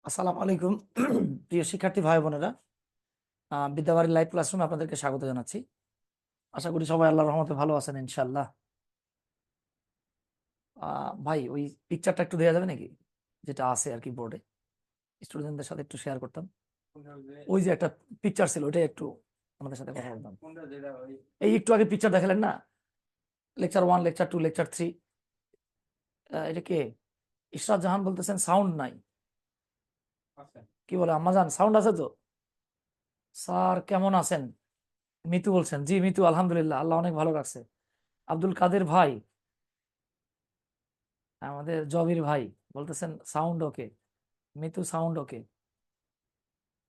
আসসালামু আলাইকুম। প্রিয় শিক্ষার্থী ভাই বোনেরা, বিদ্যাবাড়ি লাইভ ক্লাসরুমে আপনাদেরকে স্বাগত জানাচ্ছি। আশা করি সবাই আল্লাহর রহমতে ভালো আছেন ইনশাআল্লাহ। ভাই ওই পিকচারটা একটু দেওয়া যাবে নাকি, যেটা আছে আর কি বোর্ডে, স্টুডেন্টদের সাথে একটু শেয়ার করতাম। ওই যে একটা পিকচার ছিল, ওইটাই একটু আমাদের সাথে কথা বলতাম। এই একটু আগে পিকচার দেখালেন না, লেকচার 1, লেকচার 2, লেকচার 3। এটা কে? ইশরাত জাহান বলতেছেন সাউন্ড নাই। কি বলে আম্মাজান, সাউন্ড আছে তো? স্যার কেমন আছেন? মিতু বলছেন, জি মিতু আলহামদুলিল্লাহ, আল্লাহ অনেক ভালো রাখছে। আব্দুল কাদের ভাই, আমাদের জবির ভাই বলতেছেন সাউন্ড ওকে। মিতু সাউন্ড ওকে।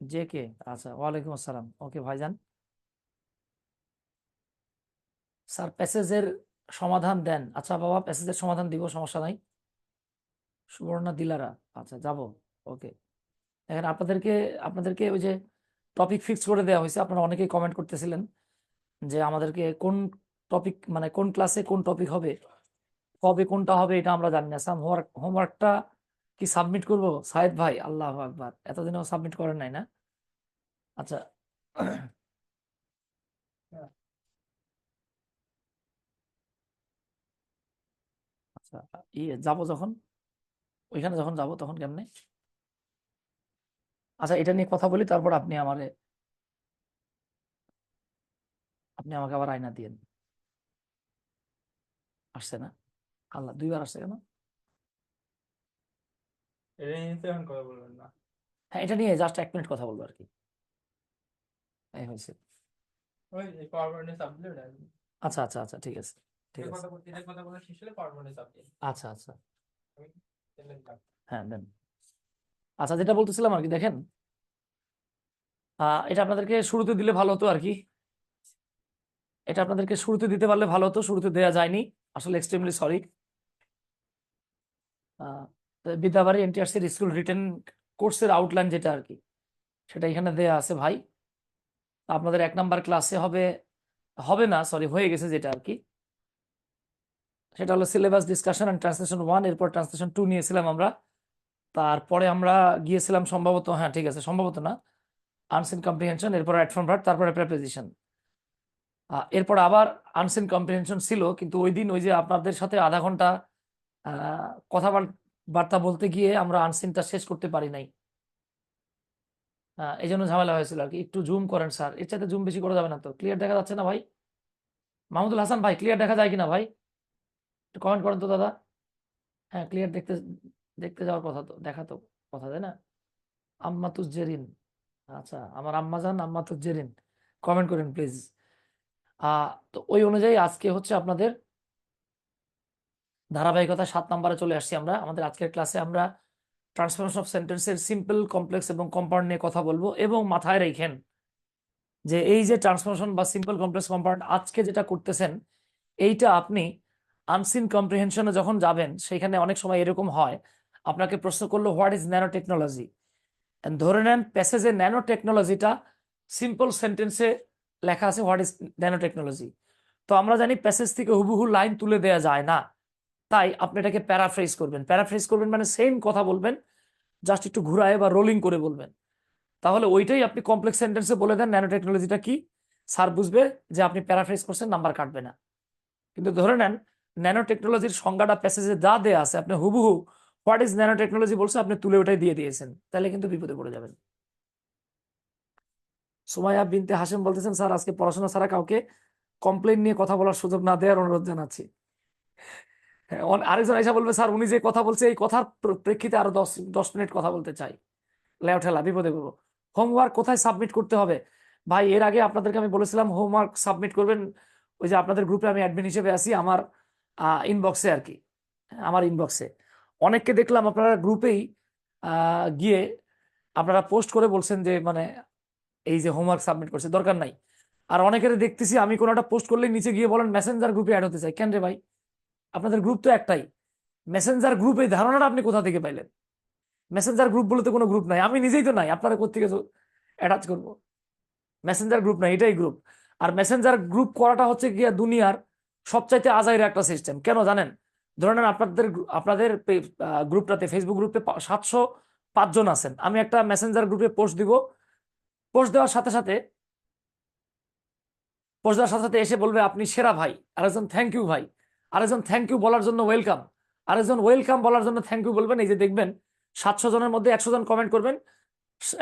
জে কে, আচ্ছা ওয়ালাইকুম আসসালাম, ওকে ভাইজান। স্যার প্যাসেজের সমাধান দেন। আচ্ছা বাবা, প্যাসেজের সমাধান দিব, সমস্যা নাই। সুবর্ণা দিলারা, আচ্ছা যাব। ওকে, এখানে আপনাদেরকে আপনাদেরকে ওই যে টপিক ফিক্স করে দেওয়া হয়েছে। আপনারা অনেকেই কমেন্ট করতেছিলেন যে আমাদেরকে কোন টপিক, মানে কোন ক্লাসে কোন টপিক হবে, কবে কোনটা হবে, এটা আমরা জানি না। সাম হোমওয়ার্কটা কি সাবমিট করব? সাহেদ ভাই, আল্লাহ আকবার, এতদিনও সাবমিট করেন নাই না? আচ্ছা। আচ্ছা, যাবো যখন, ওইখানে যখন যাবো তখন কেমনে? আচ্ছা, এটা নিয়ে কথা বলি, তারপর আপনি আমাকে আবার আয়না দিয়েন। আসছে না? আল্লাহ, 2বার আসছে কেন? এটা নিয়ে তো এখন কথা বলবেন না। হ্যাঁ, এটা নিয়ে জাস্ট 1 মিনিট কথা বলবো আর কি। এই হয়েছে। ওই পাওয়ারপয়েন্টে সাবজেক্ট আছে। আচ্ছা আচ্ছা আচ্ছা, ঠিক আছে, ঠিক আছে। এটা কথা বলা শেষ হলে পাওয়ারপয়েন্টে সাবজেক্ট আচ্ছা আচ্ছা, আমি চলে যাব। হ্যাঁ দেন। আচ্ছা, যেটা বলতেছিলাম আর কি, দেখেন, এটা আপনাদেরকে শুরুতে দিলে ভালো হতো আর কি। এটা আপনাদেরকে শুরুতে দিতে পারলে ভালো হতো, শুরুতে দেওয়া যায়নি, আসলে এক্সট্রিমলি সরি। বিদ্যাবাড়ি এনটিআরসির স্কুল রিটেন কোর্সের আউটলাইন যেটা আর কি, সেটা এখানে দেয়া আছে ভাই। আপনাদের 1 নাম্বার ক্লাসে হবে, হবে না সরি, হয়ে গেছে যেটা আর কি, সেটা হলো সিলেবাস ডিসকাশন অ্যান্ড ট্রান্সলেশন 1। এরপর ট্রান্সলেশন 2 নিয়েছিলাম আমরা। তারপরে আমরা গিয়েছিলাম সম্ভবত, হ্যাঁ ঠিক আছে, সম্ভবত না, আনসিন কম্প্রিহেনশন, এরপর অ্যাড ফ্রম ভার্ব, তারপরে প্রেপোজিশন। এরপর আবার আনসিন কম্প্রিহেনশন ছিল, কিন্তু ওই দিন ওই যে আপনাদের সাথে আধা ঘন্টা কথাবার্তা বলতে গিয়ে আমরা আনসিনটা শেষ করতে পারি নাই। এই জন্য ঝামেলা হয়েছিল আর কি। একটু জুম করেন স্যার, এর চাইতে জুম বেশি করা যাবে না তো? ক্লিয়ার দেখা যাচ্ছে না ভাই? মাহমুদুল হাসান ভাই, ক্লিয়ার দেখা যায় কিনা ভাই? একটু কমেন্ট করেন তো দাদা। হ্যাঁ, ক্লিয়ার দেখতে দেখতে যাওয়ার কথা তো, দেখা তো কথা, তাই না? আম্মা তুজ্জেরিন, আচ্ছা আমার আম্মা জান আম্মা তুজ্জেরিন, কমেন্ট করেন প্লিজ। তো ওই অনুযায়ী আজকে হচ্ছে আপনাদের ধারাবাহিকতা 7 নাম্বারে চলে আসছি আমরা। আমাদের আজকের ক্লাসে আমরা ট্রান্সফরমেশন অফ সেন্টেন্সের সিম্পল, কমপ্লেক্স এবং কম্পাউন্ড নিয়ে কথা বলবো। এবং মাথায় রেখেন যে এই যে ট্রান্সফরমেশন বা সিম্পল, কমপ্লেক্স, কম্পাউন্ড আজকে যেটা করতেছেন, এইটা আপনি আনসিন কম্প্রিহেনশনে যখন যাবেন, সেখানে অনেক সময় এরকম হয়, আপনাকে প্রশ্ন করলো হোয়াট ইজ ন্যানো টেকনোলজি। ধরে নেন প্যাসেজে ন্যানো টেকনোলজিটা সিম্পল সেন্টেন্সে লেখা আছে হোয়াট ইজ ন্যানো টেকনোলজি। তো আমরা জানি প্যাসেজ থেকে হুবহু লাইন তুলে দেয়া যায় না, তাই আপনি এটাকে প্যারাফ্রেজ করবেন। প্যারাফ্রেজ করবেন মানে সেম কথা বলবেন, জাস্ট একটু ঘুরায় বা রোলিং করে বলবেন। তাহলে ওইটাই আপনি কমপ্লেক্স সেন্টেন্সে বলে দেন ন্যানো টেকনোলজিটা কি, স্যার বুঝবে যে আপনি প্যারাফ্রেজ করছেন, নাম্বার কাটবে না। কিন্তু ধরে নেন ন্যানো টেকনোলজির সংজ্ঞাটা প্যাসেজে যা দেয়া আছে, আপনি হুবহু হোয়াট ইজ ন্যানো টেকনোলজি বলছে, আপনি তুলে ওটাই দিয়ে দিয়েছেন, তাহলে কিন্তু বিপদে পড়ে যাবেন। সুমাইয়া বিনতে হাসিম বলতেছেন, স্যার আজকে পড়াশোনা ছাড়া কাউকে কমপ্লেন নিয়ে কথা বলার সুযোগ না দেওয়ার অনুরোধ জানাচ্ছি। হ্যাঁ, আরেকজন আইসা বলবে স্যার উনি যে কথা বলছে এই কথার প্রেক্ষিতে আরো 10 মিনিট কথা বলতে চাই, লেও ঠেলা, বিপদে পড়বো। হোমওয়ার্ক কোথায় সাবমিট করতে হবে? ভাই এর আগে আপনাদেরকে আমি বলেছিলাম হোমওয়ার্ক সাবমিট করবেন, ওই যে আপনাদের গ্রুপে আমি অ্যাডমিন হিসেবে আছি, আমার ইনবক্সে আর কি। আমার ইনবক্সে অনেককে দেখলাম আপনারা গ্রুপেই গিয়ে আপনারা পোস্ট করে বলছেন যে মানে এই যে হোমওয়ার্ক সাবমিট করছে, দরকার নাই। আর অনেকের দেখতেছি আমি কোনো একটা পোস্ট করলে নিচে গিয়ে বলেন মেসেঞ্জার গ্রুপে অ্যাড হতে চাই। কেন রে ভাই, আপনাদের গ্রুপ তো একটাই। মেসেঞ্জার গ্রুপ, এই ধারণাটা আপনি কোথা থেকে পাইলেন? মেসেঞ্জার গ্রুপ বলে তো কোনো গ্রুপ নাই, আমি নিজেই তো নাই, আপনারা কোথেকে অ্যাটাচ করবো? মেসেঞ্জার গ্রুপ নাই, এটাই গ্রুপ। আর মেসেঞ্জার গ্রুপ করাটা হচ্ছে গিয়া দুনিয়ার সবচাইতে আজাইরা একটা সিস্টেম। কেন জানেন? ধরে নেন আপনাদের আপনাদের গ্রুপটাতে, ফেসবুক গ্রুপে 700 5 জন আছেন, আমি একটা মেসেঞ্জার গ্রুপে পোস্ট দিব, পোস্ট দেওয়ার সাথে সাথে এসে বলবে আপনি সেরা ভাই, আরেকজন থ্যাংক ইউ ভাই, আরেকজন থ্যাংক ইউ বলার জন্য ওয়েলকাম, আরেকজন ওয়েলকাম বলার জন্য থ্যাংক ইউ বলবেন। এই যে দেখবেন 700 জনের মধ্যে 100 জন কমেন্ট করবেন,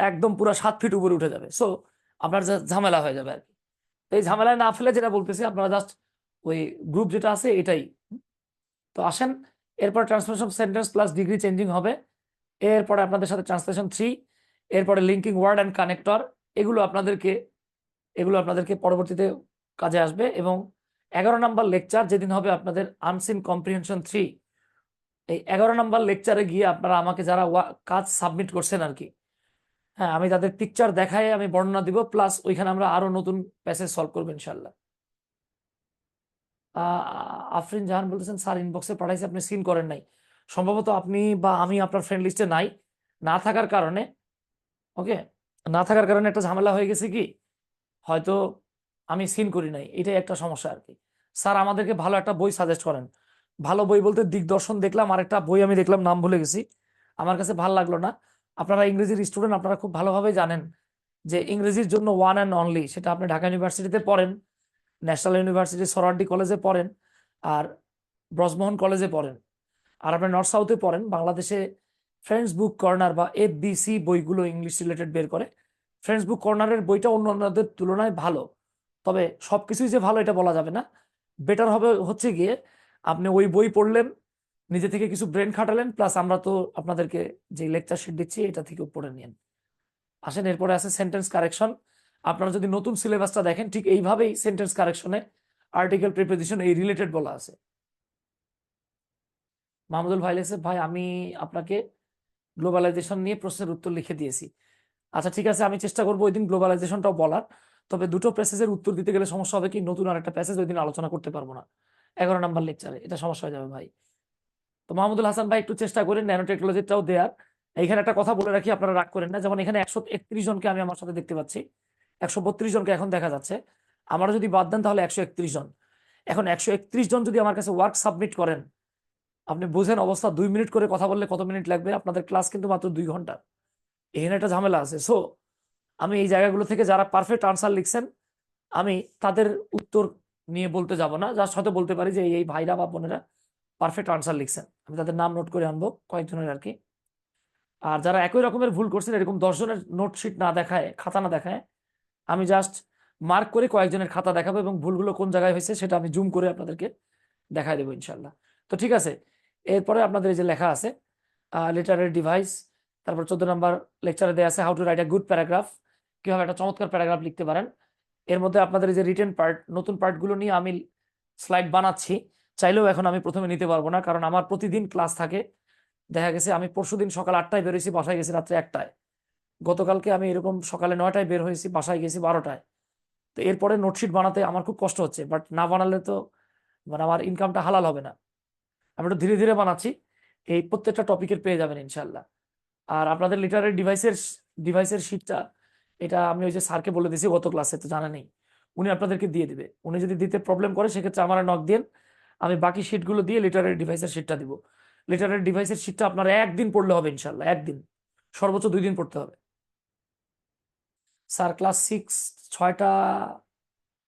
একদম পুরো 7 ফিট উপরে উঠে যাবে। সো আপনার ঝামেলা হয়ে যাবে আর কি। তো এই ঝামেলায় না ফেলে যেটা বলতেছি, আপনারা জাস্ট ওই গ্রুপ যেটা আছে এটাই। তো আসেন, এরপর translation sentence plus degree changing হবে, এরপরে আপনাদের সাথে ট্রান্সলেশন 3, এরপরে লিঙ্কিং ওয়ার্ড অ্যান্ড কানেক্টর। এগুলো আপনাদেরকে পরবর্তীতে কাজে আসবে। এবং 11 নম্বর লেকচার যেদিন হবে আপনাদের আনসিন কম্প্রিহেনশন 3, এই 11 নম্বর লেকচারে গিয়ে আপনারা আমাকে যারা কাজ সাবমিট করছেন আর কি, হ্যাঁ, আমি তাদের পিকচার দেখায় আমি বর্ণনা দিব, প্লাস ওইখানে আমরা আরো নতুন প্যাসেজ সলভ করবো ইনশাল্লাহ। আফরিন জাহান বলতেছেন স্যার ইনবক্সে পাঠাইছে, আপনি সিন করেন নাই। সম্ভবত আপনি বা আমি আপনার ফ্রেন্ড লিস্টে নাই, না থাকার কারণে, ওকে, না থাকার কারণে একটা ঝামেলা হয়ে গেছে কি, হয়তো আমি সিন করি নাই, এটাই একটা সমস্যা আর কি। স্যার আমাদেরকে ভালো একটা বই সাজেস্ট করেন। ভালো বই বলতে দিগদর্শন দেখলাম, আর একটা বই আমি দেখলাম, নাম ভুলে গেছি, আমার কাছে ভালো লাগলো না। আপনারা ইংরেজির স্টুডেন্ট, আপনারা খুব ভালোভাবে জানেন যে ইংরেজির জন্য ওয়ান অ্যান্ড অনলি, সেটা আপনি ঢাকা ইউনিভার্সিটিতে পড়েন, ন্যাশনাল ইউনিভার্সিটি সোহরাওয়ার্দী কলেজে পড়েন, আর ব্রজমোহন কলেজে পড়েন, আর আপনি নর্থ সাউথে পড়েন, বাংলাদেশে ফ্রেন্ডস বুক কর্নার বা FBC বইগুলো ইংলিশ রিলেটেড বের করে। ফ্রেন্ডস বুক কর্নারের বইটা অন্যদের তুলনায় ভালো, তবে সবকিছুই যে ভালো এটা বলা যাবে না। বেটার হবে হচ্ছে গিয়ে আপনি ওই বই পড়লেন, নিজে থেকে কিছু ব্রেন খাটালেন, প্লাস আমরা তো আপনাদেরকে যে লেকচার শিট দিচ্ছি এটা থেকেও পড়ে নিন। আসেন, এরপরে আছে সেন্টেন্স কারেকশন। আপনারা যদি নতুন সিলেবাসটা দেখেন, ঠিক এইভাবেই সেন্টেন্স কারেকশনে আর্টিকেল, প্রিপোজিশন এই রিলেটেড বলা আছে। মাহমুদুল ভাই লেখছে, ভাই আমি আপনাকে গ্লোবালাইজেশন নিয়ে প্রশ্নের উত্তর লিখে দিয়েছি। আচ্ছা ঠিক আছে, আমি চেষ্টা করবো ওই দিন গ্লোবালাইজেশনটাও বলার। তবে দুটো প্যাসেজের উত্তর দিতে গেলে সমস্যা হবে কি, নতুন আর একটা প্যাসেজ ওই দিন আলোচনা করতে পারবো না 11 নম্বর লেকচারে, এটা সমস্যা হয়ে যাবে ভাই। তো মাহমুদুল হাসান ভাই একটু চেষ্টা করেন ন্যানো টেকনোলজিটাও দেওয়ার। এইখানে একটা কথা বলে রাখি, আপনারা রাগ করেন না, যেমন এখানে 131 জনকে আমি আমার সাথে দেখতে পাচ্ছি, 132 জনকে এখন দেখা যাচ্ছে, আমরা যদি বাদ দেন তাহলে 131 জন। এখন 131 জন যদি আমার কাছে ওয়ার্ক সাবমিট করেন, আপনি বুঝেন অবস্থা, 2 মিনিট করে কথা বললে কত মিনিট লাগবে, আপনাদের ক্লাস কিন্তু মাত্র 2 ঘন্টা। এখানে একটা ঝামেলা আছে। সো আমি এই জায়গাগুলো থেকে যারা পারফেক্ট আনসার লিখছেন, আমি তাদের উত্তর নিয়ে বলতে যাব না, জাস্ট হয়তো বলতে পারি যে এই ভাইরা বা বোনেরা পারফেক্ট আনসার লিখছেন, আমি তাদের নাম নোট করে আনবো কয়েকজনের আর কি। আর যারা একই রকমের ভুল করছেন, এরকম 10 জনের নোটশিট না দেখায়, খাতা না দেখায়, আমি জাস্ট মার্ক করে কয়েকজনের খাতা দেখাবো, এবং ভুলগুলো কোন জায়গায় হয়েছে সেটা আমি জুম করে আপনাদেরকে দেখাই দেবো ইনশাল্লাহ। তো ঠিক আছে, এরপরে আপনাদের এই যে লেখা আছে লিটারেরি ডিভাইস, তারপর 14 নম্বর লেকচারে দেওয়া আছে how to write a good paragraph, কিভাবে একটা চমৎকার প্যারাগ্রাফ লিখতে পারেন। এর মধ্যে আপনাদের এই যে রিটেন পার্ট, নতুন পার্টগুলো নিয়ে আমি স্লাইড বানাচ্ছি, চাইলেও এখন আমি প্রথমে নিতে পারবো না, কারণ আমার প্রতিদিন ক্লাস থাকে। দেখা গেছে আমি পরশুদিন সকাল 8টায় বেরোইছি, বাসায় গেছি রাত্রে 1টায়। গতকালকে আমি এরকম সকালে 9টায় বের হয়েছি, বাসায় গেছি 12টায়। তো এরপরে নোটশিট বানাতে আমার খুব কষ্ট হচ্ছে, বাট না বানালে তো মানে আমার ইনকামটা হালাল হবে না। আমি একটু ধীরে ধীরে বানাচ্ছি, এই প্রত্যেকটা টপিকের পেয়ে যাবেন ইনশাল্লাহ। আর আপনাদের লিটারেরি ডিভাইসের শিটটা, এটা আমি ওই যে স্যারকে বলে দিয়েছি গত ক্লাসে, তো জানা নেই, উনি আপনাদেরকে দিয়ে দিবে। উনি যদি দিতে প্রবলেম করে সেক্ষেত্রে আমার নক দিন, আমি বাকি শিটগুলো দিয়ে লিটারেরি ডিভাইসের শিটটা দিব। লিটারেরি ডিভাইসের শিটটা আপনার একদিন পড়লে হবে ইনশাল্লাহ, একদিন, সর্বোচ্চ 2 দিন পড়তে হবে। স্যার ক্লাস 6টা,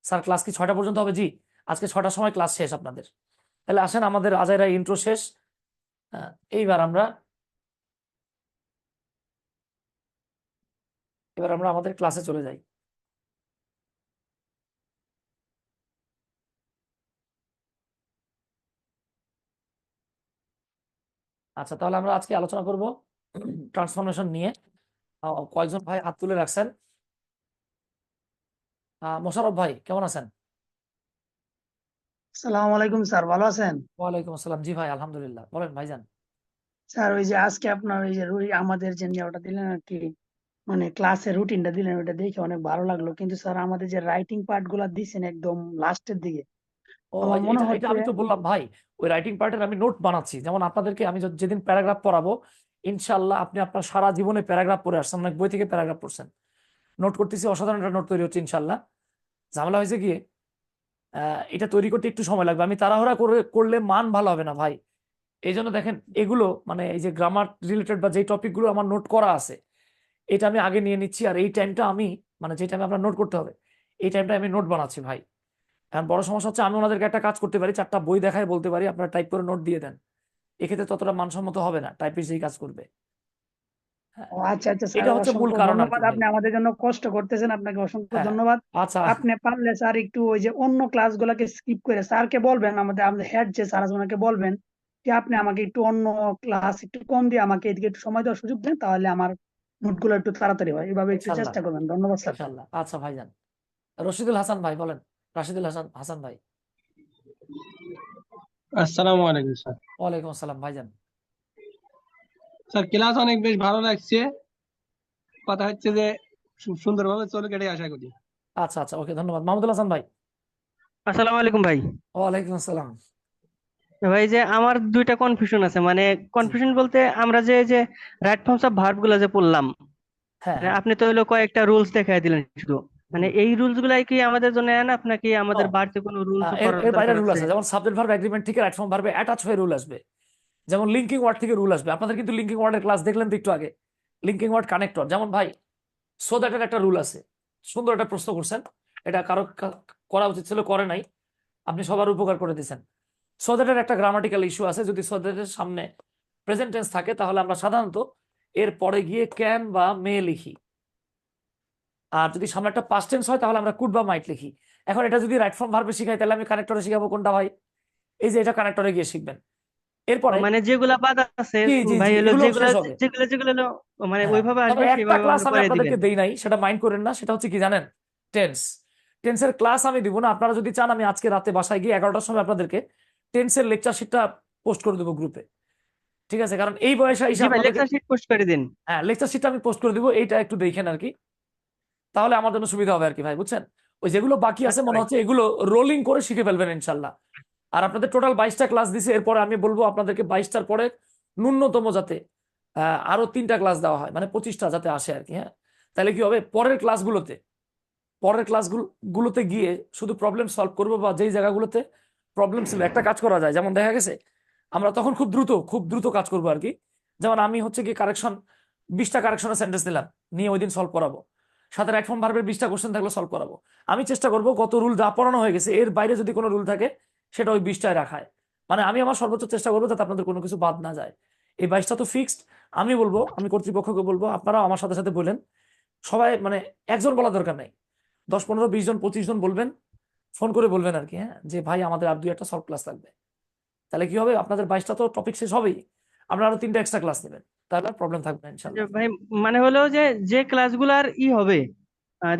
স্যার ক্লাস কি 6টা পর্যন্ত হবে? জি, আজকে 6টার সময় ক্লাস শেষ আপনাদের। তাহলে আসেন, আমাদের আজাইরা ইন্ট্রো শেষ। এইবার আমরা আমাদের ক্লাসে চলে যাই। আচ্ছা, তাহলে আমরা আজকে আলোচনা করব ট্রান্সফরমেশন নিয়ে। কয়েকজন ভাই হাত তুলে রাখছেন। মোশাররফ ভাই কেমন আছেন? আসসালামু আলাইকুম স্যার, ভালো আছেন? ওয়ালাইকুম আসসালাম, জি ভাই আলহামদুলিল্লাহ, বলেন ভাইজান। স্যার ওই যে আজকে আপনার ওই যে আমাদের যে ওটা দিলেন আর কি, মানে ক্লাসের রুটিনটা দিলেন, ওটা দেখে অনেক ভালো লাগলো, কিন্তু স্যার আমাদের যে রাইটিং পার্ট গুলা দিচ্ছেন একদম লাস্টের দিকে, ও আমার মনে এটা এটা হচ্ছে। আমি তো বললাম ভাই, ওই রাইটিং পার্টের আমি নোট বানাচ্ছি, যেমন আপনাদেরকে আমি যেদিন প্যারাগ্রাফ পড়াবো, ইনশাল্লাহ আপনি আপনার সারা জীবনে প্যারাগ্রাফ পড়ে আসছেন, অনেক বই থেকে প্যারাগ্রাফ পড়ছেন, নোট করতেছি, অসাধারণ একটা নোট তৈরি হচ্ছে ইনশাল্লাহ। ঝামেলা হয়েছে কি, এটা তৈরি করতে একটু সময় লাগবে, আমি তাড়াহুড়া করলে মান ভালো হবে না ভাই। এই জন্য দেখেন এগুলো মানে এই যে গ্রামার রিলেটেড বা যেই টপিকগুলো আমার নোট করা আছে এটা আমি আগে নিয়ে নিচ্ছি, আর এই টাইমটা আমি মানে যে টাইমে আপনার নোট করতে হবে এই টাইমটা আমি নোট বানাচ্ছি ভাই। এখন বড় সমস্যা হচ্ছে আমি ওনাদেরকে একটা কাজ করতে পারি, 4টা বই দেখায় বলতে পারি আপনারা টাইপ করে নোট দিয়ে দেন, এক্ষেত্রে ততটা মানসম্মত হবে না, টাইপিস্ট যেই কাজ করবে। হ্যাঁ, ও আচ্ছা আচ্ছা স্যার, এটা হচ্ছে মূল অসংখ্য কারণ আর কি ধন্যবাদ, ভাই। আপনি আমাদের জন্য কষ্ট করতেছেন, আপনাকে অসংখ্য হ্যাঁ, ধন্যবাদ। আচ্ছা আপনি পারলে স্যার একটু ওই যে অন্য ক্লাসগুলোকে স্কিপ করে স্যারকে বলবেন, আমাদের আমাদের হেড যে স্যার আছে ওনাকে বলবেন যে আপনি আমাকে একটু অন্য ক্লাস একটু কম দিয়ে আমাকে এদিকে একটু সময় দেওয়ার সুযোগ দেন, তাহলে আমার নোটগুলো একটু তাড়াতাড়ি হয়, এভাবে একটু ইনশাল্লাহ, চেষ্টা করবেন। ধন্যবাদ স্যার। ইনশাল্লাহ। আচ্ছা ভাইজান, রশিদুল হাসান ভাই বলেন, রাশিদুল হাসান হাসান ভাই। আসসালামু আলাইকুম স্যার। ওয়ালাইকুম আসসালাম ভাইজান। স্যার ক্লাস অনেক বেশ ভালো লাগছে, কথা হচ্ছে যে সুন্দরভাবে চলুক এটাই আশা করি। আচ্ছা আচ্ছা, ওকে, ধন্যবাদ। মাহমুদুল হাসান ভাই। আসসালামু আলাইকুম ভাই। ওয়ালাইকুম আসসালাম। ভাই যে আমার দুইটা কনফিউশন আছে, মানে জি, কনফিউশন বলতে আমরা যে রাইট ফর্মস অফ ভার্ব গুলা যে পড়লাম, হ্যাঁ মানে হ্যাঁ। আপনি তো হলো কয়েকটা রুলস দেখাই দিলেন শুধু, মানে হুম। এই রুলস গুলাই কি আমাদের জন্য এনাফ নাকি নো, আমাদের বাড়তি কোনো রুলস এর করার এর বাইরে দরকার রুল আছে? আছে, যেমন সাবজেক্ট ভার্ব এগ্রিমেন্ট থেকে রাইট ফর্ম ভার্বে অ্যাটাচ হয়ে রুল আসবে, যেমন লিঙ্কিং ওয়ার্ড থেকে রুল আসবে। আপনাদের কিন্তু লিঙ্কিং ওয়ার্ডের ক্লাস দেখলেন তো একটু আগে, লিঙ্কিং ওয়ার্ড কানেক্টর। যেমন ভাই সো দ্যাটের একটা রুল আছে, সুন্দর একটা প্রশ্ন করছেন, এটা কারো করা উচিত ছিল, করে নাই, আপনি সবার উপকার করে দিয়েছেন। সো দ্যাটের একটা গ্রামাটিক্যাল ইস্যু আছে, যদি সো দ্যাটের সামনে প্রেজেন্ট টেন্স থাকে তাহলে আমরা সাধারণত এর পরে গিয়ে ক্যান বা মে লিখি, আর যদি সামনে একটা পাস্ট টেন্স হয় তাহলে আমরা কুড বা মাইট লিখি। এখন এটা যদি রাইট ফর্ম ভার্বে শিখাই তাহলে আমি কানেক্টরে শিখাবো কোনটা ভাই? এই যে এটা কানেক্টরে গিয়ে শিখবেন। এরপরে মানে যেগুলা বাদ আছে জি জি ভাই জি, হলো এগুলো যেগুলা শেষ হবে। যেগুলা যেগুলো হলো মানে হ্যাঁ, ওইভাবে তবে আসবে একটা সেভাবে ক্লাস আমাকে আমি করে দিবেন। আপনাদেরকে দেই নাই, সেটা মাইন্ড করেন না, সেটা হচ্ছে কি জানেন, টেন্স। টেন্সের ক্লাস আমি দিব না, আপনারা যদি চান আমি আজকে রাতে বাসায় গিয়ে 11টার সময় আপনাদেরকে টেন্সের লেকচার শিটটা পোস্ট করে দেবো গ্রুপে, ঠিক আছে? কারণ এই বয়সে এসে জি ভাই, আপনাদেরকে, লেকচার শিট পোস্ট করে দিন। হ্যাঁ লেকচার শিটটা আমি পোস্ট করে দিব, এইটা একটু দেখেন আর কি, তাহলে আমার জন্য সুবিধা হবে আর কি ভাই, বুঝছেন? ওই যেগুলো বাকি আছে আচ্ছা মনে ভাই। হচ্ছে এগুলো রোলিং করে শিখে ফেলবেন ইনশাল্লাহ। আর আপনাদের টোটাল 22টা ক্লাস দিছে, এরপরে আমি বলবো আপনাদেরকে 22টার পরে ন্যূনতম যাতে আরো 3টা ক্লাস দেওয়া হয়, মানে 25টা যাতে আসে আর কি। হ্যাঁ, তাহলে কি হবে, পরের ক্লাসগুলোতে গিয়ে শুধু প্রবলেম সলভ করবো, বা যেই জায়গাগুলোতে প্রবলেম ছিল একটা কাজ করা যায়, যেমন দেখা গেছে আমরা তখন খুব দ্রুত কাজ করবো আর কি। যেমন আমি হচ্ছে কি কারেকশন 20টা কারেকশনের সেন্টেন্স নিলাম, নিয়ে ওই দিন সলভ করাবো, সাথে রাইট ফর্ম ভার্বের 20টা কোশ্চেন থাকলে সলভ করাবো। আমি চেষ্টা করবো গত রুল যা পড়ানো হয়ে গেছে এর বাইরে যদি কোনো রুল থাকে সেটা ওই 20টায় রাখায়, মানে আমি আমার সর্বোচ্চ চেষ্টা করবো যাতে আপনাদের কোনো কিছু বাদ না যায়। এই 22টা তো ফিক্সড, আমি বলবো, আমি কর্তৃপক্ষকে বলবো, আপনারা আমার সাথে সাথে বলেন, সবাই মানে একজন বলা দরকার নেই, 10 15 20 জন 25 জন বলবেন, ফোন করে বলবেন আর কি, হ্যাঁ, যে ভাই আমাদের আর 2 একটা সলভ ক্লাস লাগবে। তাহলে কি হবে, আপনাদের 22টা তো টপিক শেষ হবেই, আপনারা আরো 3টা এক্সট্রা ক্লাস নেবেন, তাহলে আর প্রবলেম থাকবে না যে ইনশাল্লাহ। ভাই মানে হলো যে ক্লাসগুলার হবে,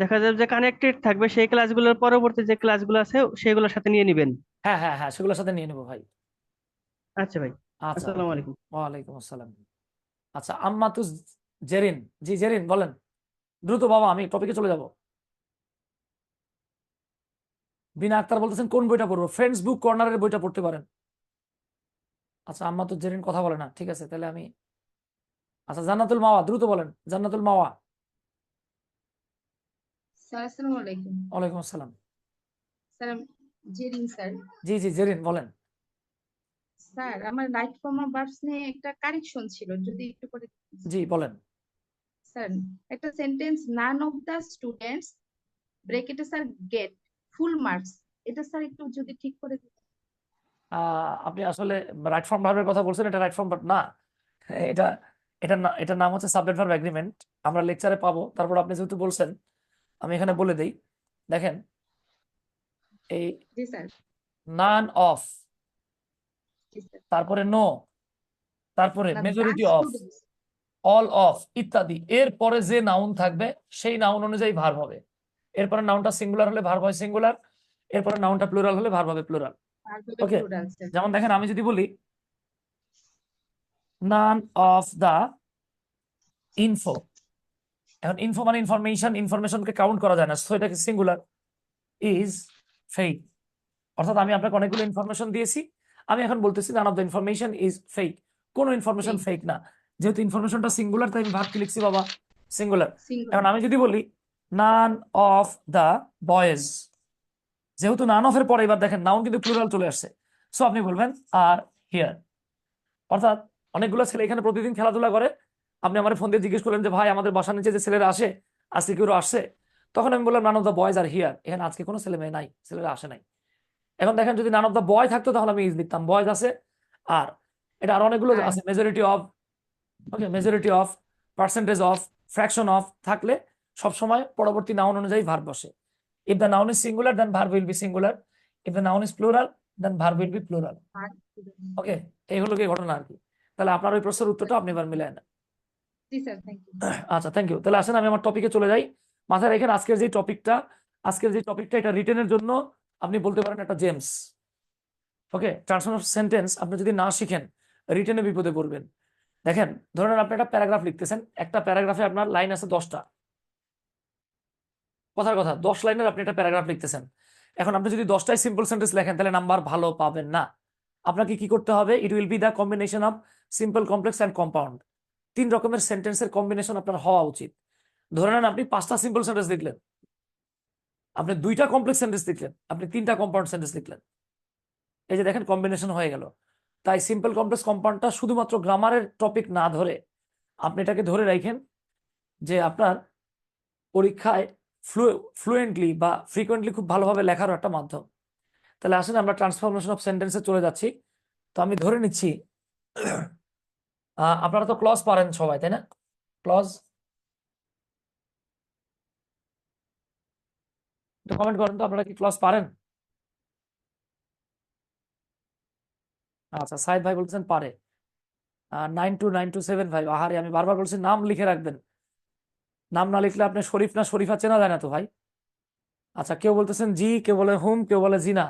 দেখা যাবে যে কানেক্টেড থাকবে, সেই ক্লাসগুলোর পরবর্তী যে ক্লাসগুলো আছে সেগুলোর সাথে নিয়ে নিবেন। হ্যাঁ হ্যাঁ হ্যাঁ, সেগুলোর সাথে নিয়ে নেবো ভাই। আচ্ছা ভাই। আচ্ছা, আসসালামু ওকে, আলাইকুম। ওয়ালাইকুম আসসালাম। আচ্ছা, আম্মাতুজ জেরিন, জি জেরিন বলেন, দ্রুত বাবা, আমি টপিকে চলে যাব। বিনা আক্তার বলতেছেন কোন বইটা পড়বো? ফ্রেন্ডস বুক কর্নারের বইটা পড়তে পারেন। আচ্ছা, আম্মাতুজ জেরিন কথা বলে না, ঠিক আছে তাহলে আমি, আচ্ছা জান্নাতুল মাওয়া দ্রুত বলেন, জান্নাতুল মাওয়া। স্যার আসসালামু আলাইকুম। ওয়ালাইকুম আসসালাম। Sir Jerin sir. জি জি জেরিন বলেন। স্যার আমার রাইট ফর্ম অফ ভার্বস নিয়ে একটা কারেকশন ছিল, যদি একটু করে দিতেন। জি বলেন। স্যার একটা sentence, none of the students ব্রেকেটে স্যার গেট ফুল মার্কস, এটা স্যার একটু যদি ঠিক করে দিতেন। আপনি আসলে রাইট ফর্ম ভার্বের কথা বলছেন, এটা রাইট ফর্ম ভার্ব না, এটা এটা না, এটার নাম হচ্ছে সাবজেক্ট ভার্ব এগ্রিমেন্ট, আমরা লেকচারে পাবো। তারপর আপনি যেহেতু বলছেন আমি এখানে বলে দেই, দেখেন এই জি স্যার। নান অফ, জি স্যার। তারপরে নো, তারপরে না, the majority of, students. All of ইত্যাদি, এরপরে যে নাউন থাকবে সেই নাউন অনুযায়ী ভার্ব হবে। এরপরে নাউনটা সিঙ্গুলার হলে ভার্ব হয় সিঙ্গুলার, এরপরে নাউনটা প্লুরাল হলে ভার্ব হবে প্লুরাল। ভার্বে ওকে, প্লুরাল স্যার। যেমন দেখেন আমি যদি বলি নান অফ দা ইনফো, এখন ইনফো মানে ইনফরমেশন, ইনফরমেশনকে কাউন্ট করা যায় না, সো এটাকে সিঙ্গুলার, ইজ ফেক, অর্থাৎ আমি আপনাকে অনেকগুলো ইনফরমেশন দিয়েছি, আমি এখন বলতেছি none of the information is fake, কোনো ইনফরমেশন ফেক না, যেহেতু ইনফরমেশনটা সিঙ্গুলার তাই আমি ভার্ব কি লিখছি বাবা, সিঙ্গুলার। এখন সিঙ্গুলার। আমি যদি বলি নান অফ দা বয়েজ, যেহেতু নান অফ এর পরে এবার দেখেন নাউন কিন্তু প্লুরাল চলে আসছে, সো আপনি বলবেন আর হিয়ার, অর্থাৎ অনেকগুলো ছেলে এখানে প্রতিদিন খেলাধুলা করে, আপনি আমার ফোন দিয়ে জিজ্ঞেস করলেন যে ভাই আমাদের বাসার নিচে যে ছেলেরা আসে আজকে কেউ আসছে, তখন আমি বললাম none of the boys R here, এখানে আজকে কোনো ছেলে মেয়ে নাই, ছেলেরা আসে নাই। এখন দেখেন যদি নান অফ দ্য বয় থাকতো তাহলে আমি ইজ লিখতাম, বয়েজ আছে আর, এটা আর অনেকগুলো আর আছে, majority of, okay, majority of, percentage of, fraction of থাকলে সবসময় পরবর্তী নাউন অনুযায়ী ভার্ব বসে। If the noun is singular then verb will be singular, if the noun is plural then verb will be plural. Okay, এই হলো কি ঘটনা আর কি। তাহলে আপনার ওই প্রশ্নের উত্তরটা আপনি এবার মিলায় নেন। জি স্যার, থ্যাংক ইউ। আচ্ছা, থ্যাংক ইউ। তাহলে আসেন আমি আমার টপিকে চলে যাই। মাথায় রেখেন আজকের যে টপিকটা এটা রিটেনের জন্য আপনি বলতে পারেন একটা James. Okay, transformation of sentence আপনি যদি না শিখেন রিটেনে বিপদে পড়বেন। দেখেন, ধরেন আপনি একটা প্যারাগ্রাফ লিখতেছেন, একটা প্যারাগ্রাফে আপনার লাইন আছে 10টা, কথার কথা 10 লাইনের আপনি একটা প্যারাগ্রাফ লিখতেছেন। এখন আপনি যদি 10টাই সিম্পল সেন্টেন্স লেখেন তাহলে নাম্বার ভালো পাবেন না। আপনাকে কি করতে হবে? It will be the combination of simple, complex and compound. 3 রকমের সেন্টেন্সের কম্বিনেশন আপনার হওয়া উচিত। ধরে নেন আপনি 5টা সিম্পল সেন্টেন্স লিখলেন, আপনি 2টা কমপ্লেক্স সেন্টেন্স লিখলেন, আপনি 3টা কম্পাউন্ড সেন্টেন্স লিখলেন। এই যে দেখেন কম্বিনেশন হয়ে গেল। তাই সিম্পল, কমপ্লেক্স, কম্পাউন্ডটা শুধুমাত্র গ্রামারের টপিক না ধরে আপনি এটাকে ধরে রাখেন যে আপনার পরীক্ষায় ফ্লুয়েন্টলি বা ফ্রিকোয়েন্টলি খুব ভালোভাবে লেখারও একটা মাধ্যম। তাহলে আসলে আমরা ট্রান্সফরমেশন অফ সেন্টেন্সে চলে যাচ্ছি। তো আমি ধরে নিচ্ছি আপনারা তো ক্লজ পারেন সবাই, তাই না? ক্লজ একটু কমেন্ট করেন তো, আপনারা কি ক্লজ পারেন? আচ্ছা, সাইদ ভাই বলতেছেন পারে। 929275, আহারে আমি বারবার বলছি নাম লিখে রাখবেন, নাম না লিখলে আপনি শরীফ না শরীফা চেনা যায় না তো ভাই। আচ্ছা, কেউ বলতেছেন জি, কেউ বলে হুম, কেউ বলে জি না।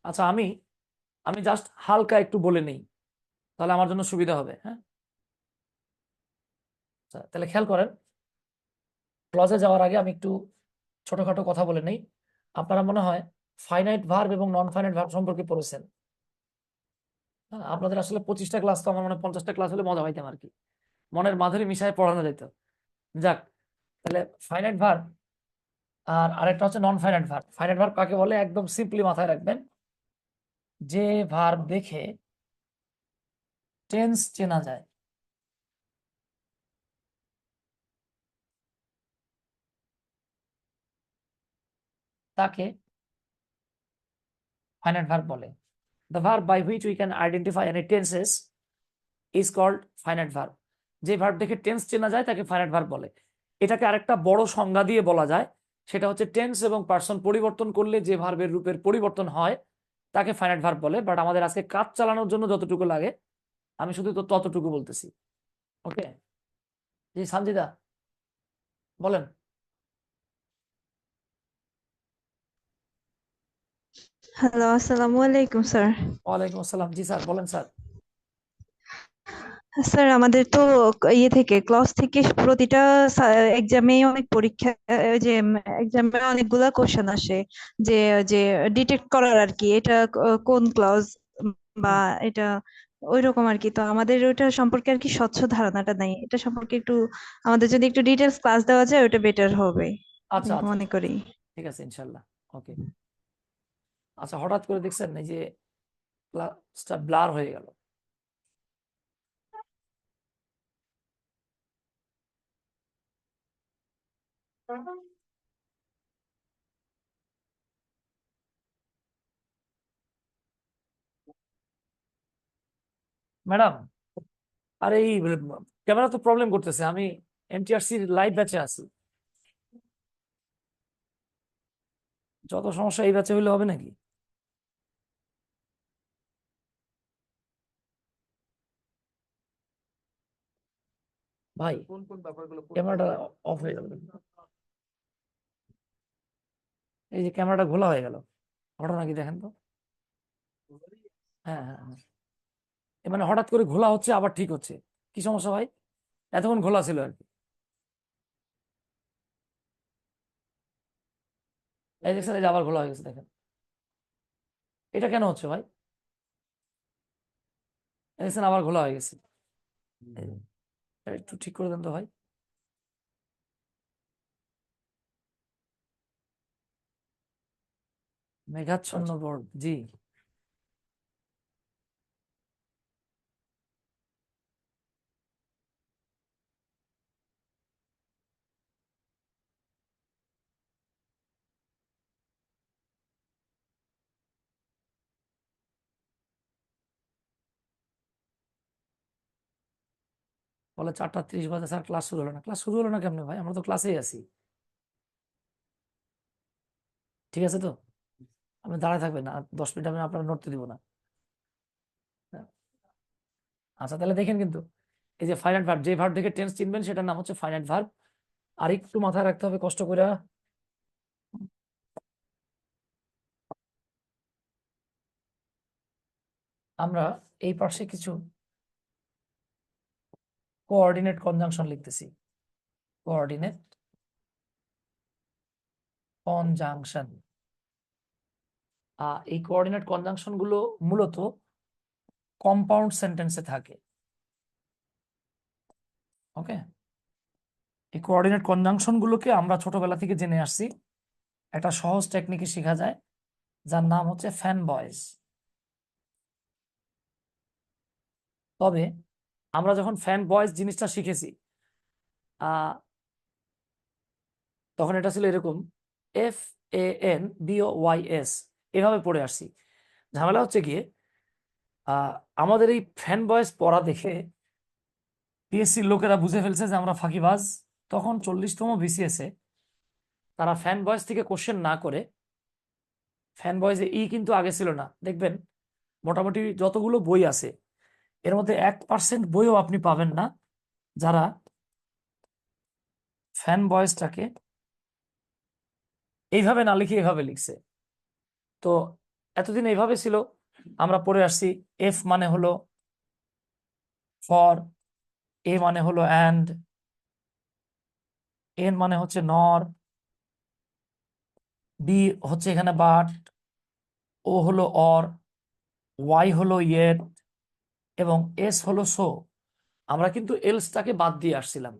আচ্ছা, আমি আমি জাস্ট হালকা একটু বলে নেই, তাহলে আমার জন্য সুবিধা হবে। হ্যাঁ, আচ্ছা, তাহলে খেয়াল করেন, ক্লজে যাওয়ার আগে আমি একটু ছোটখাটো কথা বলে নেই। আপনারা মনে হয় ফাইনাইট ভার্ব এবং নন ফাইনাইট ভার্ব সম্পর্কে পড়েছেন। হ্যাঁ, আপনাদের আসলে 25টা ক্লাস, তো আমার মনে হয় 50টা ক্লাস হলে মজা পাইতাম আর কি, মনের মাধুরী মিশায় পড়ানো যেত। যাক, তাহলে ফাইনাইট ভার্ব আর আরেকটা হচ্ছে non finite verb. Finite verb কাকে বলে একদম সিম্পলি মাথায় রাখবেন, যে ভার্ব দেখে টেন্স চেনা যায় তাকে ফাইনাইট ভার্ব বলে। The verb by which we can identify any tenses is called finite verb. যে ভার্ব দেখে টেন্স চেনা যায় তাকে ফাইনাইট ভার্ব বলে। এটাকে আরেকটা বড় সংজ্ঞা দিয়ে বলা যায়, সেটা হচ্ছে টেন্স এবং পার্সন পরিবর্তন করলে যে ভার্বের রূপের পরিবর্তন হয় তাকে ফাইনাইট ভার্ব বলে। বাট আমাদের আজকে কাজ চালানোর জন্য যতটুকু লাগে আমি শুধু তো ততটুকু বলতেছি। ওকে, জি সানজিদা বলেন। হ্যালো, আসসালামু আলাইকুম স্যার। ওয়ালাইকুম আসসালাম। জি স্যার, বলেন স্যার। স্যার আমাদের তো ইয়ে থেকে ক্লাস থেকে প্রতিটা এক্সামে অনেক পরীক্ষা, যে এক্সামে অনেকগুলা কোশ্চেন আসে, যে যে ডিটেক্ট করার আর কি এটা কোন ক্লাস বা এটা ওইরকম আর কি। তো আমাদের ওইটা সম্পর্কে আর কি স্বচ্ছ ধারণাটা নাই, এটা সম্পর্কে একটু আমাদের যদি একটু ডিটেলস ক্লাস দেওয়া যায় ওটা বেটার হবে আচ্ছা আমি আচ্ছা, মনে করি। ঠিক আছে ইনশাল্লাহ। ওকে, আচ্ছা, হঠাৎ করে দেখছেন এই যে ক্লাসটা ব্লার হয়ে গেল। ম্যাডাম, আর এই ক্যামেরা তো প্রবলেম করতেছে, আমি এনটিআরসি লাইভ ব্যাচে আছি, যত সমস্যা এই ব্যাচে হইলে হবে নাকি? ভাই কোন কোন ব্যাপারগুলো ক্যামেরাটা অফ হয়ে গেল, এই যে ক্যামেরাটা ঘোলা হয়ে গেল, ঘটনা কি দেখেন তো। হ্যাঁ হ্যাঁ হ্যাঁ, এ মানে হঠাৎ করে ঘোলা হচ্ছে আবার ঠিক হচ্ছে, কি সমস্যা ভাই? এতক্ষণ ঘোলা ছিল আর কি, এই দেখছেন, এই যে আবার ঘোলা হয়ে গেছে দেখেন, এটা কেন হচ্ছে ভাই? এই দেখছেন আবার ঘোলা হয়ে গেছে, এটা একটু ঠিক করে দেন তো ভাই। মেঘাচ্ছন্ন বোর্ড, জি। বলে 4:30 বাজে স্যার ক্লাস শুরু হলো না। ক্লাস শুরু হলো না কেমনে ভাই, আমরা তো ক্লাসেই আছি। ঠিক আছে তো, আপনি দাঁড়ায় থাকবেন না, 10 মিনিট আমি আপনার নড়তে দিব না। আচ্ছা তাহলে দেখেন, কিন্তু এই যে ফাইনাইট ভার্ব, যে ভার্ব থেকে টেন্স চিনবেন সেটার নাম হচ্ছে ফাইনাইট ভার্ব। আর একটু মাথায় রাখতে হবে কষ্ট করে, আমরা এই পাশে কিছু কোঅর্ডিনেট কনজাংশন লিখতেছি। কোঅর্ডিনেট কনজাংশন, এই কোঅর্ডিনেট কনজাংশন গুলো মূলত কম্পাউন্ড সেন্টেন্সে থাকে। ওকে, এই কোঅর্ডিনেট কনজাংশন গুলোকে আমরা ছোটবেলা থেকে জেনে আসছি, একটা সহজ টেকনিকে শেখা যায় যার নাম হচ্ছে ফ্যান বয়েজ। তবে আমরা যখন ফ্যান বয়েজ জিনিসটা শিখেছি, তখন এটা ছিল এরকম, FANBOYS, এভাবে পড়ে আসছি। ঝামেলা হচ্ছে গিয়ে আমাদের এই ফ্যান বয়েজ পড়া দেখে পিএসসির লোকেরা বুঝে ফেলছে যে আমরা ফাঁকিবাজ। তখন 40তম BCS-এ তারা ফ্যান বয়েজ থেকে কোশ্চেন না করে, ফ্যান বয়েজে কিন্তু আগে ছিল না, দেখবেন মোটামুটি যতগুলো বই আছে এর মধ্যে 1% বইও আপনি পাবেন না যারা ফ্যান বয়েজটাকে এইভাবে না লিখে এভাবে লিখছে। তো এতদিন এইভাবে ছিল, আমরা পড়ে আসছি এফ মানে হলো ফর, এ মানে হলো অ্যান্ড, এন মানে হচ্ছে নর, বি হচ্ছে এখানে বাট, ও হলো অর, ওয়াই হলো ইয়েট এবং এস হলো সো। আমরা কিন্তু এলসটাকে বাদ দিয়ে আসছিলাম।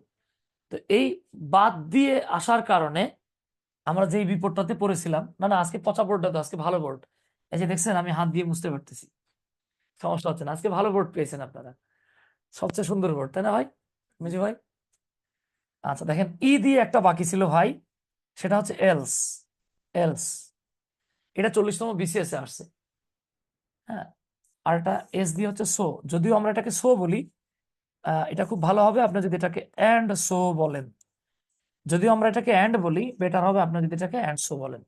তো এই বাদ দিয়ে আসার কারণে আমরা যেই বিপদটাতে পড়েছিলাম, না না আজকে পচা বোর্ডটা তো, আজকে ভালো বোর্ড, এই যে দেখছেন আমি হাত দিয়ে মুছতে পারতেছি, সমস্যা হচ্ছে না। আজকে ভালো বোর্ড পেয়েছেন আপনারা, সবচেয়ে সুন্দর বোর্ড, তাই না ভাই, মিজু ভাই? আচ্ছা দেখেন, দিয়ে একটা বাকি ছিল ভাই, সেটা হচ্ছে এলস। এলস এটা 40তম BCS-এ আসছে। হ্যাঁ, আর এটা এস দিয়ে হচ্ছে সো। যদিও আমরা এটাকে সো বলি, এটা খুব ভালো হবে আপনি যদি এটাকে অ্যান্ড সো বলেন। যদিও আমরা এটাকে অ্যান্ড বলি, বেটার হবে আপনি যদি এটাকে অ্যান্ড সো বলেন।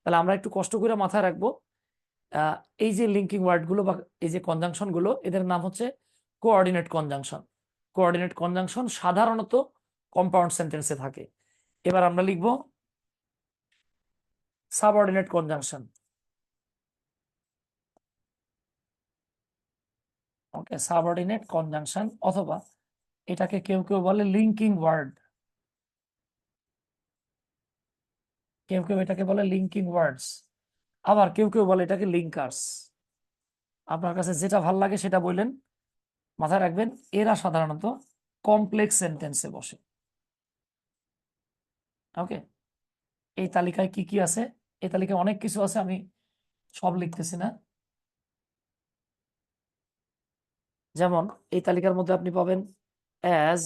তাহলে আমরা একটু কষ্ট করে মাথায় রাখবো, এই যে লিঙ্কিং ওয়ার্ড গুলো বা এই যে কনজাংশন গুলো, এদের নাম হচ্ছে কোঅর্ডিনেট কনজাংশন। কোঅর্ডিনেট কনজাংশন সাধারণত কম্পাউন্ড সেন্টেন্সে থাকে। এবার আমরা লিখব সাবঅর্ডিনেট কনজাংশন। ওকে, সাবঅর্ডিনেট কনজাংশন, অথবা এটাকে কেউ কেউ বলে লিঙ্কিং ওয়ার্ড, কেউ কেউ এটাকে বলে লিঙ্কিং ওয়ার্ডস, আবার কেউ কেউ বলে এটাকে লিঙ্কার্স। আপনার কাছে যেটা ভাল লাগে সেটা বললেন। মাথায় রাখবেন এরা সাধারণত কমপ্লেক্স সেন্টেন্সে বসে। ওকে, এই তালিকায় কি কি আছে? এই তালিকায় অনেক কিছু আছে, আমি সব লিখতেছি না। যেমন এই তালিকার মধ্যে আপনি পাবেন অ্যাজ,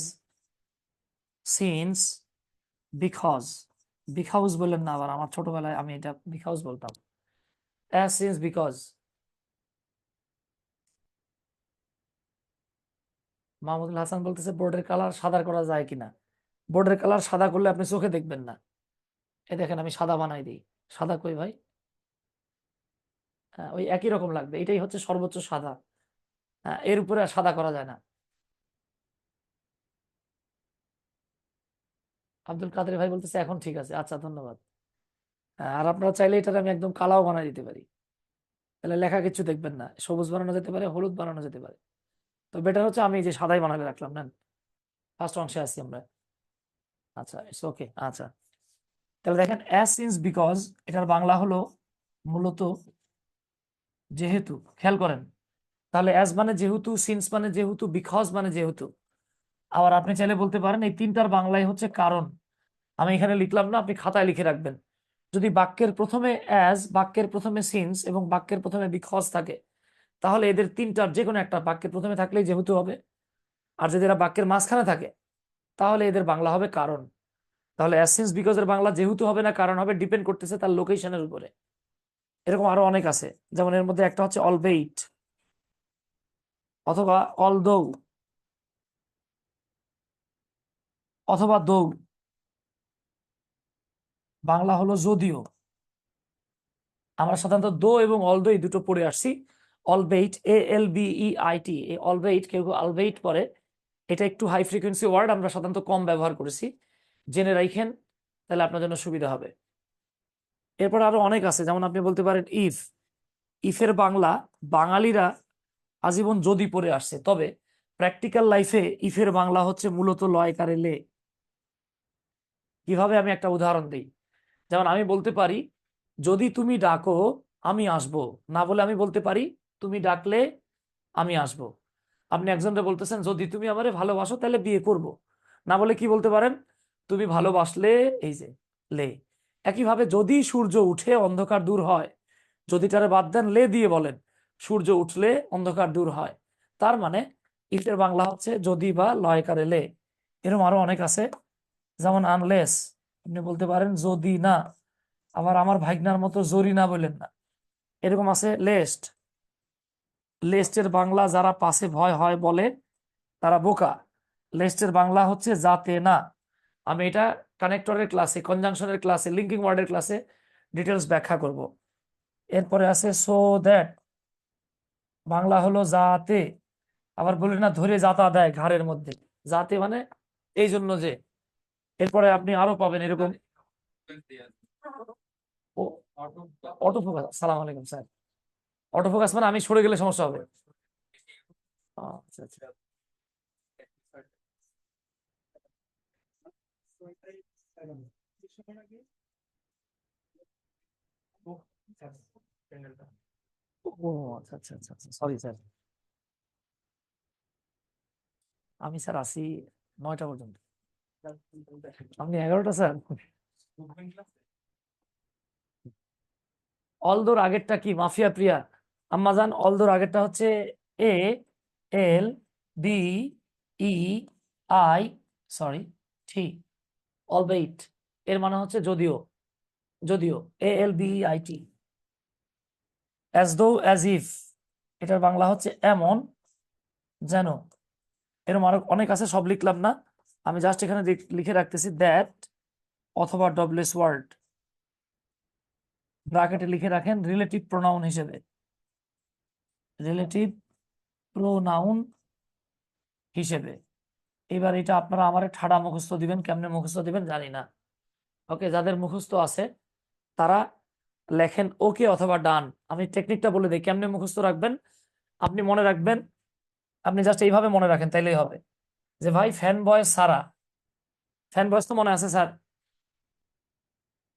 সিন্স, বিকজ। বিকজ বললেন না আবার, আমার ছোটবেলায় আমি এটা বিকজ বলতাম। As, since, because. Mahmudul Hasan বলতেছে বোর্ডের কালার সাদা করা যায় কিনা। বোর্ডের কালার সাদা করলে আপনি চোখে দেখবেন না। এই দেখেন আমি সাদা বানাই দিই, সাদা কই ভাই? হ্যাঁ, ওই একই রকম লাগবে, এটাই হচ্ছে সর্বোচ্চ সাদা। হ্যাঁ, এর উপরে আর সাদা করা যায় না। আব্দুল কাদের ভাই বলতেছে এখন ঠিক আছে, আচ্ছা ধন্যবাদ। হ্যাঁ, আর আপনারা চাইলে এটার আমি একদম কালাও বানাই দিতে পারি, তাহলে লেখা কিছু দেখবেন না, সবুজ বানানো যেতে পারে, হলুদ বানানো যেতে পারে। তো বেটার হচ্ছে আমি এই যে সাদাই বানালে রাখলাম, নেন ফার্স্ট অংশে আছি আমরা। আচ্ছা ইটস ওকে। আচ্ছা তাহলে দেখেন অ্যাজ, সিন্স, বিকজ এটার বাংলা হলো মূলত যেহেতু। খেয়াল করেন, তাহলে অ্যাজ মানে যেহেতু, সিন্স মানে যেহেতু, বিকজ মানে যেহেতু। আবার আপনি চাইলে বলতে পারেন এই তিনটার বাংলায় হচ্ছে কারণ। আমি এখানে লিখলাম না, আপনি খাতায় লিখে রাখবেন। যদি বাক্যের প্রথমে অ্যাজ, বাক্যের প্রথমে সিন্স এবং বাক্যের প্রথমে বিকজ থাকে, তাহলে এদের তিনটার যে কোনো একটা বাক্যের প্রথমে থাকলেই যেহেতু হবে। আর যদি এরা বাক্যের মাঝখানে থাকে তাহলে এদের বাংলা হবে কারণ। তাহলে অ্যাজ, সিন্স, বিকজ এর বাংলা যেহেতু হবে না কারণ হবে, ডিপেন্ড করতেছে তার লোকেশনের উপরে। এরকম আরো অনেক আছে, যেমন এর মধ্যে একটা হচ্ছে অলবেইট অথবা অলদো। অথবা দৌড়, বাংলা হলো যদিও। আমরা সাধারণত দো এবং অলদো এই দুটো পড়ে আসছি। অলবেইট, ALBEIT, এই অলবেইট, কেউ কেউ আলবেইট পড়ে, এটা একটু হাই ফ্রিকোয়েন্সি ওয়ার্ড, আমরা সাধারণত কম ব্যবহার করেছি, জেনে রাখেন, তাহলে আপনার জন্য সুবিধা হবে। এরপর আরো অনেক আছে, যেমন আপনি বলতে পারেন ইফ। ইফের বাংলা বাঙালিরা আজীবন যদি পড়ে আসছে, তবে প্র্যাকটিক্যাল লাইফে ইফের বাংলা হচ্ছে মূলত লয়কারে লে। কিভাবে, আমি একটা উদাহরণ দিই। যেমন আমি বলতে পারি যদি তুমি ডাকো আমি আসবো, না বলে আমি বলতে পারি তুমি ডাকলে আমি আসবো। আপনি একজনকে বলতেছেন যদি তুমি আমারে ভালোবাসো তাহলে বিয়ে করব, না বলে কি বলতে পারেন, তুমি ভালোবাসলে, এই যে লে। একইভাবে যদি সূর্য উঠে অন্ধকার দূর হয়, যদিটারে বাদ দেন, লে দিয়ে বলেন সূর্য উঠলে অন্ধকার দূর হয়। তার মানে ইফের বাংলা হচ্ছে যদি বা লয়কারে লে। এরকম আরো অনেক আছে, যেমন আনলেস, আপনি বলতে পারেন যদি না, আবার আমার ভাইগনার মতো জরি না বললেন না। এরকম আছে লেস্ট। লেস্টের বাংলা যারা পাশে ভয় হয় বলে তারা বোকা। লেস্টের বাংলা হচ্ছে যাতে না। আমি এটা কানেক্টরের ক্লাসে, কনজাংশনের ক্লাসে, লিঙ্কিং ওয়ার্ডের ক্লাসে ডিটেলস ব্যাখ্যা করব। এরপরে আছে সো দ্যাট, বাংলা হলো যাতে। আবার বলি না ধরে যাতা দেয় ঘাড়ের মধ্যে, যাতে মানে এই জন্য যে। এরপরে আপনি আরো পাবেন এরকম। অটো ফোকাস, সালাম আলাইকুম স্যার। অটো ফোকাস মানে আমি সরে গেলে সমস্যা হবে। আচ্ছা আচ্ছা। ও আচ্ছা আচ্ছা আচ্ছা আচ্ছা, সরি স্যার। আমি স্যার আসি 9টা পর্যন্ত। আপনি 11টা স্যার। অলদোর আগেরটা কি, মাফিয়া প্রিয়া আম্মাজান? অলদোর আগেরটা হচ্ছে ALBEI, সরি, টি, অলবেইট। এর মানে হচ্ছে যদিও, যদিও, ALBEIT। As though, as if, এটার বাংলা হচ্ছে এমন যেন। এরকম আরো অনেক আছে, সব লিখলাম না, আমি জাস্ট এখানে লিখে রাখতেছি দ্যাট অথবা ডবলেস ওয়ার্ড ব্র্যাকেটে লিখে রাখেন রিলেটিভ প্রোনাউন হিসেবে, রিলেটিভ প্রোনাউন হিসেবে। এবার এটা আপনারা আমারে ঠাড়া মুখস্থ দিবেন, কেমনে মুখস্থ দিবেন জানি না। ওকে, যাদের মুখস্থ আছে তারা লেখেন ওকে অথবা ডান। আমি টেকনিকটা বলে দিই কেমনে মুখস্থ রাখবেন। আপনি মনে রাখবেন, আপনি জাস্ট এইভাবে মনে রাখেন তাইলেই হবে, যে ভাই ফ্যান বয় সারা, ফ্যান বয়স তো মনে আছে স্যার,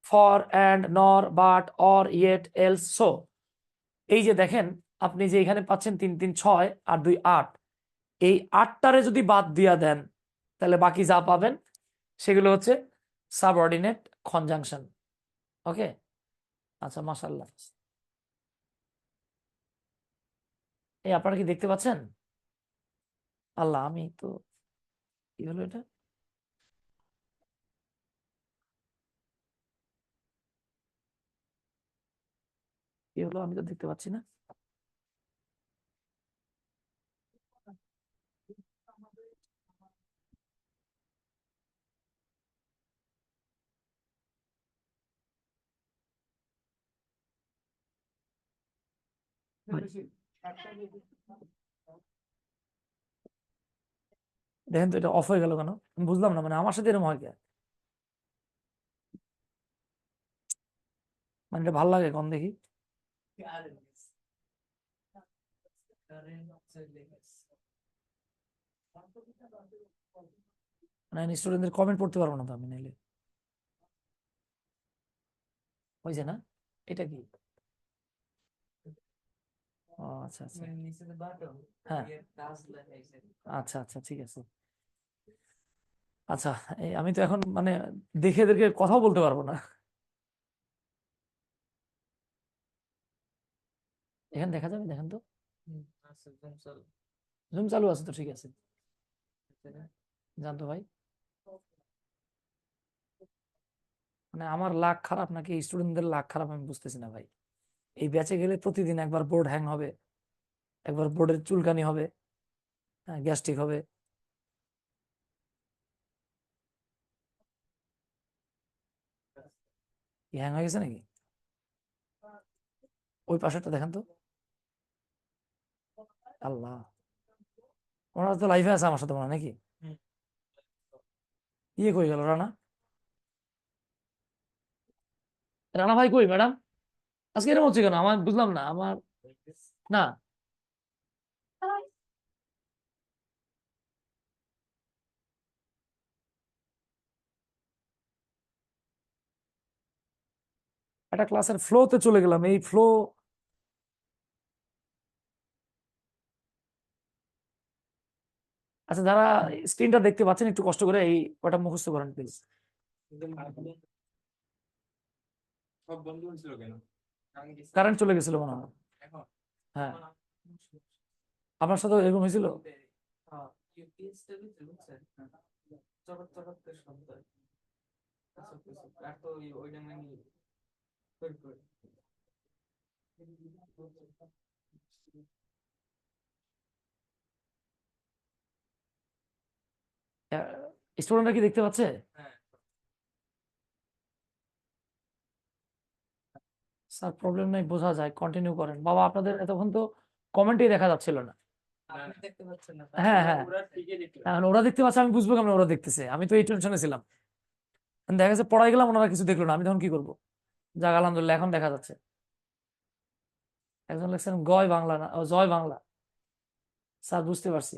ফর, অ্যান্ড, নর, but, or, yet, else, so. এই যে দেখেন আপনি যে এখানে পাচ্ছেন 3 3 6 আর 2 8, এই 8টারে যদি বাদ দিয়া দেন তাহলে বাকি যা পাবেন সেগুলো হচ্ছে সাবঅর্ডিনেট কনজাংশন। ওকে, আচ্ছা, মাশাআল্লাহ। এই আপনারা কি দেখতে পাচ্ছেন? আল্লাহ, আমি তো, কি হলো এটা? কি হলো, আমি তো দেখতে পাচ্ছি না। দেখেন তো এটা অফ হয়ে গেল কেন, আমি বুঝলাম না, মানে আমার সাথে এরকম হয় কেন? মানে এটা ভালো লাগে কম দেখি। মানে স্টুডেন্টদের কমেন্ট পড়তে পারবো না তো আমি নাইলে। ওই যে না, এটা কি? ও আচ্ছা আচ্ছা, হ্যাঁ, আচ্ছা আচ্ছা, ঠিক আছে। আচ্ছা, আমি তো এখন মানে দেখে দেখে কথাও বলতে পারবো না। এখানে দেখা যাবে, দেখেন তো, জুম চালু আছে তো, ঠিক আছে। জানতো ভাই, মানে আমার লাক খারাপ নাকি স্টুডেন্টদের লাক খারাপ আমি বুঝতেছি না ভাই। এই ব্যাচে গেলে প্রতিদিন একবার বোর্ড হ্যাং হবে, একবার বোর্ডের চুলকানি হবে, গ্যাস্ট্রিক হবে। হ্যাং হয়ে গেছে নাকি? ওই পাশেরটা দেখেন তো। আল্লাহ, ওনারা তো লাইভে আছে আমার সাথে মনে হয় নাকি? হুম। ইয়ে কই গেল রানা? রানা ভাই কই ম্যাডাম? আজকে এরকম হচ্ছে কেন আমার বুঝলাম না আমার। না, একটা ক্লাসের ফ্লোতে চলে গেলাম, এই ফ্লো। আচ্ছা, যারা স্ক্রিনটা দেখতে পাচ্ছেন একটু কষ্ট করে এই কটা মুখস্থ করেন প্লিজ। সব বন্ধ হয়েছিল কেন? আমি গেছি। কারেন্ট চলে গেছিল মনে হয়। এখন হ্যাঁ, আপনার সাথে এরকম হয়েছিল? হ্যাঁ, ইউপিএসটা ভিতরে বুঝছেন? চকট চকট করে শব্দ হয়। কিছু কিছু আর তো ওইটা মানে বের করে। স্টুডেন্টরা কি দেখতে পাচ্ছে? হ্যাঁ, স্যার প্রবলেম নাই, বোঝা যায়, কন্টিনিউ করেন বাবা। আপনাদের এতক্ষণ তো কমেন্টেই দেখা যাচ্ছিল না। আপনি দেখতে পাচ্ছেন না? হ্যাঁ, হ্যাঁ। ওরা ঠিকই দেখতে এখন ওরা দেখতে পাচ্ছে, আমি বুঝবো কেমন ওরা দেখতেছে? আমি তো এই টেনশনে ছিলাম। দেখা গেছে পড়াই গেলাম, ওনারা কিছু দেখলো না, আমি তখন কি করবো? যাক আলহামদুলিল্লাহ, এখন দেখা যাচ্ছে। একজন লিখছেন গয় বাংলা না, ও জয় বাংলা। স্যার বুঝতে পারছি।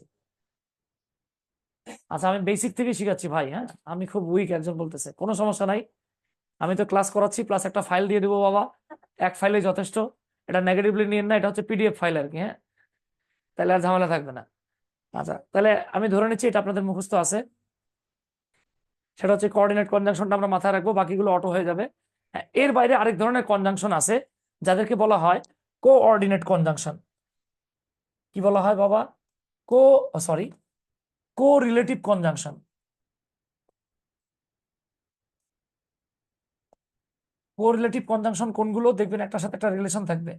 আচ্ছা, আমি বেসিক থেকে শিখাচ্ছি ভাই। হ্যাঁ, আমি খুব উইক, একজন বলতেছে কোনো সমস্যা নাই, আমি তো ক্লাস করাচ্ছি, প্লাস একটা ফাইল দিয়ে দেবো বাবা, এক ফাইলে যথেষ্ট। এটা নেগেটিভলি নিয়েন না, এটা হচ্ছে পিডিএফ ফাইল আর কি। হ্যাঁ, তাহলে আর ঝামেলা থাকবে না। আচ্ছা, তাহলে আমি ধরে নিচ্ছি এটা আপনাদের মুখস্থ আছে। সেটা হচ্ছে কোঅর্ডিনেট কনজাংশনটা আমরা মাথায় রাখবো, বাকিগুলো অটো হয়ে যাবে। হ্যাঁ, এর বাইরে আরেক ধরনের কনজাংশন আছে যাদেরকে বলা হয় কোঅর্ডিনেট কনজাংশন। কি বলা হয় বাবা? কো সরি কো রিলেটিভ কনজাংশন। কো রিলেটিভ কনজাংশন কোনগুলো দেখবেন একটার সাথে একটা রিলেশন থাকবে।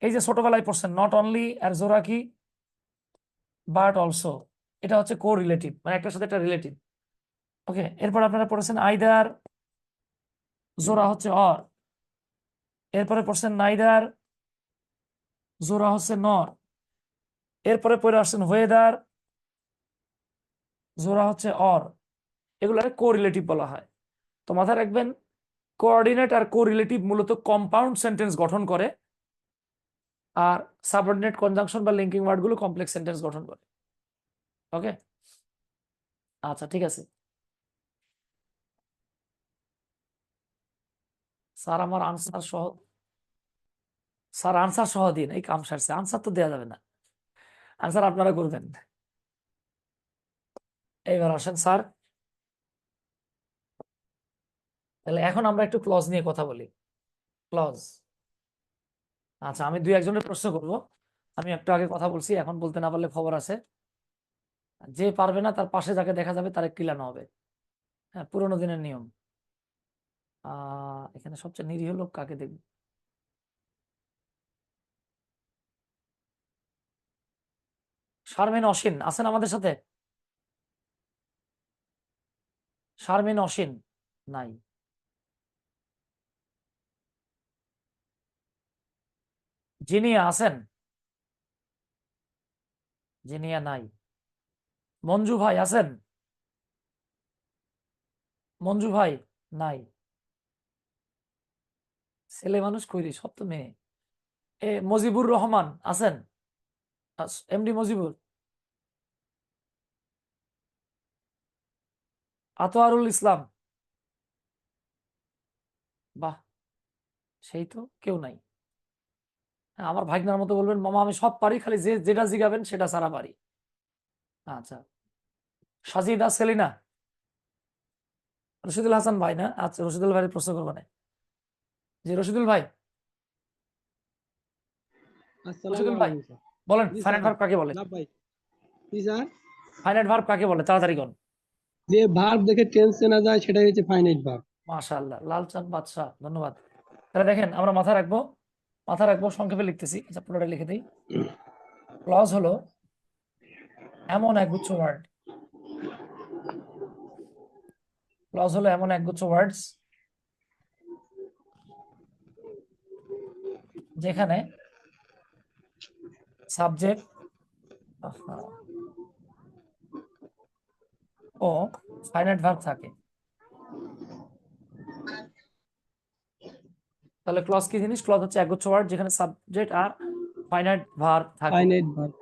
এই যে ছোটবেলায় পড়ছেন নট অনলি আর জোড়া কি বাট অলসো, এটা হচ্ছে কো রিলেটিভ, মানে একটার সাথে একটা রিলেটিভ। ওকে, এরপর আপনারা পড়েছেন আইদার, জোড়া হচ্ছে অর। এরপরে পড়ছেন নাইদার, জোড়া হচ্ছে নর। এরপরে পড়ে আসছেন ওয়েদার, জোড়া হচ্ছে অর। এগুলোকে কো রিলেটিভ বলা হয়। তো মাথায় রাখবেন, কোঅর্ডিনেট আর কো রিলেটিভ মূলত কম্পাউন্ড সেন্টেন্স গঠন করে, আর সাবঅর্ডিনেট কনজাংশন বা লিঙ্কিং ওয়ার্ড গুলো কমপ্লেক্স সেন্টেন্স গঠন করে। ওকে, আচ্ছা ঠিক আছে। স্যার আমার আনসার সহ, স্যার আনসার সহ দিন, এই কাম সারছে, আনসার তো দেওয়া যাবে না, আনসার আপনারা করবেন। এইবার আসেন স্যার, তাহলে এখন আমরা একটু ক্লজ নিয়ে কথা বলি। ক্লজ। আচ্ছা, আমি দুই একজনের প্রশ্ন করব। আমি একটু আগে কথা বলছি, এখন বলতে না পারলে খবর আছে, যে পারবে না তার পাশে যাকে দেখা যাবে তার কিলানো হবে। হ্যাঁ, পুরোনো দিনের নিয়ম। এখানে সবচেয়ে নিরীহ লোক কাকে দেখব? শারমিন অসীন আছেন আমাদের সাথে? শারমিন অসীন নাই। জিনিয়া আছেন? জিনিয়া নাই। মঞ্জু ভাই আছেন? মঞ্জু ভাই নাই। ছেলে মানুষ কইরি, সব তো মেয়ে। মজিবুর রহমান আছেন? এমডি মজিবুর। আতোয়ারুল ইসলাম, বাহ, সেই তো কেউ নাই। হ্যাঁ, আমার ভাইগনার মতো বলবেন মামা আমি সব পারি, খালি যে যেটা জিগাবেন সেটা সারা পারি। আচ্ছা, সাজিদা সেলিনা। রশিদুল হাসান ভাই না? আচ্ছা, রশিদুল ভাইয়ের প্রশ্ন করবো না। জি রশিদুল ভাই, আসসালামু রশিদুল ভাই আলাইকুম স্যার। বলেন, জি ফাইনাইট স্যার। ভার্ব কাকে বলে? লাভ ভাই। জি স্যার। ফাইনাইট ভার্ব কাকে বলে, তাড়াতাড়ি কোন। যে ভার্ব দেখে টেন্স চেনা যায় সেটাই হচ্ছে ফাইনাইট ভার্ব। মাশাআল্লাহ, লালচাঁদ বাদশাহ, ধন্যবাদ। তাহলে দেখেন আমরা মাথা রাখবো, সংক্ষেপে লিখতেছি। আচ্ছা, পুরোটা লিখে দিই। ক্লজ হলো এমন একগুচ্ছ ওয়ার্ড, ক্লজ হলো এমন একগুচ্ছ ওয়ার্ডস যেখানে সাবজেক্ট ও ফাইনাইট ভার্ব থাকে। তাহলে ক্লজ কি জিনিস? ক্লজ হচ্ছে একগুচ্ছ ওয়ার্ড যেখানে সাবজেক্ট আর ফাইনাইট ভার্ব থাকে। Finite verb.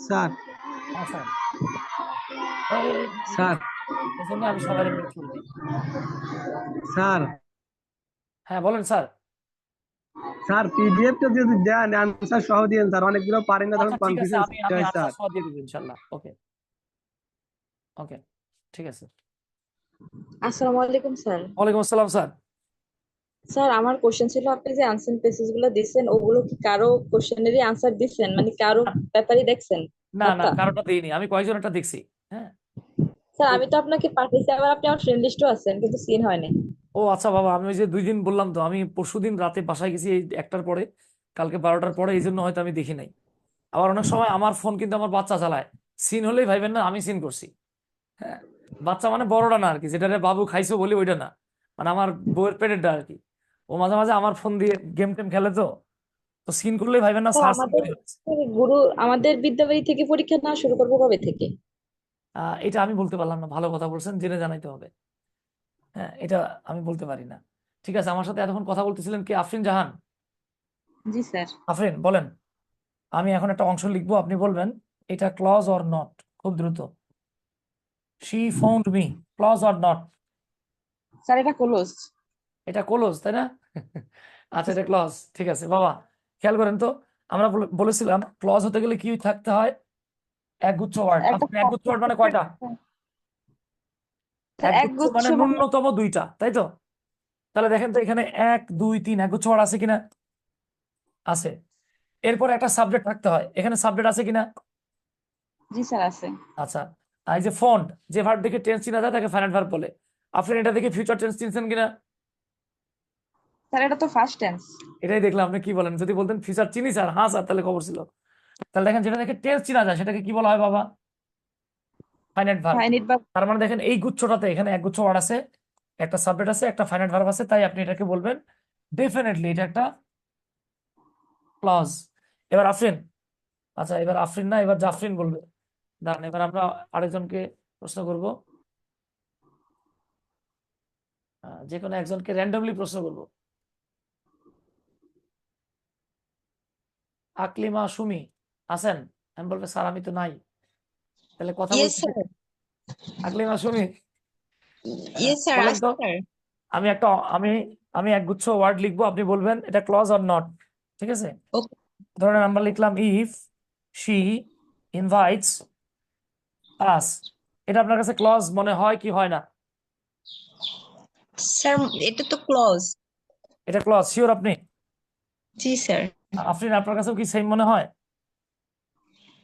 স্যার হ্যাঁ স্যার, স্যার এই জন্য আমি সবাই মিউট করে দিই। স্যার হ্যাঁ বলেন স্যার। স্যার পিডিএফটা যদি দেন আনসার সহ দিয়েন স্যার, অনেকগুলো পারেন না তখন আচ্ছা ঠিক আছে, কনফিউশন আমি হয় আনসার স্যার। সহ দিয়ে দেবো ইনশাল্লাহ। ওকে ওকে, ঠিক আছে। আসসালামু আলাইকুম স্যার। ওয়ালাইকুম আসসালাম স্যার। স্যার আমার কোশ্চেন ছিল, আপনি যে আনসার পেসেজ গুলো দিচ্ছেন ওগুলো কি কারো কোশ্চেনেরই আনসার দিচ্ছেন, মানে কারো ব্যাপারই দেখছেন? না না, খাতা কারোটা দিইনি, আমি কয়েকজন একটা দেখছি। হ্যাঁ স্যার, তো আমি তো আপনাকে পাঠিয়েছি, আবার আপনি আমার ফ্রেন্ড লিস্টও আছেন কিন্তু সিন হয়নি। ও আচ্ছা বাবা, আমি ওই যে 2 দিন বললাম তো, আমি পরশুদিন রাতে বাসায় গেছি এই 1টার পরে, কালকে 12টার পরে, এই জন্য হয়তো আমি দেখি নাই। আবার অনেক সময় আমার ফোন কিন্তু আমার বাচ্চা চালায়, সিন হলেই ভাইবেন না আমি সিন করছি। হ্যাঁ, বাচ্চা মানে বড়টা না আর কি, যেটা বাবু খাইছো বলি ওইটা না, মানে আমার বউয়ের পেটেরটা আর কি। ও মাঝে মাঝে আমার ফোন দিয়ে গেম টেম খেলে, তো তো সিন করলেই ভাইবেন না স্যার সার্চ আমাদের গুরু, আমাদের বিদ্যাবাড়ি থেকে পরীক্ষা নেওয়া শুরু করবো কবে থেকে? এটা আমি বলতে পারলাম না, ভালো কথা বলছেন, জেনে জানাইতে হবে। হ্যাঁ, এটা আমি বলতে পারি না। ঠিক আছে, আমার সাথে এতক্ষণ কথা বলতেছিলেন কি? আফরিন জাহান। জি স্যার। আফরিন বলেন, আমি এখন একটা অংশ লিখবো, আপনি বলবেন এটা ক্লজ অর নট, খুব দ্রুত। She found me, clause or not? Sir এটা ক্লোজ। এটা ক্লোজ, তাই না? আচ্ছা, এটা ক্লজ, ঠিক আছে বাবা। খেয়াল করেন তো, আমরা বলেছিলাম ক্লজ হতে গেলে কি থাকতে হয়? একগুচ্ছ ওয়ার্ড। একটা একগুচ্ছ ওয়ার্ড মানে কয়টা? স্যার একগুচ্ছ একগুচ্ছ মানে মানে ন্যূনতম 2টা, তাই তো? তাহলে দেখেন তো এখানে 1 2 3 একগুচ্ছ ওয়ার্ড আছে কিনা? আছে। এরপর একটা সাবজেক্ট থাকতে হয়, এখানে সাবজেক্ট আছে কিনা? জি স্যার আছে। আচ্ছা, আর এই যে ফন্ট, যে ভার্ব দেখে টেন্স চিনা যায় তাকে ফাইনাইট ভার্ব বলে। আপনি এটা দেখে ফিউচার টেন্স চিনছেন কিনা? স্যার এটা তো ফার্স্ট টেন্স। এটাই দেখলাম, আপনি কি বলেন? যদি বলতেন ফিউচার চিনি স্যার, হ্যাঁ স্যার, তাহলে খবর ছিল। তাহলে দেখেন, যেটা দেখে টেন্স চিনা যায় সেটাকে কি বলা হয় বাবা? Finite verb. ফাইনিট বা তার মানে দেখেন এই গুচ্ছটাতে এখানে একগুচ্ছ ওয়ার্ড আছে, একটা সাবজেক্ট আছে, একটা ফাইনাইট ভার্ব আছে, তাই আপনি এটাকে বলবেন ডেফিনেটলি এটা একটা ক্লজ। এবার আফরিন, আচ্ছা এবার আফরিন না, এবার জাফরিন বলবে। দাঁড়ান, এবার আমরা আরেকজনকে প্রশ্ন করব, যে কোনো একজনকে র্যান্ডমলি প্রশ্ন করব। আকলিমা সুমি আছেন? আমি বলবো স্যার আমি তো নাই, তাহলে কথা ইয়েস বলতে। Sir. Aklima Sumi, yes sir, বলেন আছে তো। স্যার। আমি একটা আমি আমি একগুচ্ছ ওয়ার্ড লিখবো, আপনি বলবেন এটা ক্লজ অর নট, ঠিক আছে? ওকে ধরেন আমরা লিখলাম ইফ শি ইনভাইটস আস, এটা আপনার কাছে ক্লজ মনে হয় কি হয় না? স্যার, এটা তো ক্লোজ। এটা ক্লজ শিওর আপনি? জি স্যার। আফরিন, আপনার কাছেও কি সেম মনে হয়?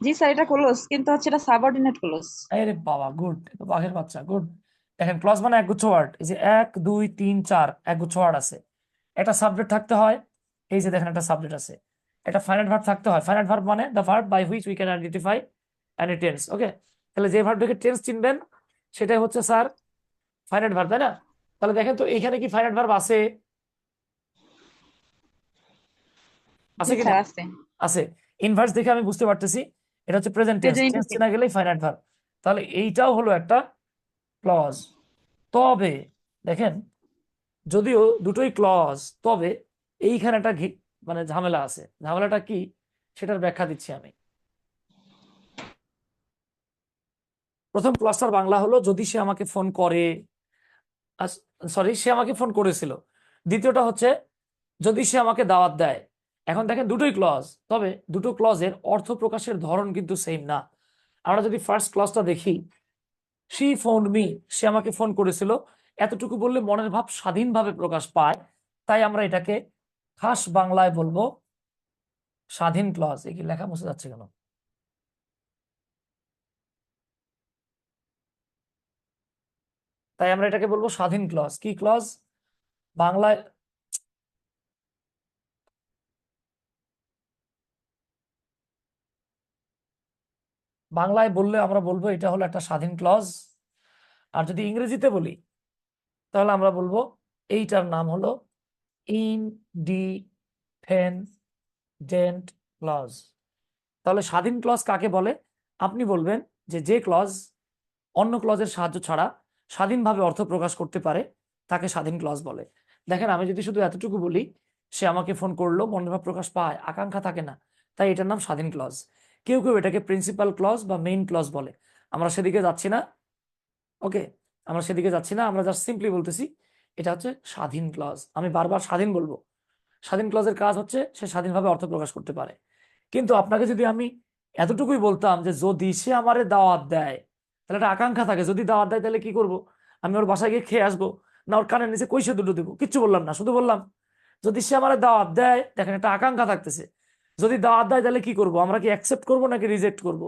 জি স্যার এটা ক্লোজ, কিন্তু হচ্ছে এটা সাবঅর্ডিনেট ক্লোজ। আরে বাবা, গুড, তো বাঘের বাচ্চা, গুড। দেখেন ক্লজ মানে একগুচ্ছ ওয়ার্ড, এই যে 1 2 3 4 একগুচ্ছ ওয়ার্ড আছে, একটা সাবজেক্ট থাকতে হয়, এই যে দেখেন একটা সাবজেক্ট আছে, একটা ফাইনাইট ভার্ব থাকতে হয়। ফাইনাইট ভার্ব মানে the verb by which we can identify any tense. Okay, তাহলে যে ভার্ব দেখে টেন্স চিনবেন সেটাই হচ্ছে স্যার ফাইনাইট ভার্ব, তাই না? তাহলে দেখেন তো এইখানে কি ফাইনাইট ভার্ব আছে? জি আছে কিনা? স্যার আছে। আছে। ইনভার্স দেখে আমি বুঝতে পারতেছি এটা হচ্ছে প্রেজেন্ট টেন্স, প্রেজেন্ট টেন্স চেনা গেলেই ফাইনাইট ভার্ব। তাহলে এইটাও হলো একটা ক্লজ। তবে দেখেন, যদিও দুটোই ক্লজ, তবে এইখানে একটা মানে ঝামেলা আছে। ঝামেলাটা কি সেটার ব্যাখ্যা দিচ্ছি আমি। প্রথম ক্লজটার বাংলা হলো যদি সে আমাকে ফোন করে, সরি সে আমাকে ফোন করেছিল। দ্বিতীয়টা হচ্ছে যদি সে আমাকে দাওয়াত দেয়। এখন দেখেন দুটোই ক্লজ, তবে দুটো ক্লজের অর্থ প্রকাশের ধরন কিন্তু সেম না। আমরা যদি ফার্স্ট ক্লজটা দেখি, শি ফোন মি, সে আমাকে ফোন করেছিল, এতটুকু বললে মনের ভাব স্বাধীনভাবে প্রকাশ পায়, তাই আমরা এটাকে খাস বাংলায় বলবো স্বাধীন ক্লজ। এই কি লেখা মুছে যাচ্ছে কেন? তাই আমরা এটাকে বলবো স্বাধীন ক্লজ। কি ক্লজ বাংলায়? বাংলায় বললে আমরা বলবো এটা হলো একটা স্বাধীন ক্লজ। আর যদি ইংরেজিতে বলি তাহলে আমরা বলবো এইটার নাম হলো ইনডিপেন্ডেন্ট ক্লজ। তাহলে স্বাধীন ক্লজ কাকে বলে? আপনি বলবেন যে ক্লজ অন্য ক্লজের সাহায্য ছাড়া স্বাধীনভাবে অর্থ প্রকাশ করতে পারে তাকে স্বাধীন ক্লজ বলে। দেখেন, আমি যদি শুধু এতটুকু বলি সে আমাকে ফোন করলো, মনের ভাব প্রকাশ পায়, আকাঙ্ক্ষা থাকে না, তাই এটার নাম স্বাধীন ক্লজ। কেউ কেউ এটাকে প্রিন্সিপাল ক্লজ বা মেইন ক্লজ বলে। আমরা সেদিকে যাচ্ছি না, ওকে, আমরা সেদিকে যাচ্ছি না, আমরা জাস্ট সিম্পলি বলতেছি এটা হচ্ছে স্বাধীন ক্লজ। আমি বারবার স্বাধীন বলবো। স্বাধীন ক্লজের কাজ হচ্ছে সে স্বাধীনভাবে অর্থ প্রকাশ করতে পারে। কিন্তু আপনাকে যদি আমি এতটুকুই বলতাম যে যদি সে আমারে দাওয়াত দেয়, তাহলে একটা আকাঙ্ক্ষা থাকে, যদি দাওয়াত দেয় তাহলে কি করব? আমি ওর বাসায় গিয়ে খেয়ে আসবো, না ওর কানের নিচে কৈশে দুটো দেবো? কিচ্ছু বললাম না, শুধু বললাম যদি সে আমারে দাওয়াত দেয়। দেখেন, একটা আকাঙ্ক্ষা থাকতেছে। যদি দাওয়াত দেয় তাহলে কি করব? আমরা কি অ্যাকসেপ্ট করবো নাকি রিজেক্ট করব,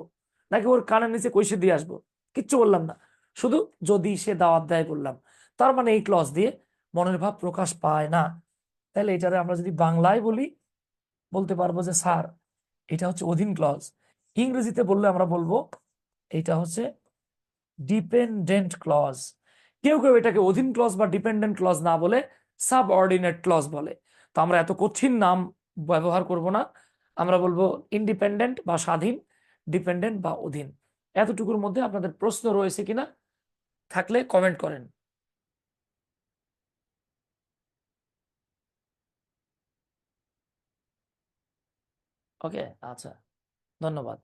নাকি ওর কানের নিচে কৈশে দিয়ে আসবো? কিচ্ছু বললাম না, শুধু যদি সে দাওয়াত দেয় বললাম। তার মানে এই ক্লজ দিয়ে মনের ভাব প্রকাশ পায় না। তাহলে এটারে আমরা যদি বাংলায় বলি বলতে পারবো যে স্যার এটা হচ্ছে অধীন ক্লজ। ইংরেজিতে বললে আমরা বলবো এটা হচ্ছে ডিপেন্ডেন্ট ক্লজ। কেউ কেউ এটাকে অধীন ক্লজ বা ডিপেন্ডেন্ট ক্লজ না বলে সাবঅর্ডিনেট ক্লজ বলে। তো আমরা এত কঠিন নাম ব্যবহার করব না, আমরা বলবো ইন্ডিপেন্ডেন্ট বা স্বাধীন, ডিপেন্ডেন্ট বা অধীন। এতটুকুর মধ্যে আপনাদের প্রশ্ন রয়েছে কিনা, থাকলে কমেন্ট করেন। ওকে, আচ্ছা, ধন্যবাদ।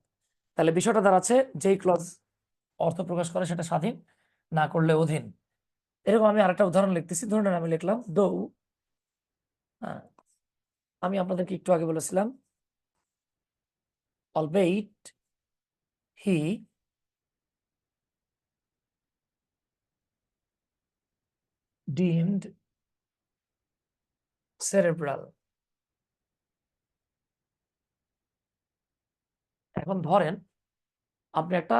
তাহলে বিষয়টা দাঁড়াচ্ছে যেই ক্লজ অর্থ প্রকাশ করে সেটা স্বাধীন, না করলে অধীন। এরকম আমি আরেকটা উদাহরণ লিখতেছি। ধরুন আমি লিখলাম দো, হ্যাঁ, আমি আপনাদেরকে একটু আগে বলেছিলাম albeit he deemed cerebral। এখন ধরেন আপনি একটা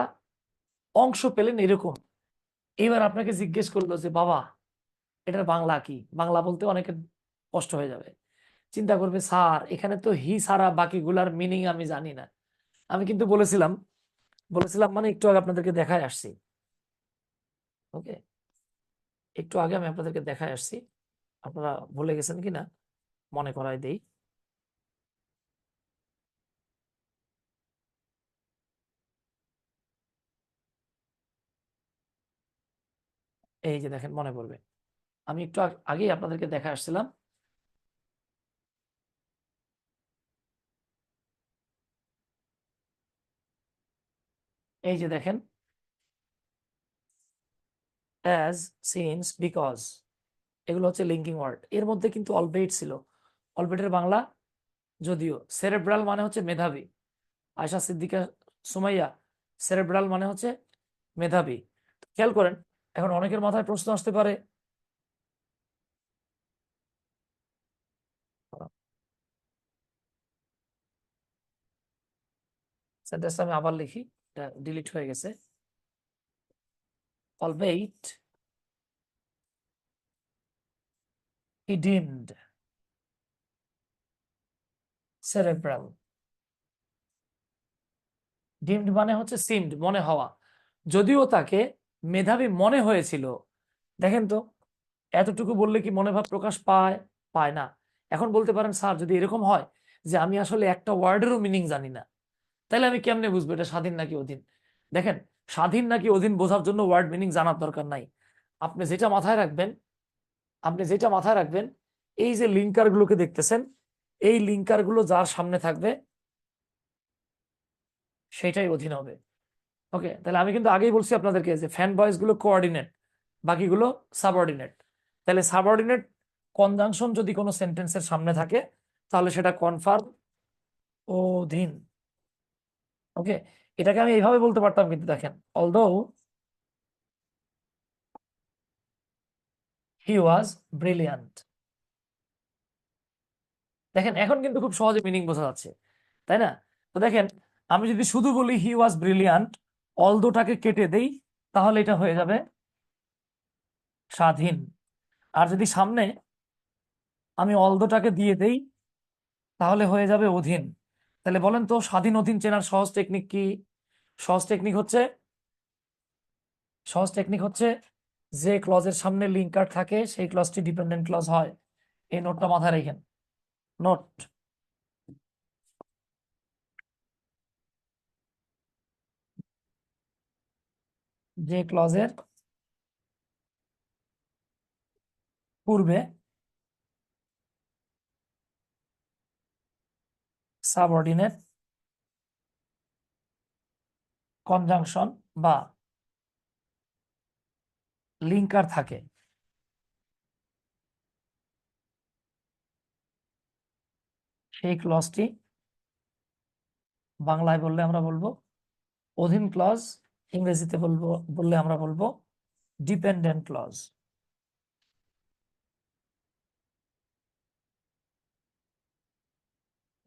অংশ পেলেন এরকম, এবার আপনাকে জিজ্ঞেস করলো যে বাবা এটার বাংলা কি? বাংলা বলতে অনেকের কষ্ট হয়ে যাবে, চিন্তা করবে স্যার এখানে তো হি ছাড়া বাকিগুলার মিনিং আমি জানি না। আমি কিন্তু বলেছিলাম মানে একটু আগে আপনাদেরকে দেখায় আসছি, ওকে, একটু আগে আমি আপনাদেরকে দেখায় আসছি, আপনারা ভুলে গেছেন কিনা মনে করাই দেই। এই যে দেখেন, মনে পড়বে, আমি একটু আগেই আপনাদেরকে দেখা আসছিলাম। এই যে দেখেন, অ্যাজ, সিন্স, বিকজ, এগুলো হচ্ছে লিঙ্কিং ওয়ার্ড। এর মধ্যে কিন্তু অলবেট ছিল। অলবেটের বাংলা যদিও। সেরেব্রাল মানে হচ্ছে মেধাবী। আয়শা সিদ্দিকা সুমাইয়া, সেরেব্রাল মানে হচ্ছে মেধাবী। খেয়াল করেন, এখন অনেকের মাথায় প্রশ্ন আসতে পারে, সেন্টেন্সটা আমি আবার লিখি, এটা ডিলিট হয়ে গেছে। albeit he deemed cerebral। Deemed মানে হচ্ছে সিমড, মনে হওয়া, যদিও তাকে মেধাবী মনে হয়েছিল। দেখেন তো, এতটুকু বললে কি মনে ভাব প্রকাশ পায়? পায় না। এখন বলতে পারেন স্যার যদি এরকম হয় যে আমি আসলে একটা ওয়ার্ডেরও মিনিং জানি না, তাহলে আমি কেমনে বুঝবো এটা স্বাধীন নাকি অধীন? দেখেন, স্বাধীন নাকি অধীন বোঝার জন্য ওয়ার্ড মিনিং জানার দরকার নাই। আপনি যেটা মাথায় রাখবেন, এই যে লিঙ্কার গুলোকে দেখতেছেন, এই লিঙ্কার গুলো যার সামনে থাকবে সেটাই অধীন হবে। ওকে, তাহলে আমি কিন্তু আগেই বলছি আপনাদেরকে যে ফ্যান বয়েস গুলো কোঅর্ডিনেট, বাকিগুলো সাবঅর্ডিনেট। তাহলে সাবঅর্ডিনেট কনজাংশন যদি কোনো সেন্টেন্সের সামনে থাকে তাহলে সেটা কনফার্ম অধীন। ওকে, এটাকে আমি এইভাবে বলতে পারতাম, কিন্তু দেখেন, অলদো হি ওয়াজ ব্রিলিয়ান্ট। দেখেন এখন কিন্তু খুব সহজে মিনিং বোঝা যাচ্ছে, তাই না? তো দেখেন, আমি যদি শুধু বলি হি ওয়াজ ব্রিলিয়ান্ট, অলদোটাকে কেটে দেই, তাহলে এটা হয়ে যাবে স্বাধীন। আর যদি সামনে আমি অলদোটাকে দিয়ে দেই তাহলে হয়ে যাবে অধীন। তাহলে বলেন তো স্বাধীন অধীন চেনার সহজ টেকনিক কি? সহজ টেকনিক হচ্ছে যে ক্লজের সামনে লিঙ্কার থাকে সেই ক্লজটি ডিপেন্ডেন্ট ক্লজ হয়। এই নোটটা মাথায় রাখেন। নোট, যে ক্লজের পূর্বে সাবঅর্ডিনেট কনজাংশন বা লিঙ্কার থাকে সেই ক্লজটি বাংলায় বললে আমরা বলবো অধীন ক্লজ, ইংরেজিতে বললে আমরা বলবো ডিপেন্ডেন্ট ক্লজ।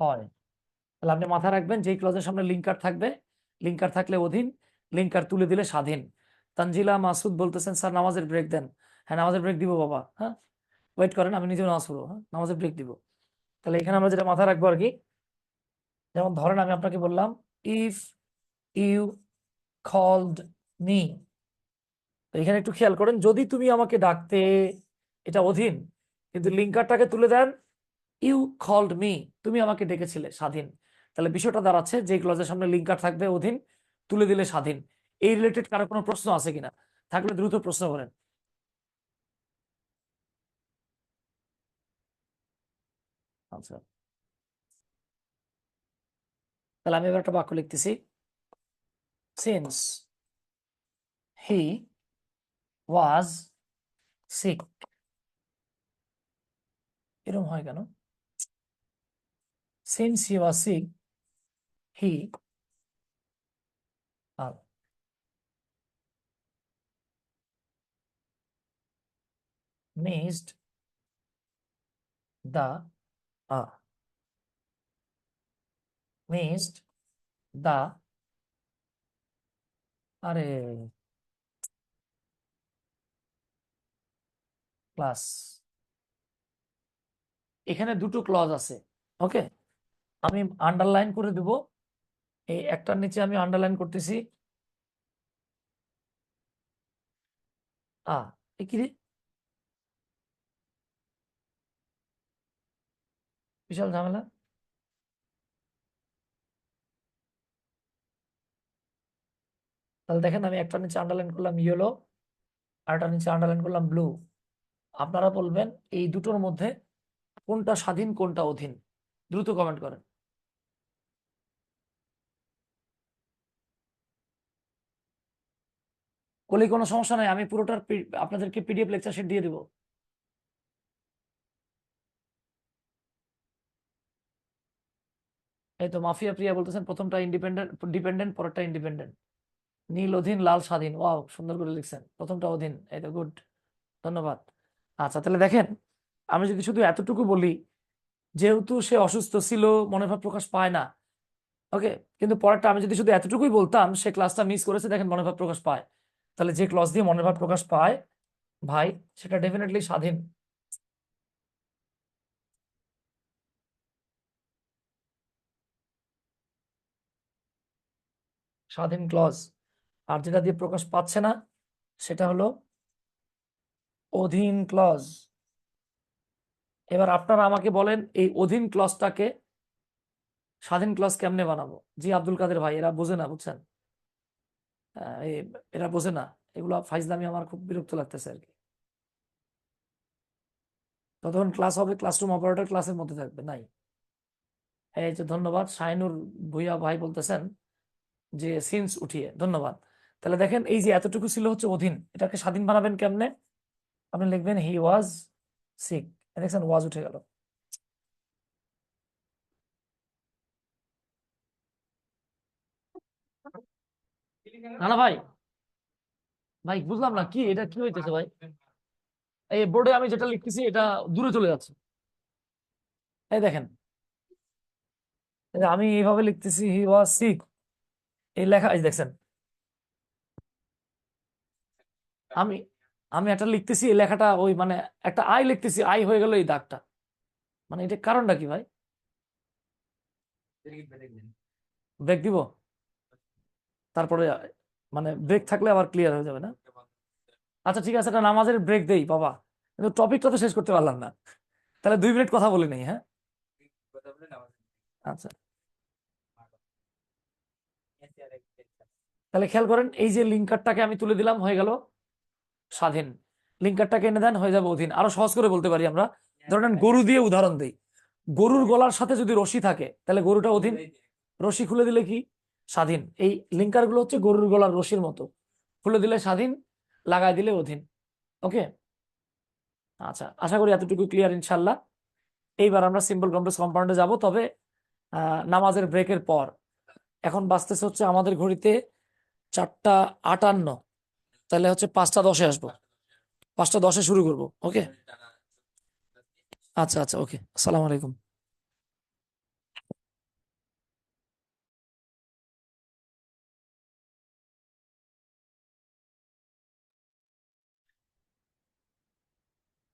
হয়, তাহলে আপনি মাথায় রাখবেন যেই ক্লজের সামনে লিঙ্কার থাকবে, লিঙ্কার থাকলে অধীন, লিঙ্কার তুলে দিলে স্বাধীন। তানজিলা মাসুদ বলতেছেন স্যার নামাজের ব্রেক দেন। হ্যাঁ, নামাজের ব্রেক দিব বাবা। হ্যাঁ, ওয়েট করেন, আমি নিজেও নামাজ পড়বো। হ্যাঁ, নামাজের ব্রেক দিব। তাহলে এখানে আমরা যেটা মাথায় রাখবো আর কি, যেমন ধরেন আমি আপনাকে বললাম ইফ ইউ কল্ড মি, তো এখানে একটু খেয়াল করেন, যদি তুমি আমাকে ডাকতে, এটা অধীন, কিন্তু লিঙ্কারটাকে তুলে দেন ইউ কল্ড মি, তুমি আমাকে ডেকেছিলে, স্বাধীন। তাহলে বিষয়টা দাঁড়াচ্ছে যে ক্লজের সামনে লিঙ্কার থাকবে অধীন, তুলে দিলে স্বাধীন। এই রিলেটেড কারো কোনো প্রশ্ন আছে কিনা? থাকলে দ্রুত প্রশ্ন করেন। আচ্ছা, তাহলে আমি এবার একটা বাক্য লিখতেছি। সিন্স হি ওয়াজ সিক, এরকম হয় কেন? Since he was sick, he missed the missed the আরে ক্লাস। এখানে দুটো ক্লজ আছে, ওকে, আমি আন্ডারলাইন করে দেব। এই একটার নিচে আমি আন্ডারলাইন করতেছি কি রে, বিশাল ঝামেলা। তাহলে দেখেন আমি একটার নিচে আন্ডারলাইন করলাম ইয়েলো, আর একটার নিচে আন্ডারলাইন করলাম ব্লু। আপনারা বলবেন এই দুটোর মধ্যে কোনটা স্বাধীন কোনটা অধীন, দ্রুত কমেন্ট করেন। বলি কোনো সমস্যা নাই, আমি পুরোটার আপনাদেরকে পিডিএফ লেকচার শিট দিয়ে দেবো। এই তো মাফিয়া প্রিয়া বলতেছেন প্রথমটা ইন্ডিপেন্ডেন্ট ডিপেন্ডেন্ট, পরেরটা ইন্ডিপেন্ডেন্ট। নীল অধীন, লাল স্বাধীন। ওয়াও, সুন্দর করে লিখছেন, প্রথমটা অধীন, এই তো গুড, ধন্যবাদ। আচ্ছা, তাহলে দেখেন আমি যদি শুধু এতটুকু বলি, যেহেতু সে অসুস্থ ছিল, মনের ভাব প্রকাশ পায় না, ওকে, কিন্তু পরেরটা আমি যদি শুধু এতটুকুই বলতাম সে ক্লাসটা মিস করেছে, দেখেন মনের ভাব প্রকাশ পায়, তাহলে যে ক্লাস দিয়ে মনের ভাব প্রকাশ পায় ভাই, সেটা ডেফিনেটলি স্বাধীন। স্বাধীন ক্লজ। আর যেটা দিয়ে প্রকাশ পাচ্ছে না সেটা হলো অধীন ক্লজ। এবার আপনারা আমাকে বলেন এই অধীন ক্লজটাকে স্বাধীন ক্লজ কেমনে বানাবো? জি আব্দুল কাদের ভাই, এরা বোঝে না, বুঝছেন? এরা বোঝে না, এগুলো ফাইজলামি, আমার খুব বিরক্ত লাগতেছে আর কি। ততক্ষণ ক্লাস হবে, ক্লাসরুম অপারেটর ক্লাসের মধ্যে থাকবে নাই। এই যে ধন্যবাদ, শাহিনুর ভুইয়া ভাই বলতেছেন যে সিন্স উঠিয়ে, ধন্যবাদ। তাহলে দেখেন এই যে এতটুকু ছিল হচ্ছে অধীন, এটাকে স্বাধীন বানাবেন কেমনে? আপনি লিখবেন হি ওয়াজ সিক, দেখছেন ওয়াজ উঠে গেল। না না ভাই, ভাই বুঝলাম না কি এটা, কি হইতেছে ভাই? এই বোর্ডে আমি যেটা লিখতেছি এটা দূরে চলে যাচ্ছে। এই দেখেন, এই যে আমি এইভাবে লিখতেছি হি ওয়াজ সিক, এই লেখা, এই দেখছেন আমি আমি একটা লিখতেছি, এই লেখাটা ওই মানে একটা আই লিখতেছি, আই হয়ে গেল এই দাগটা, মানে এটা কারণটা কি ভাই? ব্রেক দিব, তারপরে মানে ব্রেক থাকলে আবার ক্লিয়ার হয়ে যাবে না? আচ্ছা ঠিক আছে, এটা নামাজের ব্রেক দেই বাবা, কিন্তু টপিকটা তো শেষ করতে পারলাম না। তাহলে 2 মিনিট কথা বলে নেই, হ্যাঁ? কথা বলে নামাজ আচ্ছা, তাহলে খেয়াল করেন, এই যে লিঙ্কারটাকে আমি তুলে দিলাম, হয়ে গেল স্বাধীন। লিঙ্কারটাকে এনে দেন, হয়ে যাবে অধীন। আরো সহজ করে বলতে পারি আমরা, ধরেন গরু দিয়ে উদাহরণ দেই। গরুর গলার সাথে যদি রশি থাকে তাহলে গরুটা অধীন, রশি খুলে দিলে কি স্বাধীন। এই লিঙ্কার গুলো হচ্ছে গরুর গলার রশির মতো, খুলে দিলে স্বাধীন, লাগাই দিলে অধীন। ওকে, আচ্ছা, আশা করি এতটুকু ক্লিয়ার ইনশাল্লাহ। এইবার আমরা সিম্পল কমপ্লেক্স কম্পাউন্ডে যাব, তবে নামাজের ব্রেকের পর। এখন বাজতেছে হচ্ছে আমাদের ঘড়িতে 4টা 58, তাহলে হচ্ছে 5টা 10-এ আসবো, 5টা 10-এ শুরু করবো। ওকে, আচ্ছা আচ্ছা, ওকে, আসসালামু আলাইকুম।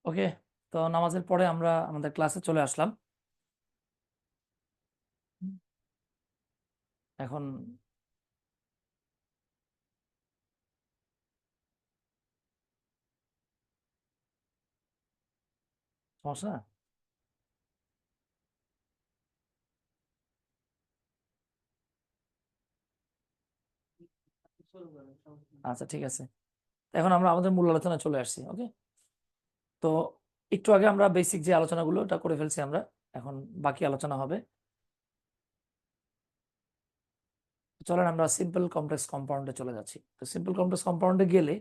ওকে, তো নামাজের পরে আমরা আমাদের ক্লাসে চলে আসলাম। এখন সমস্যা? শুরু করেন, সমস্যা নেই। আচ্ছা ঠিক আছে, এখন আমরা আমাদের মূল আলোচনায় চলে আসছি। ওকে, তো একটু আগে আমরা বেসিক যে আলোচনাগুলো ওটা করে ফেলছি আমরা, এখন বাকি আলোচনা হবে। চলেন আমরা সিম্পল কমপ্লেক্স কম্পাউন্ডে চলে যাচ্ছি। তো সিম্পল কমপ্লেক্স কম্পাউন্ডে গেলে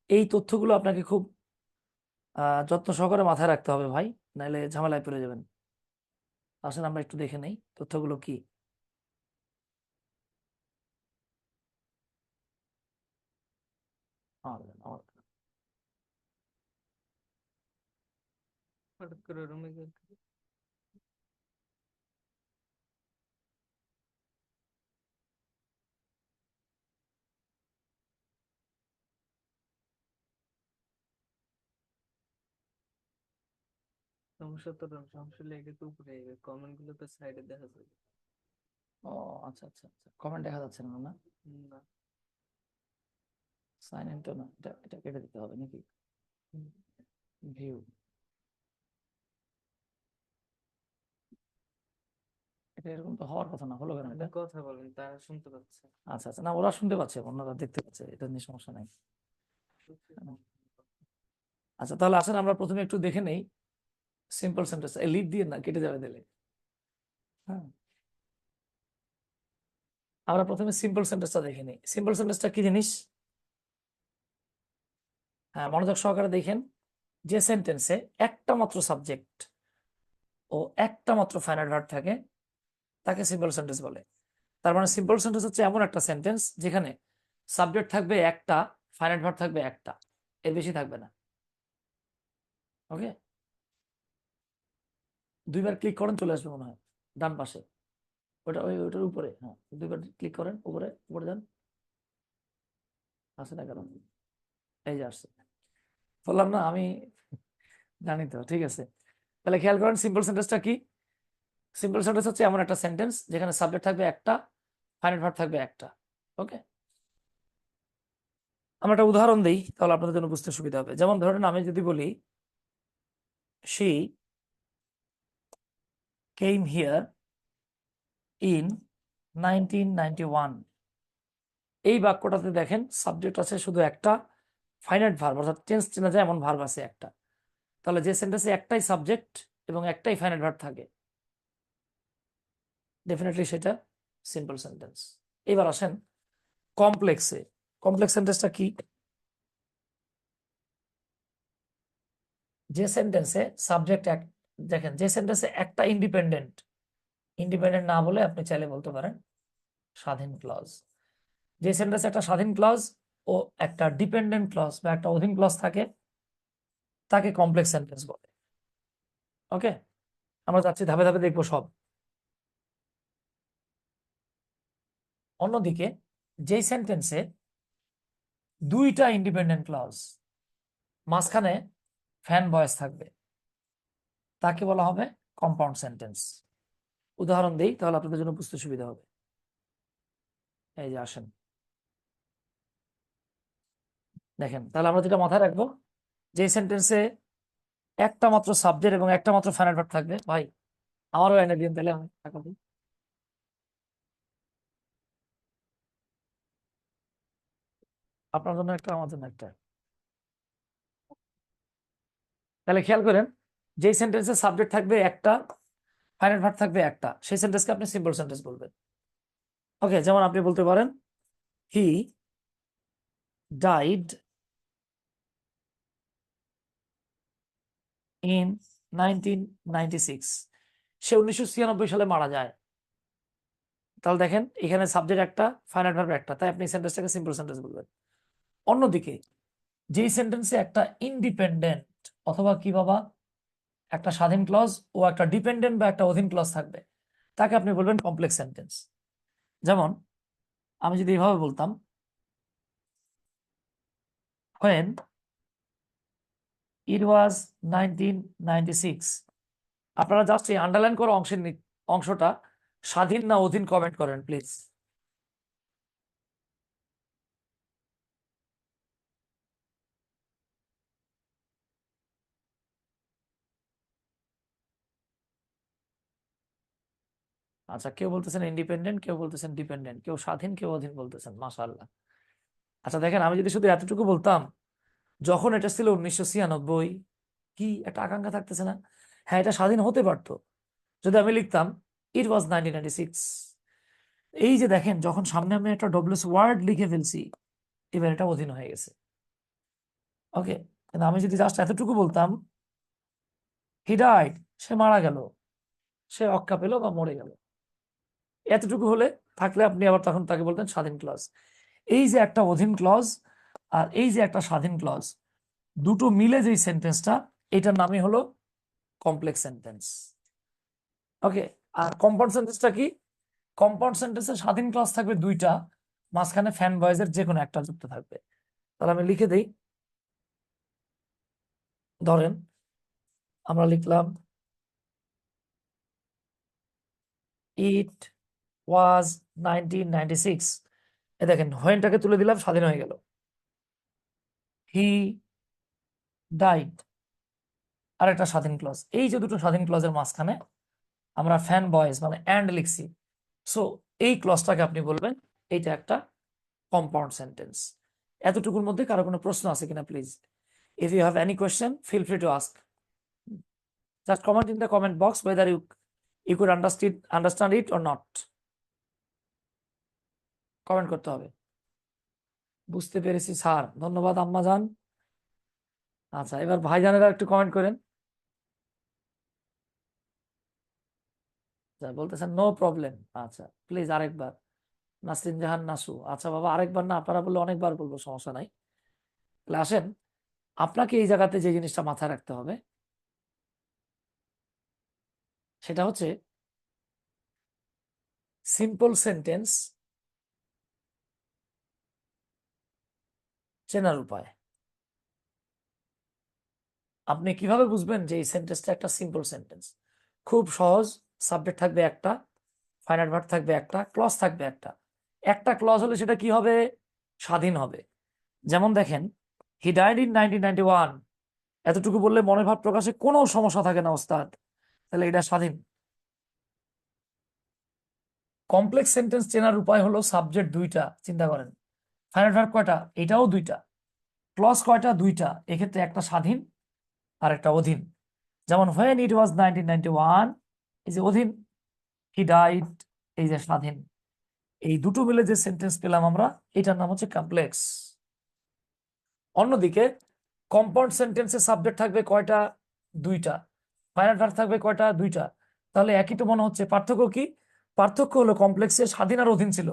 এই তথ্যগুলো আপনাকে খুব যত্ন সহকারে মাথায় রাখতে হবে ভাই, নাহলে ঝামেলায় পড়ে যাবেন। আসেন আমরা একটু দেখে নেই তথ্যগুলো কি। হঠাৎ করে রুমে গিয়ে সমস্যা তো সমস্যা লেগে তো উপরে কমেন্ট গুলো তো সাইডে দেখা যায় ও আচ্ছা আচ্ছা আচ্ছা, কমেন্ট দেখা যাচ্ছে না না? না। সাইন ইন তো না, এটা এটা কেটে দিতে হবে নাকি? ভিউ, এটা এরকম তো হওয়ার কথা না, হলো কেন আপনি এটা? কথা বলেন, তারা শুনতে পাচ্ছে। আচ্ছা আচ্ছা, না ওরা শুনতে পাচ্ছে, অন্যরা দেখতে পাচ্ছে, এটা নিয়ে সমস্যা নাই। আচ্ছা, তাহলে আসেন আমরা প্রথমে একটু দেখে নেই সিম্পল সেন্টেন্স। লিভ দিয়ে না, কেটে যাবে দিলে। হ্যাঁ, আমরা প্রথমে সিম্পল সেন্টেন্সটা দেখে নিই। সিম্পল সেন্টেন্সটা কি জিনিস? হ্যাঁ, মনোযোগ সহকারে দেখেন। যে সেন্টেন্সে একটা মাত্র সাবজেক্ট ও একটা মাত্র ফাইনাল ভার্ব থাকে তাকে সিম্পল সেন্টেন্স বলে। তার মানে সিম্পল সেন্টেন্স হচ্ছে এমন একটা সেন্টেন্স যেখানে সাবজেক্ট থাকবে একটা, ফাইনাল ভার্ব থাকবে একটা, এর বেশি থাকবে না। ওকে, 2বার ক্লিক করেন, চলে আসবে মনে হয় ডান পাশে, ওইটার উপরে। হ্যাঁ, 2বার ক্লিক করেন, উপরে উপরে যান, আসে না কেন? এই যে আসছে, বললাম না আমি জানি তো। ঠিক আছে, তাহলে খেয়াল করেন সিম্পল সেন্টেন্সটা কি। সিম্পল সেন্টেন্স হচ্ছে এমন একটা সেন্টেন্স যেখানে সাবজেক্ট থাকবে একটা, ফাইনাল ভার্ব থাকবে একটা। ওকে, আমরা একটা উদাহরণ দিই, তাহলে আপনাদের জন্য বুঝতে সুবিধা হবে। যেমন ধরেন আমি যদি বলি she came here in 1991, এই বাক্যটাতে দেখেন সাবজেক্ট আছে শুধু একটা, ফাইনাইট ভার্ব অর্থাৎ টেন্স চেনা যায় এমন ভার্ব আছে একটা। তাহলে যে সেন্টেন্সে একটাই সাবজেক্ট এবং একটাই ফাইনাইট ভার্ব থাকে, ডেফিনেটলি সেটা সিম্পল সেন্টেন্স। এবার আসেন কমপ্লেক্সে। কমপ্লেক্স সেন্টেন্সটা কি? যে সেন্টেন্সে সাবজেক্ট এক, দেখেন যে সেন্টেন্সে একটা ইন্ডিপেন্ডেন্ট, ইন্ডিপেন্ডেন্ট না বলে আপনি চাইলে বলতে পারেন স্বাধীন ক্লজ। যে সেন্টেন্সে একটা স্বাধীন ক্লজ ও একটা ডিপেন্ডেন্ট ক্লজ বা একটা অধীন ক্লজ থাকে তাকে কমপ্লেক্স সেন্টেন্স বলে। ওকে, আমরা যাচ্ছি ধাপে ধাপে দেখবো সব। অন্যদিকে যেই সেন্টেন্সে 2টা ইন্ডিপেন্ডেন্ট ক্লজ, মাঝখানে ফ্যান ভয়েস থাকবে, তাকে বলা হবে কম্পাউন্ড সেন্টেন্স। উদাহরণ দেই তাহলে আপনাদের জন্য বুঝতে সুবিধা হবে। এই যে আসেন, দেখেন, তাহলে আমরা যেটা মাথায় রাখবো, যে সেন্টেন্সে একটা মাত্র সাবজেক্ট এবং একটা মাত্র ফাইনাল ভার্ব থাকবে, ভাই আমারও এনে দিন তাহলে আমি টাকা দিই। আপনার জন্য একটা, আমার জন্য একটা। তাহলে খেয়াল করেন, যেই সেন্টেন্সের সাবজেক্ট থাকবে একটা, ফাইনাল ভার্ব থাকবে একটা, সেই সেন্টেন্সকে আপনি সিম্পল সেন্টেন্স বলবেন। ওকে, যেমন আপনি বলতে পারেন হি ডাইড ইন 1996, সে 1996 সালে মারা যায়। তাহলে দেখেন, এখানে সাবজেক্ট একটা, ফাইনাল ভার্ব একটা, তাই আপনি সেন্টেন্সটাকে সিম্পল সেন্টেন্স বলবেন। অন্যদিকে যেই সেন্টেন্সে একটা ইন্ডিপেন্ডেন্ট অথবা কি বাবা একটা স্বাধীন ক্লজ ও একটা ডিপেন্ডেন্ট বা একটা অধীন ক্লজ থাকবে, তাকে আপনি বলবেন কমপ্লেক্স সেন্টেন্স। যেমন আমি যদি এইভাবে বলতাম, when it was 1996, আপনারা জাস্ট এই আন্ডারলাইন করা অংশটা স্বাধীন না অধীন কমেন্ট করেন প্লিজ। আচ্ছা, কেউ বলতেছেন ইন্ডিপেন্ডেন্ট, কেউ বলতেছেন ডিপেন্ডেন্ট, কেউ স্বাধীন, কেউ অধীন বলতেছেন, মাশাআল্লাহ। আচ্ছা দেখেন, আমি যদি শুধু এতটুকু বলতাম, যখন এটা ছিল 1996, কি একটা আকাঙ্ক্ষা থাকতেছে না? হ্যাঁ, এটা স্বাধীন হতে পারতো যদি আমি লিখতাম ইট ওয়াজ 1996। এই যে দেখেন, যখন সামনে আমি একটা ডব্লিউএস ওয়ার্ড লিখে ফেলছি, এবার এটা অধীন হয়ে গেছে। ওকে, কিন্তু আমি যদি জাস্ট এতটুকু বলতাম হি ডাইড, সে মারা গেল, সে অক্কা পেল বা মরে গেল, এতটুকু হলে থাকলে আপনি আবার তখন তাকে বলতেন স্বাধীন ক্লজ। এই যে একটা অধীন ক্লজ আর এই যে একটা স্বাধীন ক্লজ, দুটো মিলে যেই সেন্টেন্সটা, এটার নামই হলো কমপ্লেক্স সেন্টেন্স। ওকে, আর কম্পাউন্ড সেন্টেন্সটা কি? কম্পাউন্ড সেন্টেন্সে স্বাধীন ক্লজ থাকবে দুইটা, মাঝখানে ফ্যান ভয়েসের যে কোনো একটা যুক্ত থাকবে। তাহলে আমি লিখে দেই, ধরেন আমরা লিখলাম ইট ওয়াজ 1996, এ দেখেন হোয়েনটাকে তুলে দিলাম, স্বাধীন হয়ে গেল। হি ডাইড, আর একটা স্বাধীন ক্লজ। এই যে দুটো স্বাধীন ক্লজের মাঝখানে আমরা ফ্যান ভয়েস মানে অ্যান্ড লিখছি, সো এই ক্লজটাকে আপনি বলবেন এইটা একটা কম্পাউন্ড সেন্টেন্স। এতটুকুর মধ্যে কারো কোনো প্রশ্ন আছে কিনা please? If you have any question, feel free to ask. Just comment in the comment box whether you could understand it or not. Comment করতে হবে। বুঝতে পেরেছি স্যার, ধন্যবাদ আম্মা জান। আচ্ছা, এবার ভাইজানেরা একটু কমেন্ট করেন। বলতেছেন নো প্রবলেম। আচ্ছা প্লিজ আরেকবার। নাসরিন জাহান নাসু, আচ্ছা বাবা আরেকবার না, আপনারা বললে অনেকবার বলবো, সমস্যা নাই। তাহলে আসেন, আপনাকে এই জায়গাতে যে জিনিসটা মাথায় রাখতে হবে সেটা হচ্ছে সিম্পল সেন্টেন্স চেনার উপায়। আপনি কিভাবে বুঝবেন যে এই সেন্টেন্সটা একটা সিম্পল সেন্টেন্স? খুব সহজ, সাবজেক্ট থাকবে একটা, ফাইনাল ভার্ব থাকবে একটা, ক্লজ থাকবে একটা। একটা ক্লজ হলে সেটা কি হবে? স্বাধীন হবে। যেমন দেখেন, হি ডাইড ইন 1991, এতটুকু বললে মনের ভাব প্রকাশে কোনো সমস্যা থাকে না ওস্তাদ, তাহলে এটা স্বাধীন। কমপ্লেক্স সেন্টেন্স চেনার উপায় হলো সাবজেক্ট দুইটা, চিন্তা করেন। ফাইনাল ভার্ব কয়টা? এটাও দুইটা। ক্লজ কয়টা? দুইটা। এক্ষেত্রে একটা স্বাধীন আর একটা অধীন। যেমন when it was 1991, এই যে অধীন, he died এই যে স্বাধীন। এই দুটো মিলে যে সেন্টেন্স পেলাম আমরা, এটার নাম হচ্ছে কমপ্লেক্স। অন্যদিকে কম্পাউন্ড সেন্টেন্সের সাবজেক্ট থাকবে কয়টা? দুইটা। ফাইনাল ভার্ব থাকবে কয়টা? দুইটা। তাহলে একই তো মনে হচ্ছে, পার্থক্য কি? পার্থক্য হলো কমপ্লেক্সে স্বাধীন আর অধীন ছিল,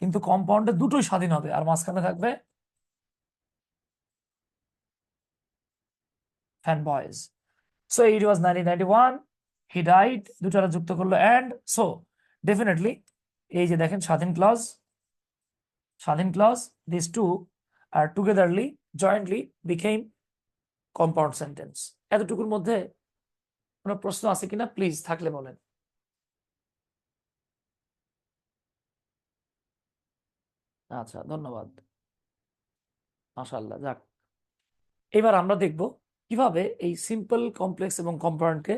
কিন্তু কম্পাউন্ডে দুটোই স্বাধীন হবে, আর মাঝখানে থাকবে fan boys. So it was 1991, he died, দুটারা যুক্ত করলো অ্যান্ড, সো ডেফিনেটলি এই যে দেখেন স্বাধীন clause, this two are togetherly jointly became compound sentence. এতটুকুর মধ্যে কোনো প্রশ্ন আছে কিনা প্লিজ, থাকলে বলেন। আচ্ছা ধন্যবাদ। মাশাআল্লাহ, যাক। এবার আমরা দেখব কিভাবে এই সিম্পল, কমপ্লেক্স এবং কম্পাউন্ডকে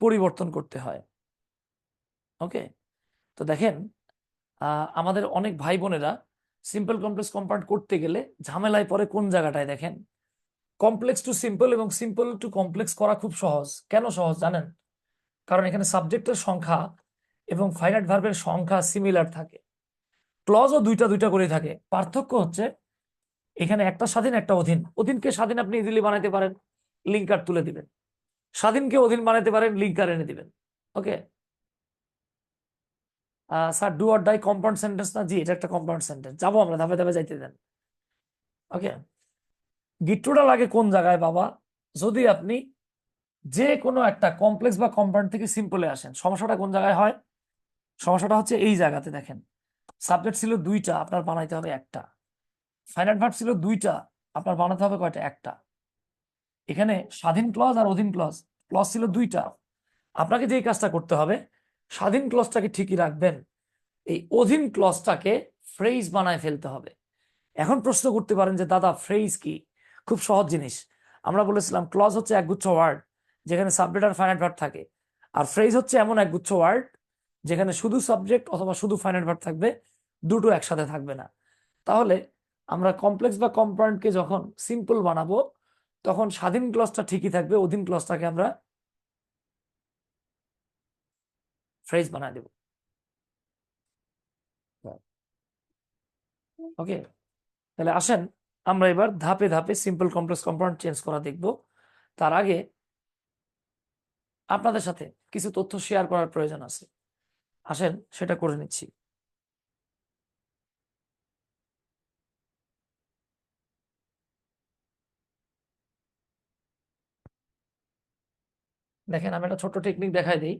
পরিবর্তন করতে হয়। ওকে, তো দেখেন, আমাদের অনেক ভাই বোনেরা সিম্পল, কমপ্লেক্স, কম্পাউন্ড করতে গেলে ঝামেলায় পড়ে কোন জায়গাটায় দেখেন। কমপ্লেক্স টু সিম্পল এবং সিম্পল টু কমপ্লেক্স করা খুব সহজ। কেন সহজ জানেন? কারণ এখানে সাবজেক্টের সংখ্যা এবং ফাইনাইট ভার্বের সংখ্যা সিমিলার থাকে। ক্লজও দুইটা দুইটা করে থাকে। পার্থক্য হচ্ছে এখানে একটা স্বাধীন, একটা অধীন। অধীনকে স্বাধীন আপনি ইজিলি বানাইতে পারেন, লিঙ্কার তুলে দিবেন। স্বাধীনকে অধীন বানাইতে পারেন, লিঙ্কার এনে দিবেন। Okay sir, do or die compound sentence না? জি, এটা একটা কম্পাউন্ড সেন্টেন্স। যাবো আমরা ধাপে ধাপে যাইতে দেন। ওকে, গিট্টুটা লাগে কোন জায়গায় বাবা? যদি আপনি যে কোনো একটা কমপ্লেক্স বা কম্পাউন্ড থেকে সিম্পলে আসেন, সমস্যাটা কোন জায়গায় হয়? সমস্যাটা হচ্ছে এই জায়গাতে। দেখেন, সাবজেক্ট ছিল দুইটা, আপনার বানাইতে হবে একটা। ফাইনাইট ভার্ব ছিল দুইটা, আপনার বানাতে হবে কয়টা? একটা। এখানে স্বাধীন ক্লজ আর অধীন ক্লজ, ক্লজ ছিল দুইটা। আপনাকে যে কাজটা করতে হবে, স্বাধীন ক্লজটাকে ঠিকই রাখবেন, এই অধীন ক্লজটাকে ফ্রেজ বানায় ফেলতে হবে। এখন প্রশ্ন করতে পারেন যে দাদা ফ্রেজ কি? খুব সহজ জিনিস। আমরা বলেছিলাম ক্লজ হচ্ছে একগুচ্ছ ওয়ার্ড যেখানে সাবজেক্ট আর ফাইনাইট ভার্ব থাকে, আর ফ্রেজ হচ্ছে এমন একগুচ্ছ ওয়ার্ড যেখানে শুধু সাবজেক্ট অথবা শুধু ফাইনাইট ভার্ব থাকবে, দুটো একসাথে থাকবে না। তাহলে আমরা কমপ্লেক্স বা কম্পাউন্ডকে যখন সিম্পল বানাবো, তখন স্বাধীন ক্লজটা ঠিকই থাকবে, অধীন ক্লজটাকে আমরা ফ্রেজ বানায় দেব। ওকে, তাহলে আসেন আমরা এবার ধাপে ধাপে সিম্পল, কমপ্লেক্স, কম্পাউন্ড চেঞ্জ করা দেখব। তার আগে আপনাদের সাথে কিছু তথ্য শেয়ার করার প্রয়োজন আছে। আসেন সেটা করে নিচ্ছি। দেখেন, আমি একটা ছোট্ট টেকনিক দেখাই দিই।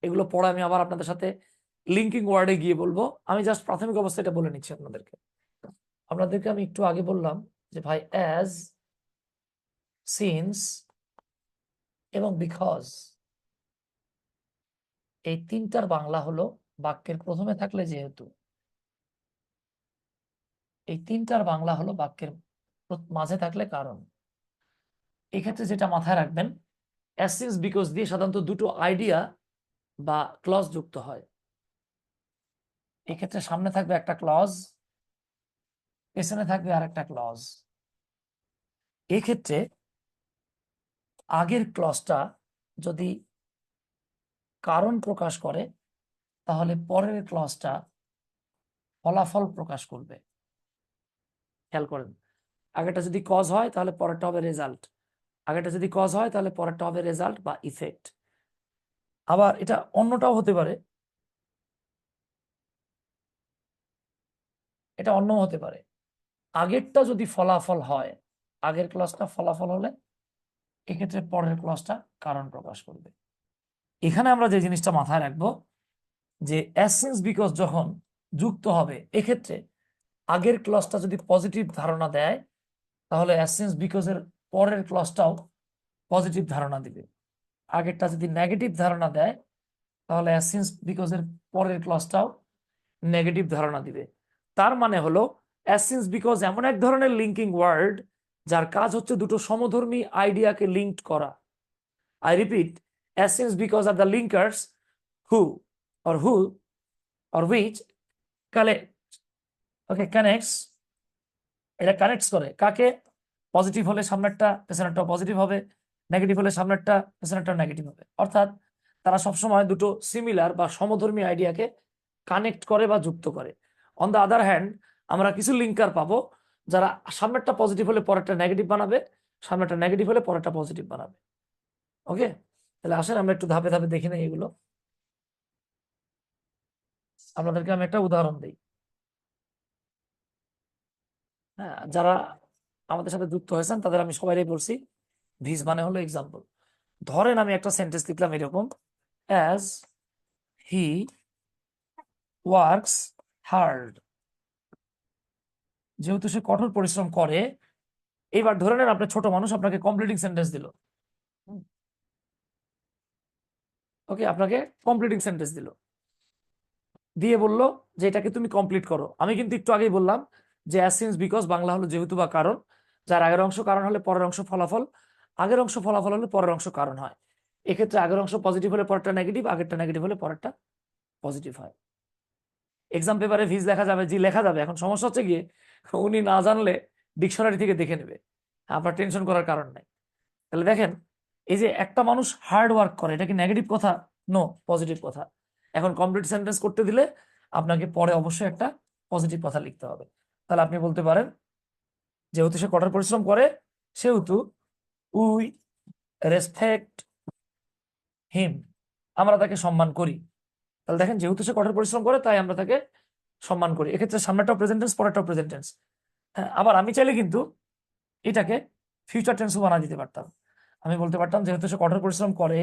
এগুলো পরে আমি আবার আপনাদের সাথে লিঙ্কিং ওয়ার্ডে গিয়ে বলবো। আমি জাস্ট প্রাথমিক অবস্থা এটা বলে নিচ্ছি আপনাদেরকে। আপনাদেরকে আমি একটু আগে বললাম যে ভাই অ্যাজ, সিন্স এবং বিকজ, এই তিনটার বাংলা হলো বাক্যের প্রথমে থাকলে যেহেতু, এই তিনটার বাংলা হলো বাক্যের মাঝে থাকলে কারণ। এক্ষেত্রে যেটা মাথায় রাখবেন, অ্যাজ, সিন্স, বিকজ দিয়ে সাধারণত দুটো আইডিয়া বা ক্লজ যুক্ত হয়। এক্ষেত্রে সামনে থাকবে একটা ক্লজ, পেছনে থাকবে আরেকটা ক্লজ। এক্ষেত্রে আগের ক্লজটা যদি কারণ প্রকাশ করে, তাহলে পরের ক্লজটা ফলাফল প্রকাশ করবে। খেয়াল করেন, আগেটা যদি কজ হয় তাহলে পরেরটা হবে রেজাল্ট, আগেটা যদি কজ হয় তাহলে পরেরটা হবে রেজাল্ট বা ইফেক্ট। আবার এটা অন্যটাও হতে পারে, এটা অন্যও হতে পারে। আগেরটা যদি ফলাফল হয়, আগের ক্লজটা ফলাফল হলে এক্ষেত্রে পরের ক্লজটা কারণ প্রকাশ করবে। এখানে আমরা যে জিনিসটা মাথায় রাখবো যে অ্যাজ, সিন্স, বিকজ যখন যুক্ত হবে, এক্ষেত্রে আগের ক্লজটা যদি পজিটিভ ধারণা দেয়, তাহলে অ্যাজ, সিন্স, বিকজ এর পরের ক্লজটাও পজিটিভ ধারণা দিবে। আগেরটা যদি নেগেটিভ ধারণা দেয়, তাহলে অ্যাজ, সিন্স, বিকজ এর পরের ক্লজটাও নেগেটিভ ধারণা দিবে। তার মানে হলো অ্যাজ, সিন্স, বিকজ এমন এক ধরনের লিঙ্কিং ওয়ার্ড যার কাজ হচ্ছে দুটো সমধর্মী আইডিয়াকে লিঙ্কড করা। I repeat, as, since, because are the linkers who or which connect, okay, connects. এটা কানেক্টস করে কাকে? পজিটিভ হলে সামনেরটা পেছনেরটা পজিটিভ হবে, নেগেটিভ হলে সামনেরটা পেছনেরটা নেগেটিভ হবে। অর্থাৎ তারা সবসময় দুটো সিমিলার বা সমধর্মী আইডিয়াকে কানেক্ট করে বা যুক্ত করে। অন দ্য আদার হ্যান্ড, আমরা কিছু লিঙ্কার পাবো যারা সামনেরটা পজিটিভ হলে পরেরটা নেগেটিভ বানাবে, সামনেরটা নেগেটিভ হলে পরেরটা পজিটিভ বানাবে। ওকে, তাহলে আসেন আমরা একটু ধাপে ধাপে দেখে নেই এগুলো। আপনাদেরকে আমি একটা উদাহরণ দিই। হ্যাঁ, যারা আমাদের সাথে যুক্ত হয়েছেন তাদের আমি সবাই বলছি, ভিজ মানে হলো এক্সাম্পল। ধরেন আমি একটা সেন্টেন্স লিখলাম এরকম, অ্যাজ হি ওয়ার্কস হার্ড, যেহেতু সে কঠোর পরিশ্রম করে। এবার ধরে নেন আপনার ছোট মানুষ আপনাকে কমপ্লিটিং সেন্টেন্স দিল। ওকে, আপনাকে কমপ্লিটিং সেন্টেন্স দিল, দিয়ে বললো যে এটাকে তুমি কমপ্লিট করো। আমি কিন্তু একটু আগেই বললাম যে অ্যাজ সিন্স বিকজ বাংলা হলো যেহেতু বা কারণ, যার আগের অংশ কারণ হলে পরের অংশ ফলাফল, আগের অংশ ফলাফল হলে পরের অংশ কারণ হয়। এক্ষেত্রে আগের অংশ পজিটিভ হলে পরেরটা নেগেটিভ, আগেরটা নেগেটিভ হলে পরেরটা পজিটিভ হয়। এক্সাম পেপারে ভিজ লেখা যাবে, জি লেখা যাবে। এখন সমস্যা হচ্ছে গিয়ে উনি না জানলে ডিকশনারি থেকে দেখে নেবে, আপনার টেনশন করার কারণ নাই। তাহলে দেখেন, এই যে একটা মানুষ হার্ড ওয়ার্ক করে, এটা কি নেগেটিভ কথা? নো, পজিটিভ কথা। এখন কমপ্লিট সেন্টেন্স করতে দিলে আপনাকে পরে অবশ্যই একটা পজিটিভ কথা লিখতে হবে। তাহলে আপনি বলতে পারেন যেহেতু সে কঠোর পরিশ্রম করে সেহেতু উই রেসপেক্ট হিম, আমরা তাকে সম্মান করি। তাহলে দেখেন, যেহেতু সে কঠোর পরিশ্রম করে তাই আমরা তাকে সম্মান করি। এক্ষেত্রে সামনেটাও প্রেজেন্ট টেন্স, পরেরটাও প্রেজেন্ট টেন্স। হ্যাঁ, আবার আমি চাইলে কিন্তু এটাকে ফিউচার টেন্সও বানিয়ে দিতে পারতাম। আমি বলতে পারতাম যেহেতু সে কঠোর পরিশ্রম করে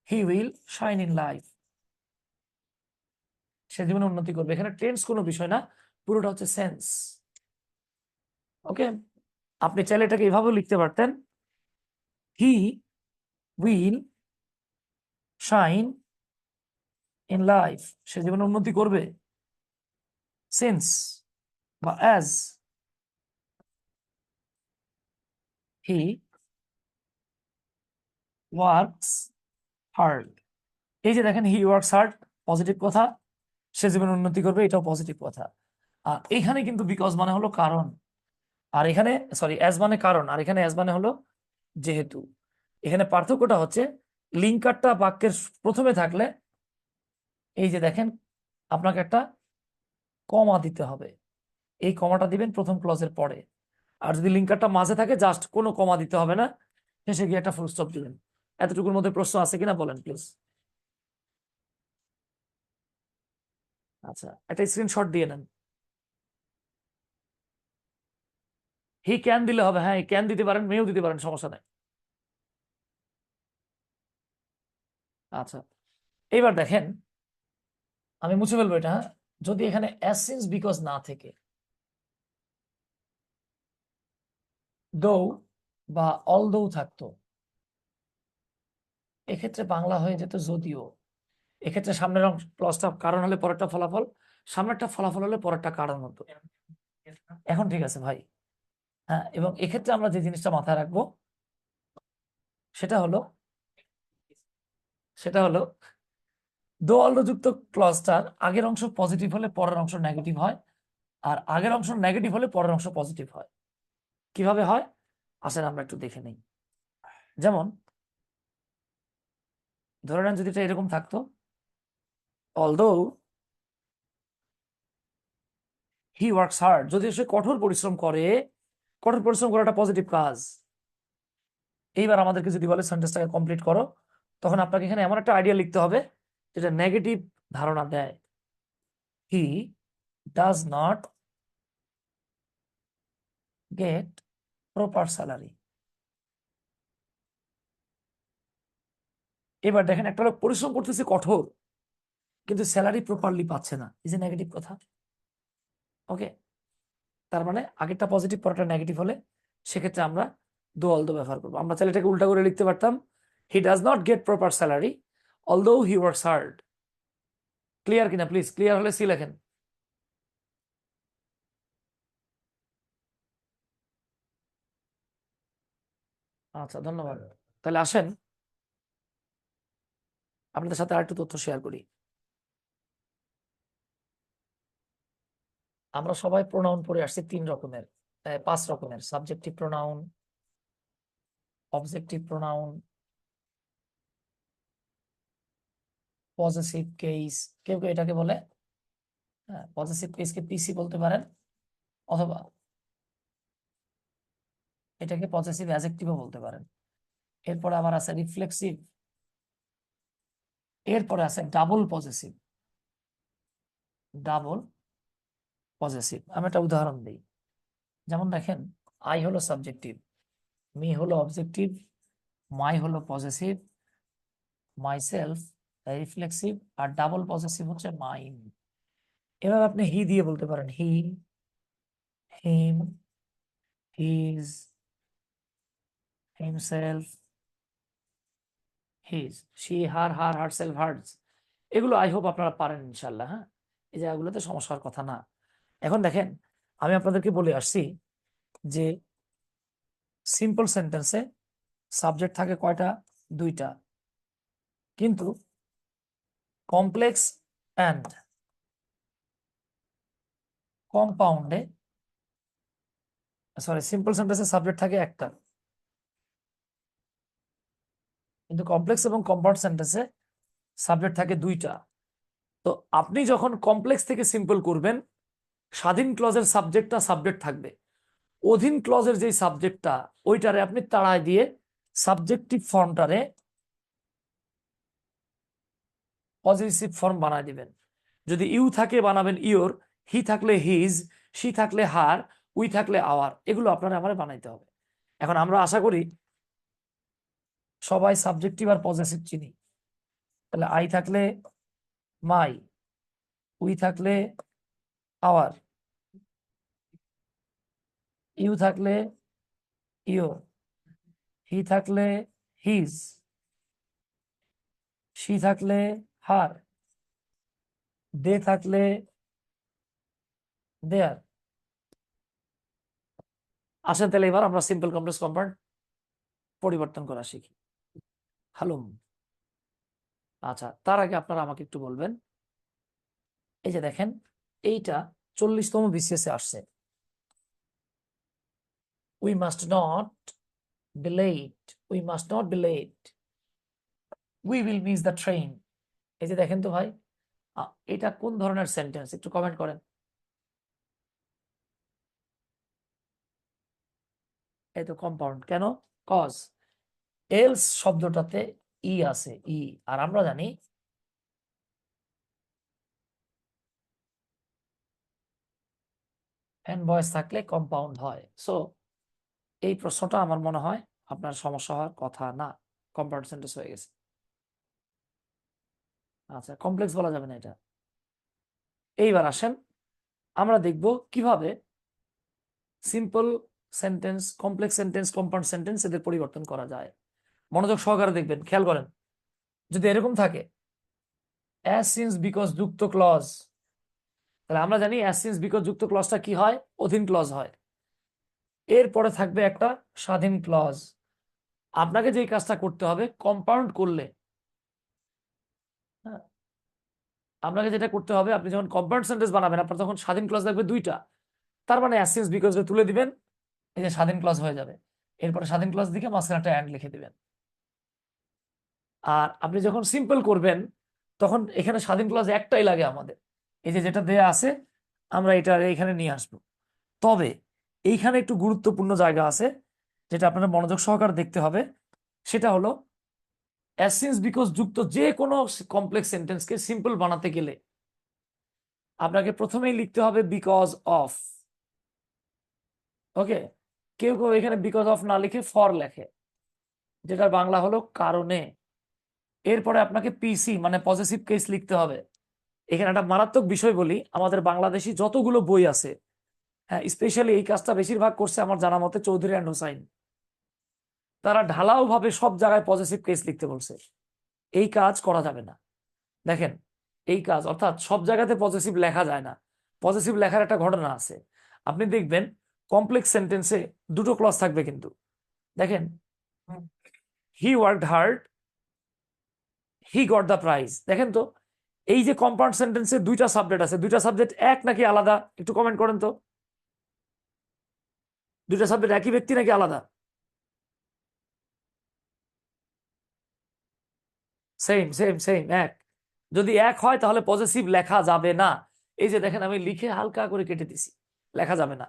he will shine in life, সে জীবনে উন্নতি করবে। এখানে টেন্স কোনো বিষয় না, পুরোটা হচ্ছে সেন্স। ওকে, আপনি চাইলে এটাকে এভাবেও লিখতে পারতেন, he will shine in life, সে জীবনে উন্নতি করবে সিন্স বা অ্যাজ হি ওয়ার্কস হার্ড। এই যে দেখেন, হি ওয়ার্কস হার্ড পজিটিভ কথা, সে জীবনে উন্নতি করবে এটাও পজিটিভ কথা। আর এখানে কিন্তু বিকজ মানে হলো কারণ, আর এখানে সরি অ্যাজ মানে কারণ, আর এখানে অ্যাজ মানে হলো যেহেতু। এখানে পার্থক্যটা হচ্ছে লিঙ্কারটা বাক্যের প্রথমে থাকলে এই যে দেখেন আপনাকে একটা কমা দিতে হবে, এই কমাটা দিবেন প্রথম ক্লজের পরে। আর যদি লিঙ্কারটা মাঝে থাকে জাস্ট কোনো কমা দিতে হবে না, শেষে গিয়ে একটা ফুল স্টপ দিবেন। এতটুকুর মধ্যে প্রশ্ন আছে কিনা বলেন প্লিজ। আচ্ছা, একটা স্ক্রিনশট দিয়ে নেন। হি ক্যান দিলে হবে, হ্যাঁ ক্যান দিতে পারেন, মেয়েও দিতে পারেন, সমস্যা নাই। আচ্ছা, এইবার দেখেন, আমি মুছে ফেলবো এটা। হ্যাঁ, যদি এখানে অ্যাজ সিন্স বিকজ না থেকে দো বা অলদো থাকতো, এক্ষেত্রে বাংলা হয়ে যেত যদিও। এক্ষেত্রে সামনের ক্লজটা কারণ হলে পরেরটা ফলাফল, সামনেরটা ফলাফল হলে পরেরটা কারণ হতো। এখন ঠিক আছে ভাই। হ্যাঁ, এবং এক্ষেত্রে আমরা যে জিনিসটা মাথায় রাখবো সেটা হলো দো অলদো যুক্ত ক্লজটার আগের অংশ পজিটিভ হলে পরের অংশ নেগেটিভ হয়, আর আগের অংশ নেগেটিভ হলে পরের অংশ পজিটিভ হয়। কিভাবে হয় আসেন আমরা একটু দেখে নেই। যেমন ধরে নেন যদি এটা এরকম থাকতো, অলদো হি ওয়ার্কস হার্ড, যদি সে কঠোর পরিশ্রম করে, কঠোর পরিশ্রম করাটা পজিটিভ কাজ। এইবার আমাদেরকে যদি বলে সেন্টেন্সটাকে কমপ্লিট করো, তখন আপনাকে এখানে এমন একটা আইডিয়া লিখতে হবে যেটা নেগেটিভ ধারণা দেয়। He does not get proper salary. এবার দেখেন, একটা লোক পরিশ্রম করতেছে কঠোর কিন্তু স্যালারি প্রপারলি পাচ্ছে না, এই যে নেগেটিভ কথা। ওকে, তার মানে আগেরটা পজিটিভ পরেরটা নেগেটিভ হলে সেক্ষেত্রে আমরা দো অলদো ব্যবহার করবো। আমরা চাইলে এটাকে উল্টা করে লিখতে পারতাম, he does not get proper salary although he works hard. Clear কিনা প্লিজ? ক্লিয়ার হলে সি লেখেন। আচ্ছা, ধন্যবাদ। তাহলে আসেন আপনাদের সাথে আরেকটু তথ্য শেয়ার করি। আমরা সবাই প্রোনাউন পড়ে আসছি 5 রকমের: subjective pronoun, objective pronoun, possessive case, কেউ কেউ এটাকে বলে, হ্যাঁ পজেসিভ কেসকে পিসি বলতে পারেন, অথবা এটাকে পজেসিভ অ্যাডজেক্টিভও বলতে পারেন। এরপরে আবার আছে রিফ্লেক্সিভ, এরপরে আছে ডাবল পজেসিভ। আমি একটা উদাহরণ দিই। যেমন দেখেন, আই হলো সাবজেক্টিভ, মি হলো অবজেক্টিভ, মাই হলো পজেসিভ, মাইসেলফ রিফ্লেক্সিভ, আর ডাবল পজেসিভ হচ্ছে মাইন। এভাবে আপনি হি দিয়ে বলতে পারেন, he, him, his, himself, his, she, her, herself, hers. এগুলো আই হোপ আপনারা পারেন ইনশাল্লাহ। হ্যাঁ, এই জায়গাগুলোতে সমস্যার কথা না। এখন দেখেন, আমি আপনাদেরকে বলে আসছি যে সিম্পল সেন্টেন্সে সাবজেক্ট থাকে কয়টা? দুইটা। কিন্তু কমপ্লেক্স অ্যান্ড কম্পাউন্ডে, সরি, সিম্পল সেন্টেন্সে সাবজেক্ট থাকে একটা, কিন্তু কমপ্লেক্স এবং কম্পাউন্ড সেন্টেন্সে সাবজেক্ট থাকে দুইটা। তো আপনি যখন কমপ্লেক্স থেকে সিম্পল করবেন, স্বাধীন ক্লজের সাবজেক্টটা সাবজেক্ট থাকবে, অধীন ক্লজের যেই সাবজেক্টটা ওইটারে আপনি তাড়ায় দিয়ে সাবজেক্টিভ ফর্মটারে পজিটিভ ফর্ম বানায় দিবেন। যদি ইউ থাকে বানাবেন ইওর, হি থাকলে হিজ, শি থাকলে হার, উই থাকলে আওয়ার। এগুলো আপনারা আমার বানাইতে হবে। এখন আমরা আশা করি সবাই সাবজেক্টিভ আর পজেসিভ চিনি। তাহলে আই থাকলে মাই, উই থাকলে আওয়ার, ইউ থাকলে ইওর, হি থাকলে হিজ, শি থাকলে হার, দে থাকলে দেয়ার। আসেন তাহলে এবার আমরা সিম্পল কমপ্লেক্স কম্পাউন্ড পরিবর্তন করা শিখি। হালুম। আচ্ছা, তার আগে আপনারা আমাকে একটু বলবেন, এই যে দেখেন এইটা 40তম বিসিএস এ আসছে। We must not be late, we must not be late, we will miss the train। এই যে দেখেন তো ভাই, এটা কোন ধরনের সেন্টেন্স একটু কমেন্ট করেন। এই তো কম্পাউন্ড। কেন? কজ এলস শব্দটাতে ই আছে, ই, আর আমরা জানি এন ভয়েস থাকলে কম্পাউন্ড হয়। সো এই প্রশ্নটা আমার মনে হয় আপনার সমস্যা হওয়ার কথা না, কম্পাউন্ড সেন্টেন্স হয়ে গেছে। আচ্ছা, কমপ্লেক্স বলা যাবে না এটা। এইবার আসেন আমরা দেখব কিভাবে simple sentence, complex sentence, compound sentence এদের পরিবর্তন করা যায়। মনোযোগ সহকারে দেখবেন, খেয়াল করেন। যদি এরকম থাকে অ্যাজ সিন্স বিকজ যুক্ত ক্লজ, তাহলে আমরা জানি অ্যাজ সিন্স বিকজ যুক্ত ক্লজটা কি হয়? অধীন ক্লজ হয়। এরপরে থাকবে একটা স্বাধীন ক্লজ। আপনাকে যে কাজটা করতে হবে, কম্পাউন্ড করলে, হ্যাঁ, আপনাকে যেটা করতে হবে, আপনি যখন কম্পাউন্ড সেন্টেন্স বানাবেন আপনার তখন স্বাধীন ক্লজ থাকবে দুইটা। তার মানে অ্যাজ সিন্স বিকজ তুলে দিবেন, এই যে স্বাধীন ক্লজ হয়ে যাবে। এরপরে স্বাধীন ক্লজ দিকে মাঝখানে একটা অ্যান্ড লিখে দিবেন। আর আপনি যখন সিম্পল করবেন তখন এখানে স্বাধীন ক্লজ একটাই লাগে আমাদের, এই যে যেটা দেয়া আছে, আমরা এটা এখানে নিয়ে আসবো। তবে এইখানে একটু গুরুত্বপূর্ণ জায়গা আছে যেটা আপনাদের মনোযোগ সহকারে দেখতে হবে। সেটা হলো অ্যাজ সিন্স বিকজ যুক্ত যে কোনো কমপ্লেক্স সেন্টেন্সকে সিম্পল বানাতে গেলে আপনাকে প্রথমেই লিখতে হবে বিকজ অফ। ওকে, কেউ কেউ এখানে বিকজ অফ না লিখে ফর লেখে, যেটার বাংলা হলো কারণে। এরপরে আপনাকে পিসি মানে পজেসিভ কেস লিখতে হবে। এখানে একটা মারাত্মক বিষয় বলি, আমাদের বাংলাদেশি যতগুলো বই আছে, হ্যাঁ, স্পেশালি এই কাজটা বেশিরভাগ করছে আমার জানা মতে চৌধুরী অ্যান্ড হোসাইন। তারা ঢালাও ভাবে সব জায়গায় পজেসিভ কেস লিখতে বলছে। এই কাজ করা যাবে না। দেখেন, এই কাজ অর্থাৎ সব জায়গাতে পজেসিভ লেখা যায় না। পজেসিভ লেখার একটা ঘটনা আছে। আপনি দেখবেন কমপ্লেক্স সেন্টেন্সে দুটো ক্লজ থাকবে, কিন্তু দেখেন, হি worked hard, he got the prize. দেখেন তো, এই যে কম্পাউন্ড সেন্টেন্সে দুইটা সাবজেক্ট আছে, দুইটা সাবজেক্ট এক নাকি আলাদা? একটু কমেন্ট করেন তো, দুইটা সাবজেক্ট একই ব্যক্তি নাকি আলাদা? সেম সেম সেম, এক। যদি এক হয় তাহলে পজেসিভ লেখা যাবে না। এই যে দেখেন, আমি লিখে হালকা করে কেটে দিছি, লেখা যাবে না।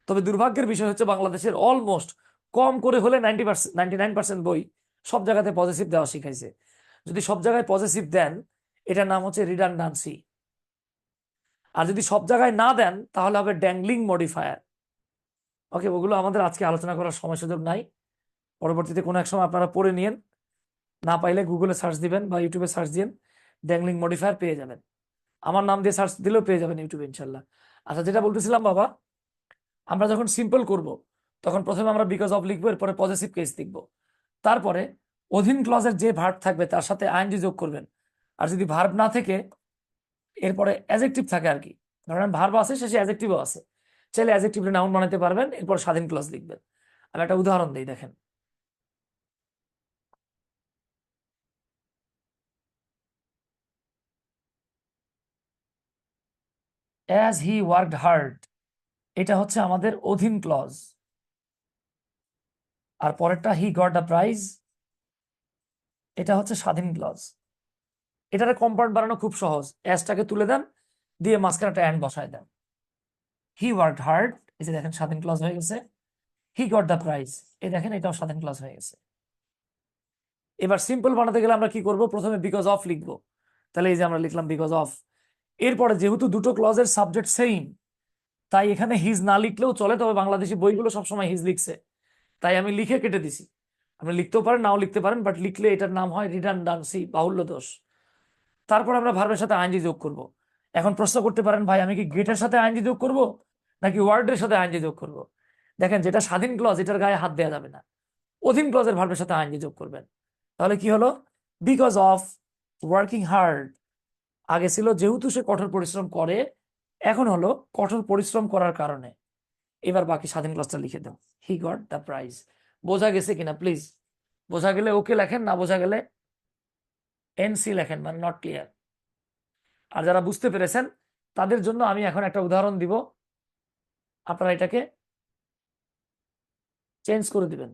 তবে দুর্ভাগ্যের বিষয় হচ্ছে বাংলাদেশের অলমোস্ট কম করে হলে 99% বই সব জায়গাতে পজেসিভ দেওয়া শিখাইছে। যদি সব জায়গায় পজেসিভ দেন, এটার নাম হচ্ছে রিডান্ডান্সি। আর যদি সব জায়গায় না দেন তাহলে হবে ড্যাংলিং মডিফায়ার। ওকে, ওগুলো আমাদের আজকে আলোচনা করার সময় সুযোগ নাই। পরবর্তীতে কোনো এক সময় আপনারা পড়ে নিয়েন, না পাইলে গুগলে সার্চ দিবেন বা ইউটিউবে সার্চ দিন, ড্যাংলিং মডিফায়ার পেয়ে যাবেন। আমার নাম দিয়ে সার্চ দিলেও পেয়ে যাবেন ইউটিউবে ইনশাল্লাহ। আচ্ছা, যেটা বলতেছিলাম বাবা, আমরা যখন সিম্পল করব তখন প্রথমে আমরা বিকজ অফ লিখবো, এরপরে পজেসিভ কেস লিখবো। তারপরে অধীন ক্লজের যে ভার্ব থাকবে তার সাথে আইএনজি যোগ করবেন। আর যদি ভার্ব না থেকে এরপরে অ্যাডজেক্টিভ থাকে আর কি, ধরেন ভার্ব আছে শেষে অ্যাডজেক্টিভও আছে, চাইলে অ্যাডজেক্টিভটা নাউন বানাতে পারবেন, এরপর স্বাধীন ক্লজ লিখবেন। আমি একটা উদাহরণ দিই, দেখেন। অ্যাজ হি ওয়ার্কড হার্ড, এটা হচ্ছে আমাদের অধীন ক্লজ। আর পরেরটা হি গট দ্য প্রাইজ, এটা হচ্ছে স্বাধীন ক্লজ। এটার কম্পাউন্ড বানানো খুব সহজ। অ্যাজটাকে তুলে দেন, দিয়ে মাঝখানে একটা অ্যান্ড বসায় দেন। হি ওয়ার্কড হার্ড, এই যে দেখেন স্বাধীন ক্লজ হয়ে গেছে। হি গট দ্য প্রাইজ, এই দেখেন এটাও স্বাধীন ক্লজ হয়ে গেছে। এবার সিম্পল বানাতে গেলে আমরা কি করব, প্রথমে বিকজ অফ লিখবো। তাহলে এই যে আমরা লিখলাম বিকজ অফ। এরপরে যেহেতু দুটো ক্লজের সাবজেক্ট সেম, তাই এখানে হিজ না লিখলেও চলে, তবে বাংলাদেশি বইগুলো সবসময় হিজ লিখছে, তাই আমি লিখে কেটে দিছি। আপনি লিখতেও পারেন, নাও লিখতে পারেন, বাট লিখলে এটার নাম হয় রিডান্ডান্সি, বাহুল্য দোষ। তারপর আমরা ভার্বের সাথে আইএনজি যোগ করব। এখন প্রশ্ন করতে পারেন, ভাই আমি কি গেটের সাথে আইএনজি যোগ করব নাকি ওয়ার্ডের সাথে আইএনজি যোগ করব? দেখেন, যেটা স্বাধীন ক্লজ এটার গায়ে হাত দেওয়া যাবে না, অধীন ক্লজের ভার্বের সাথে আইএনজি যোগ করবেন। তাহলে কি হলো, বিকজ অফ ওয়ার্কিং হার্ড, আগে ছিল যেহেতু সে কঠোর পরিশ্রম করে, এখন হলো কঠোর পরিশ্রম করার কারণে। এবার বাকি স্বাধীন ক্লজটা লিখে দাও, হি গট দ্য প্রাইজ। বোঝা গেছে কিনা প্লিজ? বোঝা গেলে ওকে লেখেন, না বোঝা গেলে এনসি লেখেন, মানে নট ক্লিয়ার। আর যারা বুঝতে পেরেছেন তাদের জন্য আমি এখন একটা উদাহরণ দিব, আপনারা এটাকে চেঞ্জ করে দিবেন।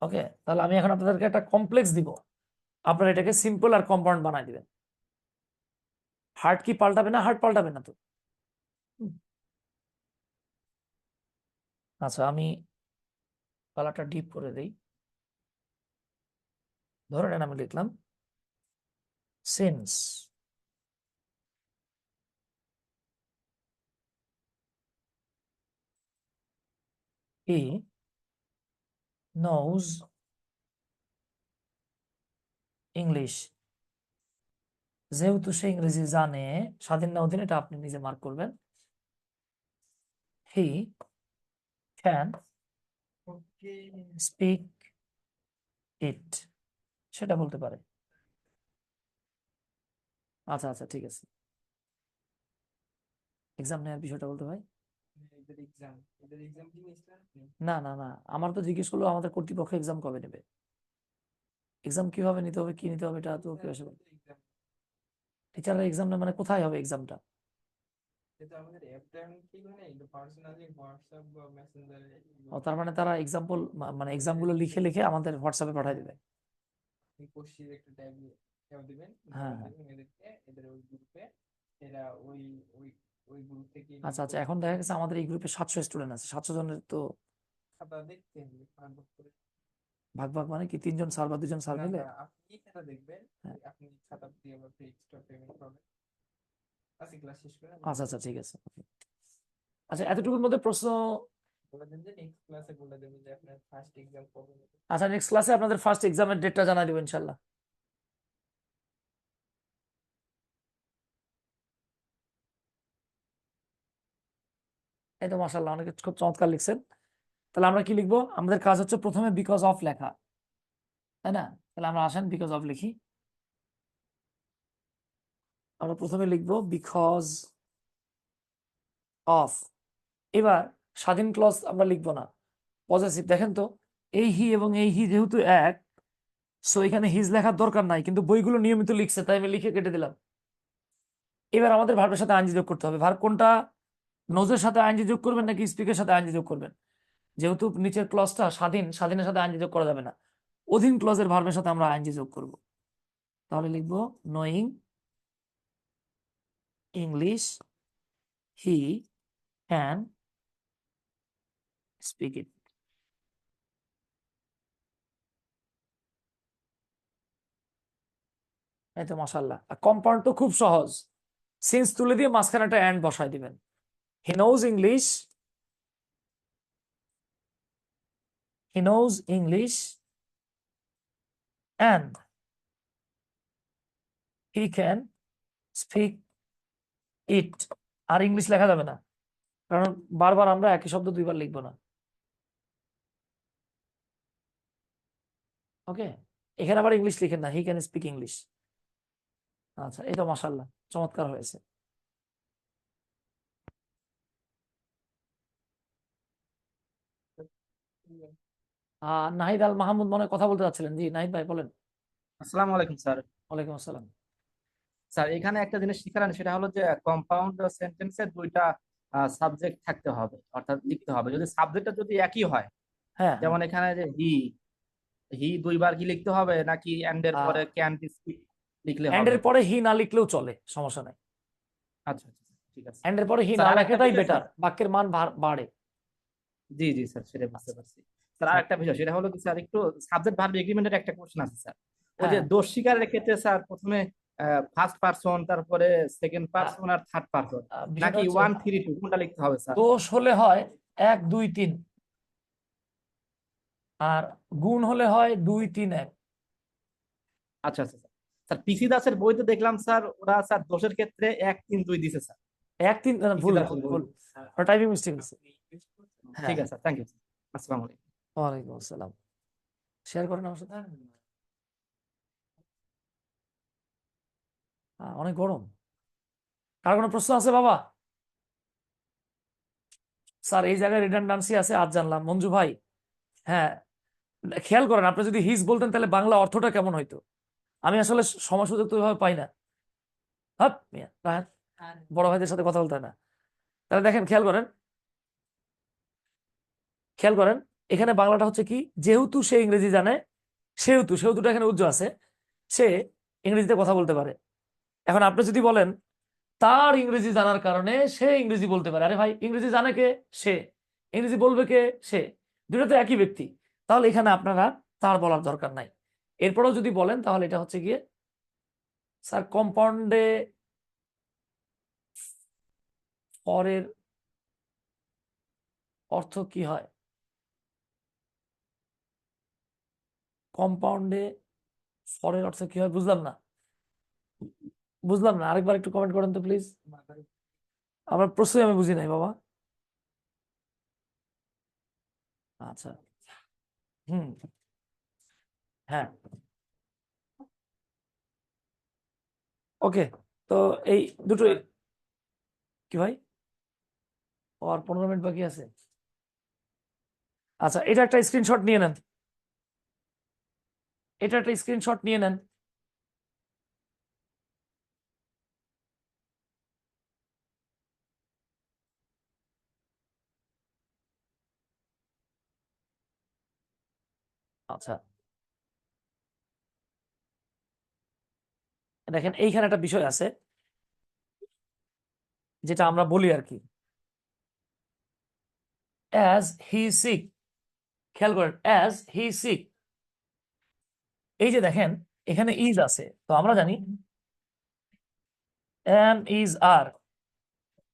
ওকে, তাহলে আমি এখন আপনাদেরকে একটা কমপ্লেক্স দিব, আপনারা এটাকে সিম্পল আর কম্পাউন্ড বানাই দিবেন। হার্ট কি পাল্টাবে না? হার্ট পাল্টাবে না তো। আচ্ছা, আমি কালারটা ডিপ করে দেই। ধরে নেন আমি লিখলাম সিন্স হি knows ইংলিশ, যেহেতু সে ইংরেজি জানে, স্বাধীন না অধীন এটা আপনি নিজে মার্ক করবেন। হি ক্যান স্পিক ইট, সেটা বলতে পারে। আচ্ছা আচ্ছা, ঠিক আছে। এক্সাম নেওয়ার বিষয়টা বলতে ভাই। এদের এক্সাম কি নিয়েছিলেন আপনি? না না না, আমার তো জিজ্ঞেস করলো আমাদের কর্তৃপক্ষ এক্সাম কবে নেবে। এক্সাম কিভাবে নিতে হবে, কি নিতে হবে, এটা তো কেউ এসে বলে। এক্সাম টিচাররা এক্সাম নেয় মানে কোথায় হবে এক্সামটা? এটা আমাদের অ্যাপটা ঠিক হয় না, এটা পার্সোনালি হোয়াটসঅ্যাপ বা মেসেঞ্জারে ও, তার মানে তারা এক্সাম্পল, মানে এক্সামগুলো লিখে লিখে আমাদের হোয়াটসঅ্যাপে পাঠিয়ে দেবে। কোর্সের একটা ট্যাব দিবেন, হ্যাঁ নাম হ্যাঁ। দিবেন এদেরকে, এদের ওই গ্রুপে, এরা ওই ওই ওই গ্রুপ থেকে আচ্ছা আচ্ছা, এখন দেখা গেছে আমাদের এই গ্রুপে 700 স্টুডেন্ট আছে, 700 জনের তো খাতা দেখতে হবে, ভাগ ভাগ করে। ভাগ ভাগ মানে কি 3 জন স্যার বা 2 জন স্যার না মিলে? না, আপনি খাতা দেখবেন, হ্যাঁ। আপনি খাতা দিয়ে আবার এক্সট্রা পেমেন্ট করবেন। আজকে ক্লাস শেষ করে আচ্ছা আচ্ছা, ঠিক আছে। আচ্ছা, এতটুকুর মধ্যে প্রশ্ন। বলে দেন যে নেক্সট ক্লাসে বলে দেবেন যে আপনার ফার্স্ট এক্সাম কবে হবে। আচ্ছা, নেক্সট ক্লাসে আপনাদের ফার্স্ট এক্সামের ডেটটা জানাই দেবো ইনশাল্লাহ। এই তো মাশাআল্লাহ, অনেকে খুব চমৎকার লিখছেন। তাহলে আমরা কি লিখবো? আমাদের কাজ হচ্ছে প্রথমে বিকজ অফ লেখা, তাই না? তাহলে আমরা আসেন বিকজ অফ লিখি। আমরা প্রথমে লিখবো বিকজ অফ। এবার স্বাধীন ক্লজ আমরা লিখবো না, পজেসিভ। দেখেন তো, এই হি এবং এই হি যেহেতু এক, সো এখানে হিজ লেখার দরকার নাই, কিন্তু বইগুলো নিয়মিত লিখছে তাই আমি লিখে কেটে দিলাম। এবার আমাদের ভার্বের সাথে আইএনজি যোগ করতে হবে। ভার্ব কোনটা? নোজের সাথে আইএনজি যোগ করবেন নাকি স্পিকের সাথে আইএনজি যোগ করবেন? যেহেতু নিচের ক্লজটা স্বাধীন, স্বাধীনের সাথে আইএনজি যোগ করা যাবে না, অধীন ক্লজের ভার্বের সাথে আমরা আইএনজি যোগ করব। তাহলে লিখবো knowing English he can speak ইট। এই তো মাশাআল্লাহ, কম্পাউন্ড তো খুব সহজ। সিন্স তুলে দিয়ে মাঝখানে একটা অ্যান্ড বসায় দিবেন। He knows English, he knows English and he can speak it. আর ইংলিশ লেখা যাবে না, কারণ বারবার আমরা একই শব্দ দুইবার লিখবো না। ওকে, এখানে আবার ইংলিশ লিখেন না, হি ক্যান স্পিক ইংলিশ। আচ্ছা, এটা মাশাআল্লাহ চমৎকার হয়েছে। নাহিদ আল মাহমুদ মনে হয় কথা বলতে চাচ্ছিলেন। জি নাহিদ ভাই বলেন। আসসালামু আলাইকুম স্যার। ওয়ালাইকুম আসসালাম। স্যার এখানে একটা জিনিস শিখালেন, সেটা হলো যে কম্পাউন্ড সেন্টেন্সে দুইটা সাবজেক্ট থাকতে হবে, অর্থাৎ লিখতে হবে। যদি সাবজেক্টটা যদি একই হয়, হ্যাঁ, হ্যাঁ। যেমন এখানে যে হি, হি দুইবার কি লিখতে হবে, নাকি এন্ড এর পরে ক্যান লিখলে হবে? এন্ডের পরে হি না লিখলেও চলে, সমস্যা নাই। আচ্ছা আচ্ছা, ঠিক আছে এন্ডের পরে হি স্যার। না আর একটা লেখাটাই বিষয় বেটার, স্যার, বাক্যের মান বাড়ে। জি জি স্যার, সেটা বুঝতে পারছি। স্যার আর একটা বিষয়, সেটা হলো কি স্যার, একটু সাবজেক্ট ভার্ব এগ্রিমেন্টের একটা কোশ্চেন আছে স্যার। ওই যে হ্যাঁ, দোষ স্বীকারের ক্ষেত্রে স্যার প্রথমে ফার্স্ট পারসন, তারপরে সেকেন্ড পারসন আর থার্ড পারসন, বিষয়টা নাকি হচ্ছে 1 3 2 কোনটা লিখতে হবে স্যার? দোষ হলে হয় 1 2 3, আর গুণ হলে হয় 2 3 1। আচ্ছা আচ্ছা স্যার। স্যার পিসি দাসের বইতে দেখলাম স্যার, ওরা স্যার দোষের ক্ষেত্রে 1 3 2 দিছে স্যার। 1 3 পিসি ভুল দাসের ভুল বই। ভুল, টাইপিং মিস্টেক আছে। হ্যাঁ, ঠিক আছে স্যার, থ্যাংক ইউ স্যার। আসসালামু আলাইকুম। ওয়ালাইকুম আসসালাম। শেয়ার করেন আমার সাথে। অনেক গরম। কার কোনো প্রশ্ন আছে বাবা? স্যার এই জায়গায় রিডান্ডেন্সি আছে, আজ জানলাম। মঞ্জু ভাই, হ্যাঁ খেয়াল করেন, আপনি যদি হিজ বলতেন তাহলে বাংলা অর্থটা কেমন হইতো? আমি আসলে সময় সুযোগ তো ওইভাবে পাই না। হাপ মিয়া, রাহাত, বড় ভাইদের সাথে কথা বলতে হয় না। তাহলে দেখেন, খেয়াল করেন, খেয়াল করেন, এখানে বাংলাটা হচ্ছে কি, যেহেতু সে ইংরেজি জানে, সেহেতু, সেহেতুটা এখানে উজ্জ্ব আছে, সে ইংরেজিতে কথা বলতে পারে। এখন আপনি যদি বলেন তার ইংরেজি জানার কারণে সে ইংরেজি বলতে পারে, আরে ভাই ইংরেজি জানে কে? সে। ইংরেজি বলবে কে? সে। দুটো তো একই ব্যক্তি। তাহলে এখানে আপনারা তার বলার দরকার নাই। এরপরেও যদি বলেন তাহলে এটা হচ্ছে গিয়ে, স্যার কম্পাউন্ডে ফরের অর্থ কি হয়? কম্পাউন্ডে ফরের অর্থ কি হয় বুঝলাম না, বুঝলাম না, আরেকবার একটু কমেন্ট করেন তো প্লিজ। আমার প্রশ্নই আমি বুঝি নাই বাবা। আচ্ছা, হুম, হ্যাঁ, ওকে। তো এই দুটো, কি ভাই, আর 15 মিনিট বাকি আছে। আচ্ছা, এটা একটা স্ক্রিনশট নিয়ে নেন, এটা একটা স্ক্রিনশট নিয়ে নেন। আচ্ছা, দেখেন এইখানে একটা বিষয় আছে যেটা আমরা বলি আর কি, অ্যাজ হি সিক। খেয়াল করেন, অ্যাজ হি সিক, এই যে দেখেন এখানে ইজ আছে, তো আমরা জানি am is are,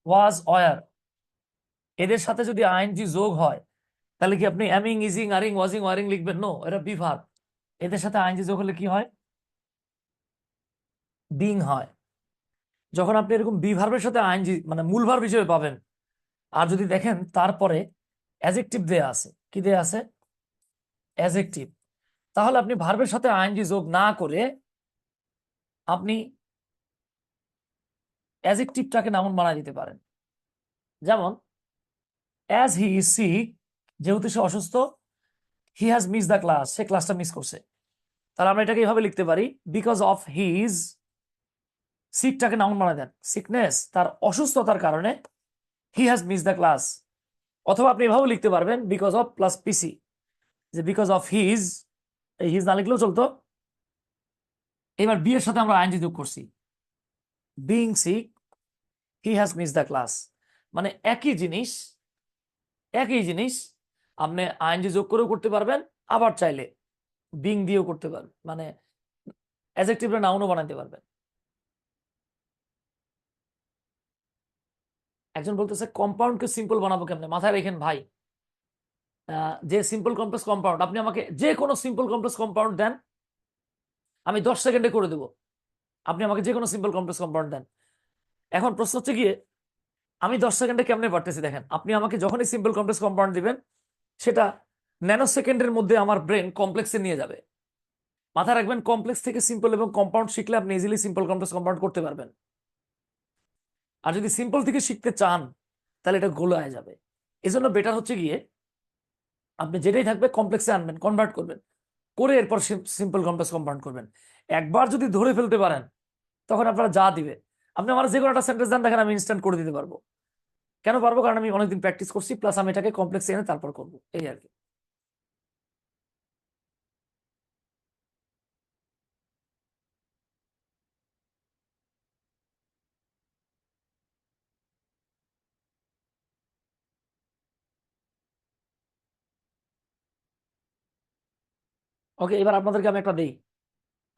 was were, এদের সাথে যদি আইএনজি যোগ হয় তাহলে কি আপনি aming ising aring wasing wereing লিখবেন? নো, এটা বি ভার্ব। এদের সাথে আইএনজি যোগ হলে কি হয়? বিং হয়। যখন আপনি এরকম বি ভার্বের সাথে আইএনজি মানে মূল ভার্ব হিসেবে পাবেন, আর যদি দেখেন তারপরে অ্যাজেক্টিভ দেয়া আছে, কি দেয়া আছে? অ্যাজেক্টিভ, তাহলে আপনি ভার্বের সাথে আইএনজি যোগ না করে আপনি অ্যাজেক্টিভটাকে নাউন বানায় দিতে পারেন। যেমন অ্যাজ হি ইজ সিক, যেহেতু সে অসুস্থ, he has miss the class, সে ক্লাসটা মিস করছে। তাহলে আমরা এটাকে এইভাবে লিখতে পারি, বিকজ অফ হিজ, সিকটাকে নাউন বানায় দেন, সিকনেস, তার অসুস্থতার কারণে he has miss the class. অথবা আপনি এভাবে লিখতে পারবেন, বিকজ অফ প্লাস পিসি, যে বিকজ অফ হিজ, এই হিজ না লিখলেও চলতো। এবার বি এর সাথে আমরা আইএনজি যোগ করছি, being sick he has miss the class, মানে একই জিনিস, একই জিনিস আপনি আইএনজি যোগ করেও করতে পারবেন, আবার চাইলে বিং দিয়েও করতে পারবেন, মানে অ্যাডজেক্টিভটা নাউনও বানাতে পারবেন। একজন বলতেছে কম্পাউন্ডকে সিম্পল বানাবো কেমনে? মাথায় রেখেন ভাই, যে সিম্পল কমপ্লেক্স কম্পাউন্ড, আপনি আমাকে যে কোনো সিম্পল কমপ্লেক্স কম্পাউন্ড দেন, আমি 10 সেকেন্ডে করে দেবো। আপনি আমাকে যে কোনো সিম্পল কমপ্লেক্স কম্পাউন্ড দেন। এখন প্রশ্ন হচ্ছে গিয়ে, আমি 10 সেকেন্ডে কেমনে পারতেছি দেখেন, আপনি আমাকে যখনই সিম্পল কমপ্লেক্স কম্পাউন্ড দিবেন, সেটা ন্যানো সেকেন্ডের মধ্যে আমার ব্রেন কমপ্লেক্সে নিয়ে যাবে। মাথায় রাখবেন কমপ্লেক্স থেকে সিম্পল এবং কম্পাউন্ড শিখলে আপনি ইজিলি সিম্পল কমপ্লেক্স কম্পাউন্ড করতে পারবেন। আর যদি সিম্পল থেকে শিখতে চান তাহলে এটা গোলায় যাবে। এই জন্য বেটার হচ্ছে গিয়ে আপনি যেটাই থাকবে কমপ্লেক্সে আনবেন, কনভার্ট করবেন, করে এরপর সিম্পল কমপ্লেক্স কম্পাউন্ড করবেন। একবার যদি ধরে ফেলতে পারেন তখন আপনারা যা দিবে, আপনি আমার যে কোনো একটা সেন্টেন্স দেন, দেখেন আমি ইনস্ট্যান্ট করে দিতে পারবো। কেন পারবো? কারণ আমি অনেকদিন প্র্যাকটিস করছি, প্লাস আমি এটাকে কমপ্লেক্সে এনে তারপর করবো, এই আর কি। ওকে, এবার আপনাদেরকে আমি একটা দেই,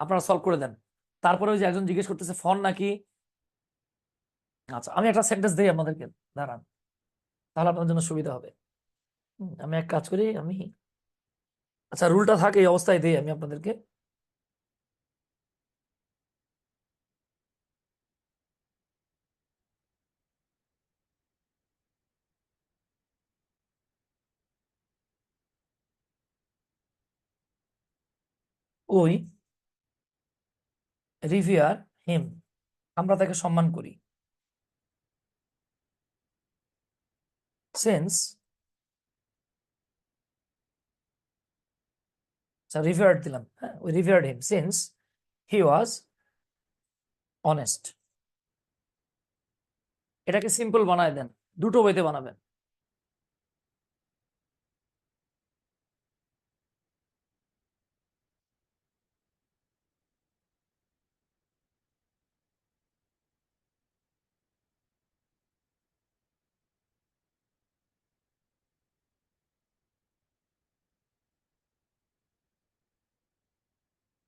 আপনারা সলভ করে দেন। তারপরে ওই যে একজন জিজ্ঞেস করতেছে ফন নাকি। আচ্ছা, আমি একটা সেন্টেন্স দিই আপনাদেরকে, দাঁড়ান, তাহলে আপনার জন্য সুবিধা হবে। আমি এক কাজ করি, আমি আচ্ছা রুলটা থাকে এই অবস্থায় দিই আমি আপনাদেরকে। ওই রিভিয়ার হিম, আমরা তাকে সম্মান করি, সিন্স রিভিয়ার্ড দিলাম, হ্যাঁ ওই rewarded him since he was honest. এটাকে সিম্পল বানায় দেন, দুটো ওয়েতে বানাবেন।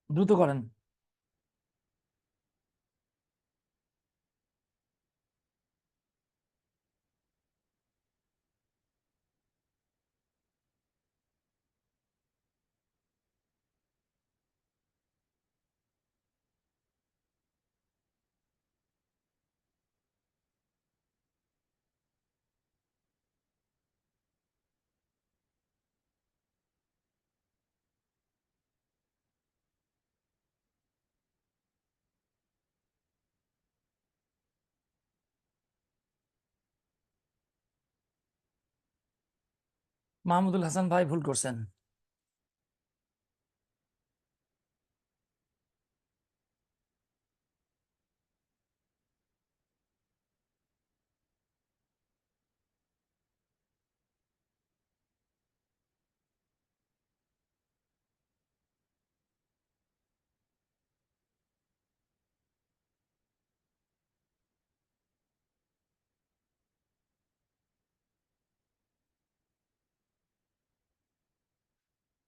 দ্রুত করেন। মাহমুদুল হাসান ভাই ভুল করছেন।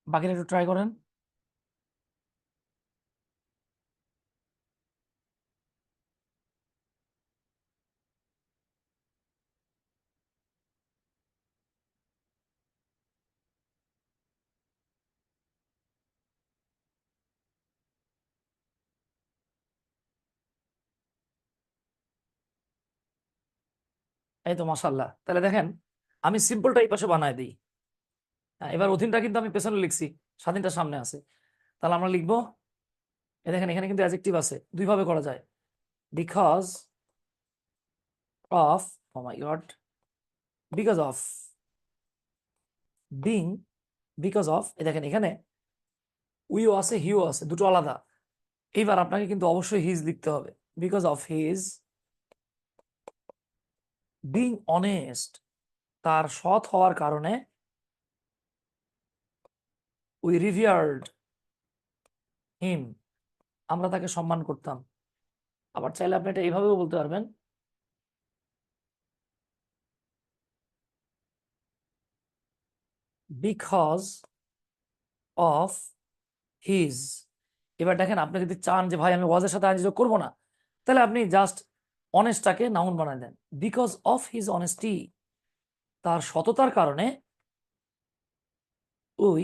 বাকিটা একটু ট্রাই করেন। এই তো মাশাআল্লাহ, তাহলে দেখেন আমি সিম্পলটা এই পাশে বানায় দিই। এবার অধীনটা কিন্তু আমি পেছনে লিখছি, স্বাধীনটা সামনে আছে। তাহলে আমরা লিখবো, এই দেখেন এখানে কিন্তু অ্যাডজেক্টিভ আছে, দুই ভাবে করা যায়। Because of, oh my god, because of being, because of, এই দেখেন এখানে উইও আছে হিও আছে, দুটো আলাদা। এইবার আপনাকে কিন্তু অবশ্যই হিজ লিখতে হবে। Because of his being honest, তার সৎ হওয়ার কারণে, উই রিভিয়ার্ড হিম, আমরা তাকে সম্মান করতাম। আবার চাইলে আপনি এটা এইভাবেও বলতে পারবেন, বিকজ অফ হিজ। এবার দেখেন আপনি যদি চান যে ভাই আমি ওয়াজের সাথে আইনযোগ করবো না, তাহলে আপনি জাস্ট অনেস্টটাকে নাউন বানায় দেন। বিকজ অফ হিজ অনেস্টি, তার সততার কারণে, উই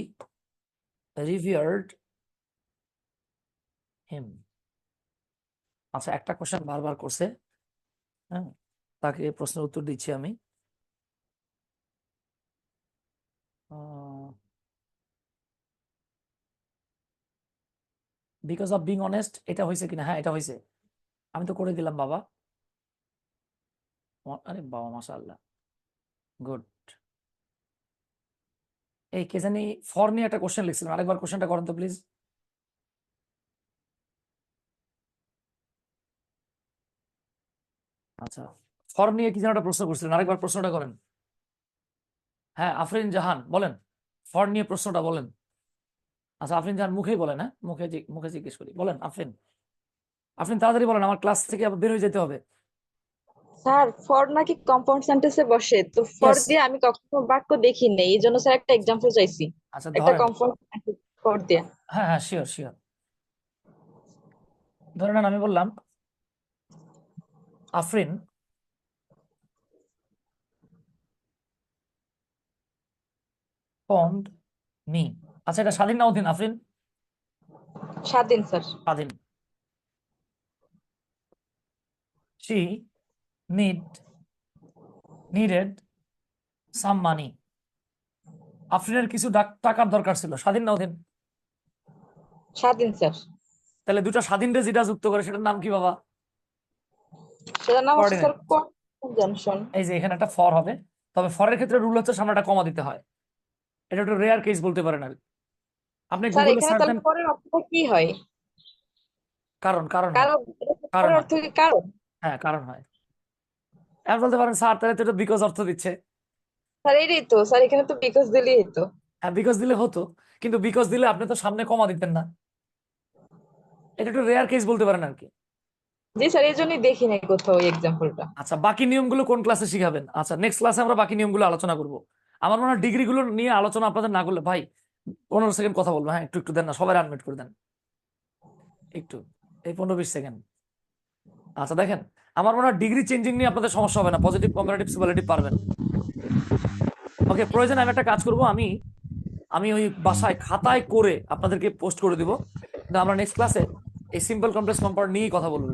রিভিয়ার্ড হিম। আচ্ছা, একটা কোশ্চেন বারবার করছে, হ্যাঁ, তাকে প্রশ্নের উত্তর দিচ্ছি আমি। আহ, বিকজ অফ বিং অনেস্ট, এটা হয়েছে কিনা? হ্যাঁ, এটা হয়েছে। আমি তো করে দিলাম বাবা। আরে বাবা, মাশাআল্লাহ, গুড। এই কে জানি ফর নিয়ে একটা কোশ্চেন লিখছিলেন, আরেকবার কোশ্চেনটা করেন তো প্লিজ। আচ্ছা, ফর নিয়ে কি যেন একটা প্রশ্ন করছিলেন, আরেকবার প্রশ্নটা করেন। হ্যাঁ, আফরিন জাহান বলেন, ফর নিয়ে প্রশ্নটা বলেন। আচ্ছা, আফরিন জাহান মুখেই বলেন, হ্যাঁ মুখে জিজ্ঞেস করি, বলেন আফরিন। আফরিন তাড়াতাড়ি বলেন, আমার ক্লাস থেকে আবার বের হয়ে যেতে হবে। স্যার ফর নাকি কম্পাউন্ড সেন্টেন্সে বসে, তো ফর Yes. দিয়ে আমি কখনো বাক্য দেখি নাই, এই জন্য স্যার একটা এক্সাম্পল চাইছি আচ্ছা একটা ধরেন, কম্পাউন্ড ফর দিয়ে। হ্যাঁ হ্যাঁ, শিওর শিওর। ধরে নেন আমি বললাম আফরিন ফন্ড মি। আচ্ছা, এটা স্বাধীন না অধীন আফরিন? স্বাধীন স্যার। স্বাধীন। she needed some money. আফরিনের কিছু টাকার দরকার ছিল, স্বাধীন না অধীন? স্বাধীন স্যার। তাহলে দুটো স্বাধীন রে যেটা যুক্ত করে সেটার নাম কি বাবা? সেটার নাম হচ্ছে স্যার Coordinate. কনজাংশন। এই যে এখানে একটা ফর হবে, তবে ফরের ক্ষেত্রে রুল হচ্ছে সামনে একটা কমা দিতে হয়। এটা একটু রেয়ার কেস বলতে পারেন আর কি। আপনি স্যার গুগলে এখানে সার্চ তাহলে দেন, পরের অর্থটা কি হয়? কারণ কারণ হয়, কারণ, কারণ পরের হয়, অর্থ কি কারণ? হ্যাঁ কারণ হয়। এখন বলতে পারেন স্যার তাহলে তো এটা বিকজ অর্থ দিচ্ছে। স্যার এটাই তো স্যার, এখানে তো বিকজ দিলেই হতো। হ্যাঁ, বিকজ দিলে হতো, কিন্তু বিকজ দিলে আপনি তো সামনে কমা দিতেন না। এটা একটু রেয়ার কেস বলতে পারেন আর কি। জি স্যার, এই জন্যই দেখি নাই কোথাও এই এক্সাম্পলটা। আচ্ছা, বাকি নিয়মগুলো কোন ক্লাসে শিখাবেন? আচ্ছা, নেক্সট ক্লাসে আমরা বাকি নিয়মগুলো আলোচনা করব। আমার মনে হয় ডিগ্রি গুলো নিয়ে আলোচনা আপনাদের না করলে ভাই 15 সেকেন্ড কথা বলবো। হ্যাঁ, একটু একটু দেন না, সবাই আনমিউট করে দেন একটু, এই 15-20 সেকেন্ড। আচ্ছা দেখেন, আমার মনে হয় ডিগ্রি চেঞ্জিং নিয়ে আপনাদের সমস্যা হবে না, পজিটিভ কম্পারেটিভ সুপারলেটিভ পারবেন। ওকে, প্রয়োজনে আমি একটা কাজ করব, আমি ওই বাসায় খাতায় করে আপনাদেরকে পোস্ট করে দিব, কিন্তু আমরা নেক্সট ক্লাসে এই সিম্পল কমপ্লেক্স কম্পাউন্ড নিয়েই কথা বলবো।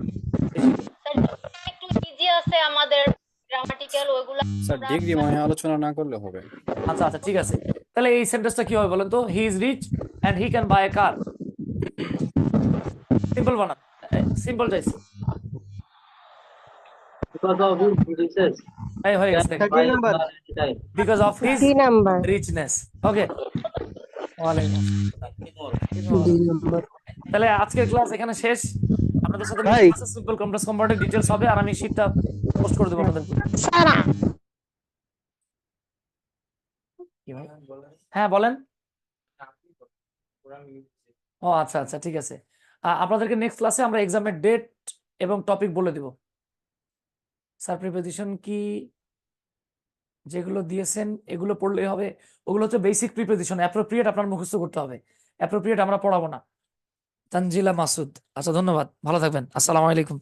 একটু ইজি আছে আমাদের গ্রামাটিক্যাল, ওইগুলো স্যার ডিগ্রি মানে আলোচনা না করলে হবে। আচ্ছা আচ্ছা, ঠিক আছে। তাহলে এই সেন্টেন্সটা কি হবে বলেন তো? He is rich and he can buy a car. Simple বানান, সিম্পল চাইছি। এই হয়ে গেছে, because of his richness. Okay, তাহলে আজকের ক্লাস এখানে শেষ। আপনাদের সাথে সিম্পল কমপ্লেক্স কম্পাউন্ডের ডিটেইলস হবে, আর আমি শীটটা পোস্ট করে দেবো আপনাদের। হ্যাঁ বলেন। ও আচ্ছা আচ্ছা, ঠিক আছে। আপনাদেরকে নেক্সট ক্লাসে আমরা এক্সামের ডেট এবং টপিক বলে দিব। স্যার প্রিপোজিশন কি যেগুলো দিয়েছেন এগুলো পড়লেই হবে? ওগুলো হচ্ছে বেসিক প্রিপোজিশন, অ্যাপ্রোপ্রিয়েট আপনার মুখস্থ করতে হবে, অ্যাপ্রোপ্রিয়েট আমরা পড়াবো না। তানজিলা মাসুদ, আচ্ছা ধন্যবাদ, ভালো থাকবেন, আসসালামু আলাইকুম।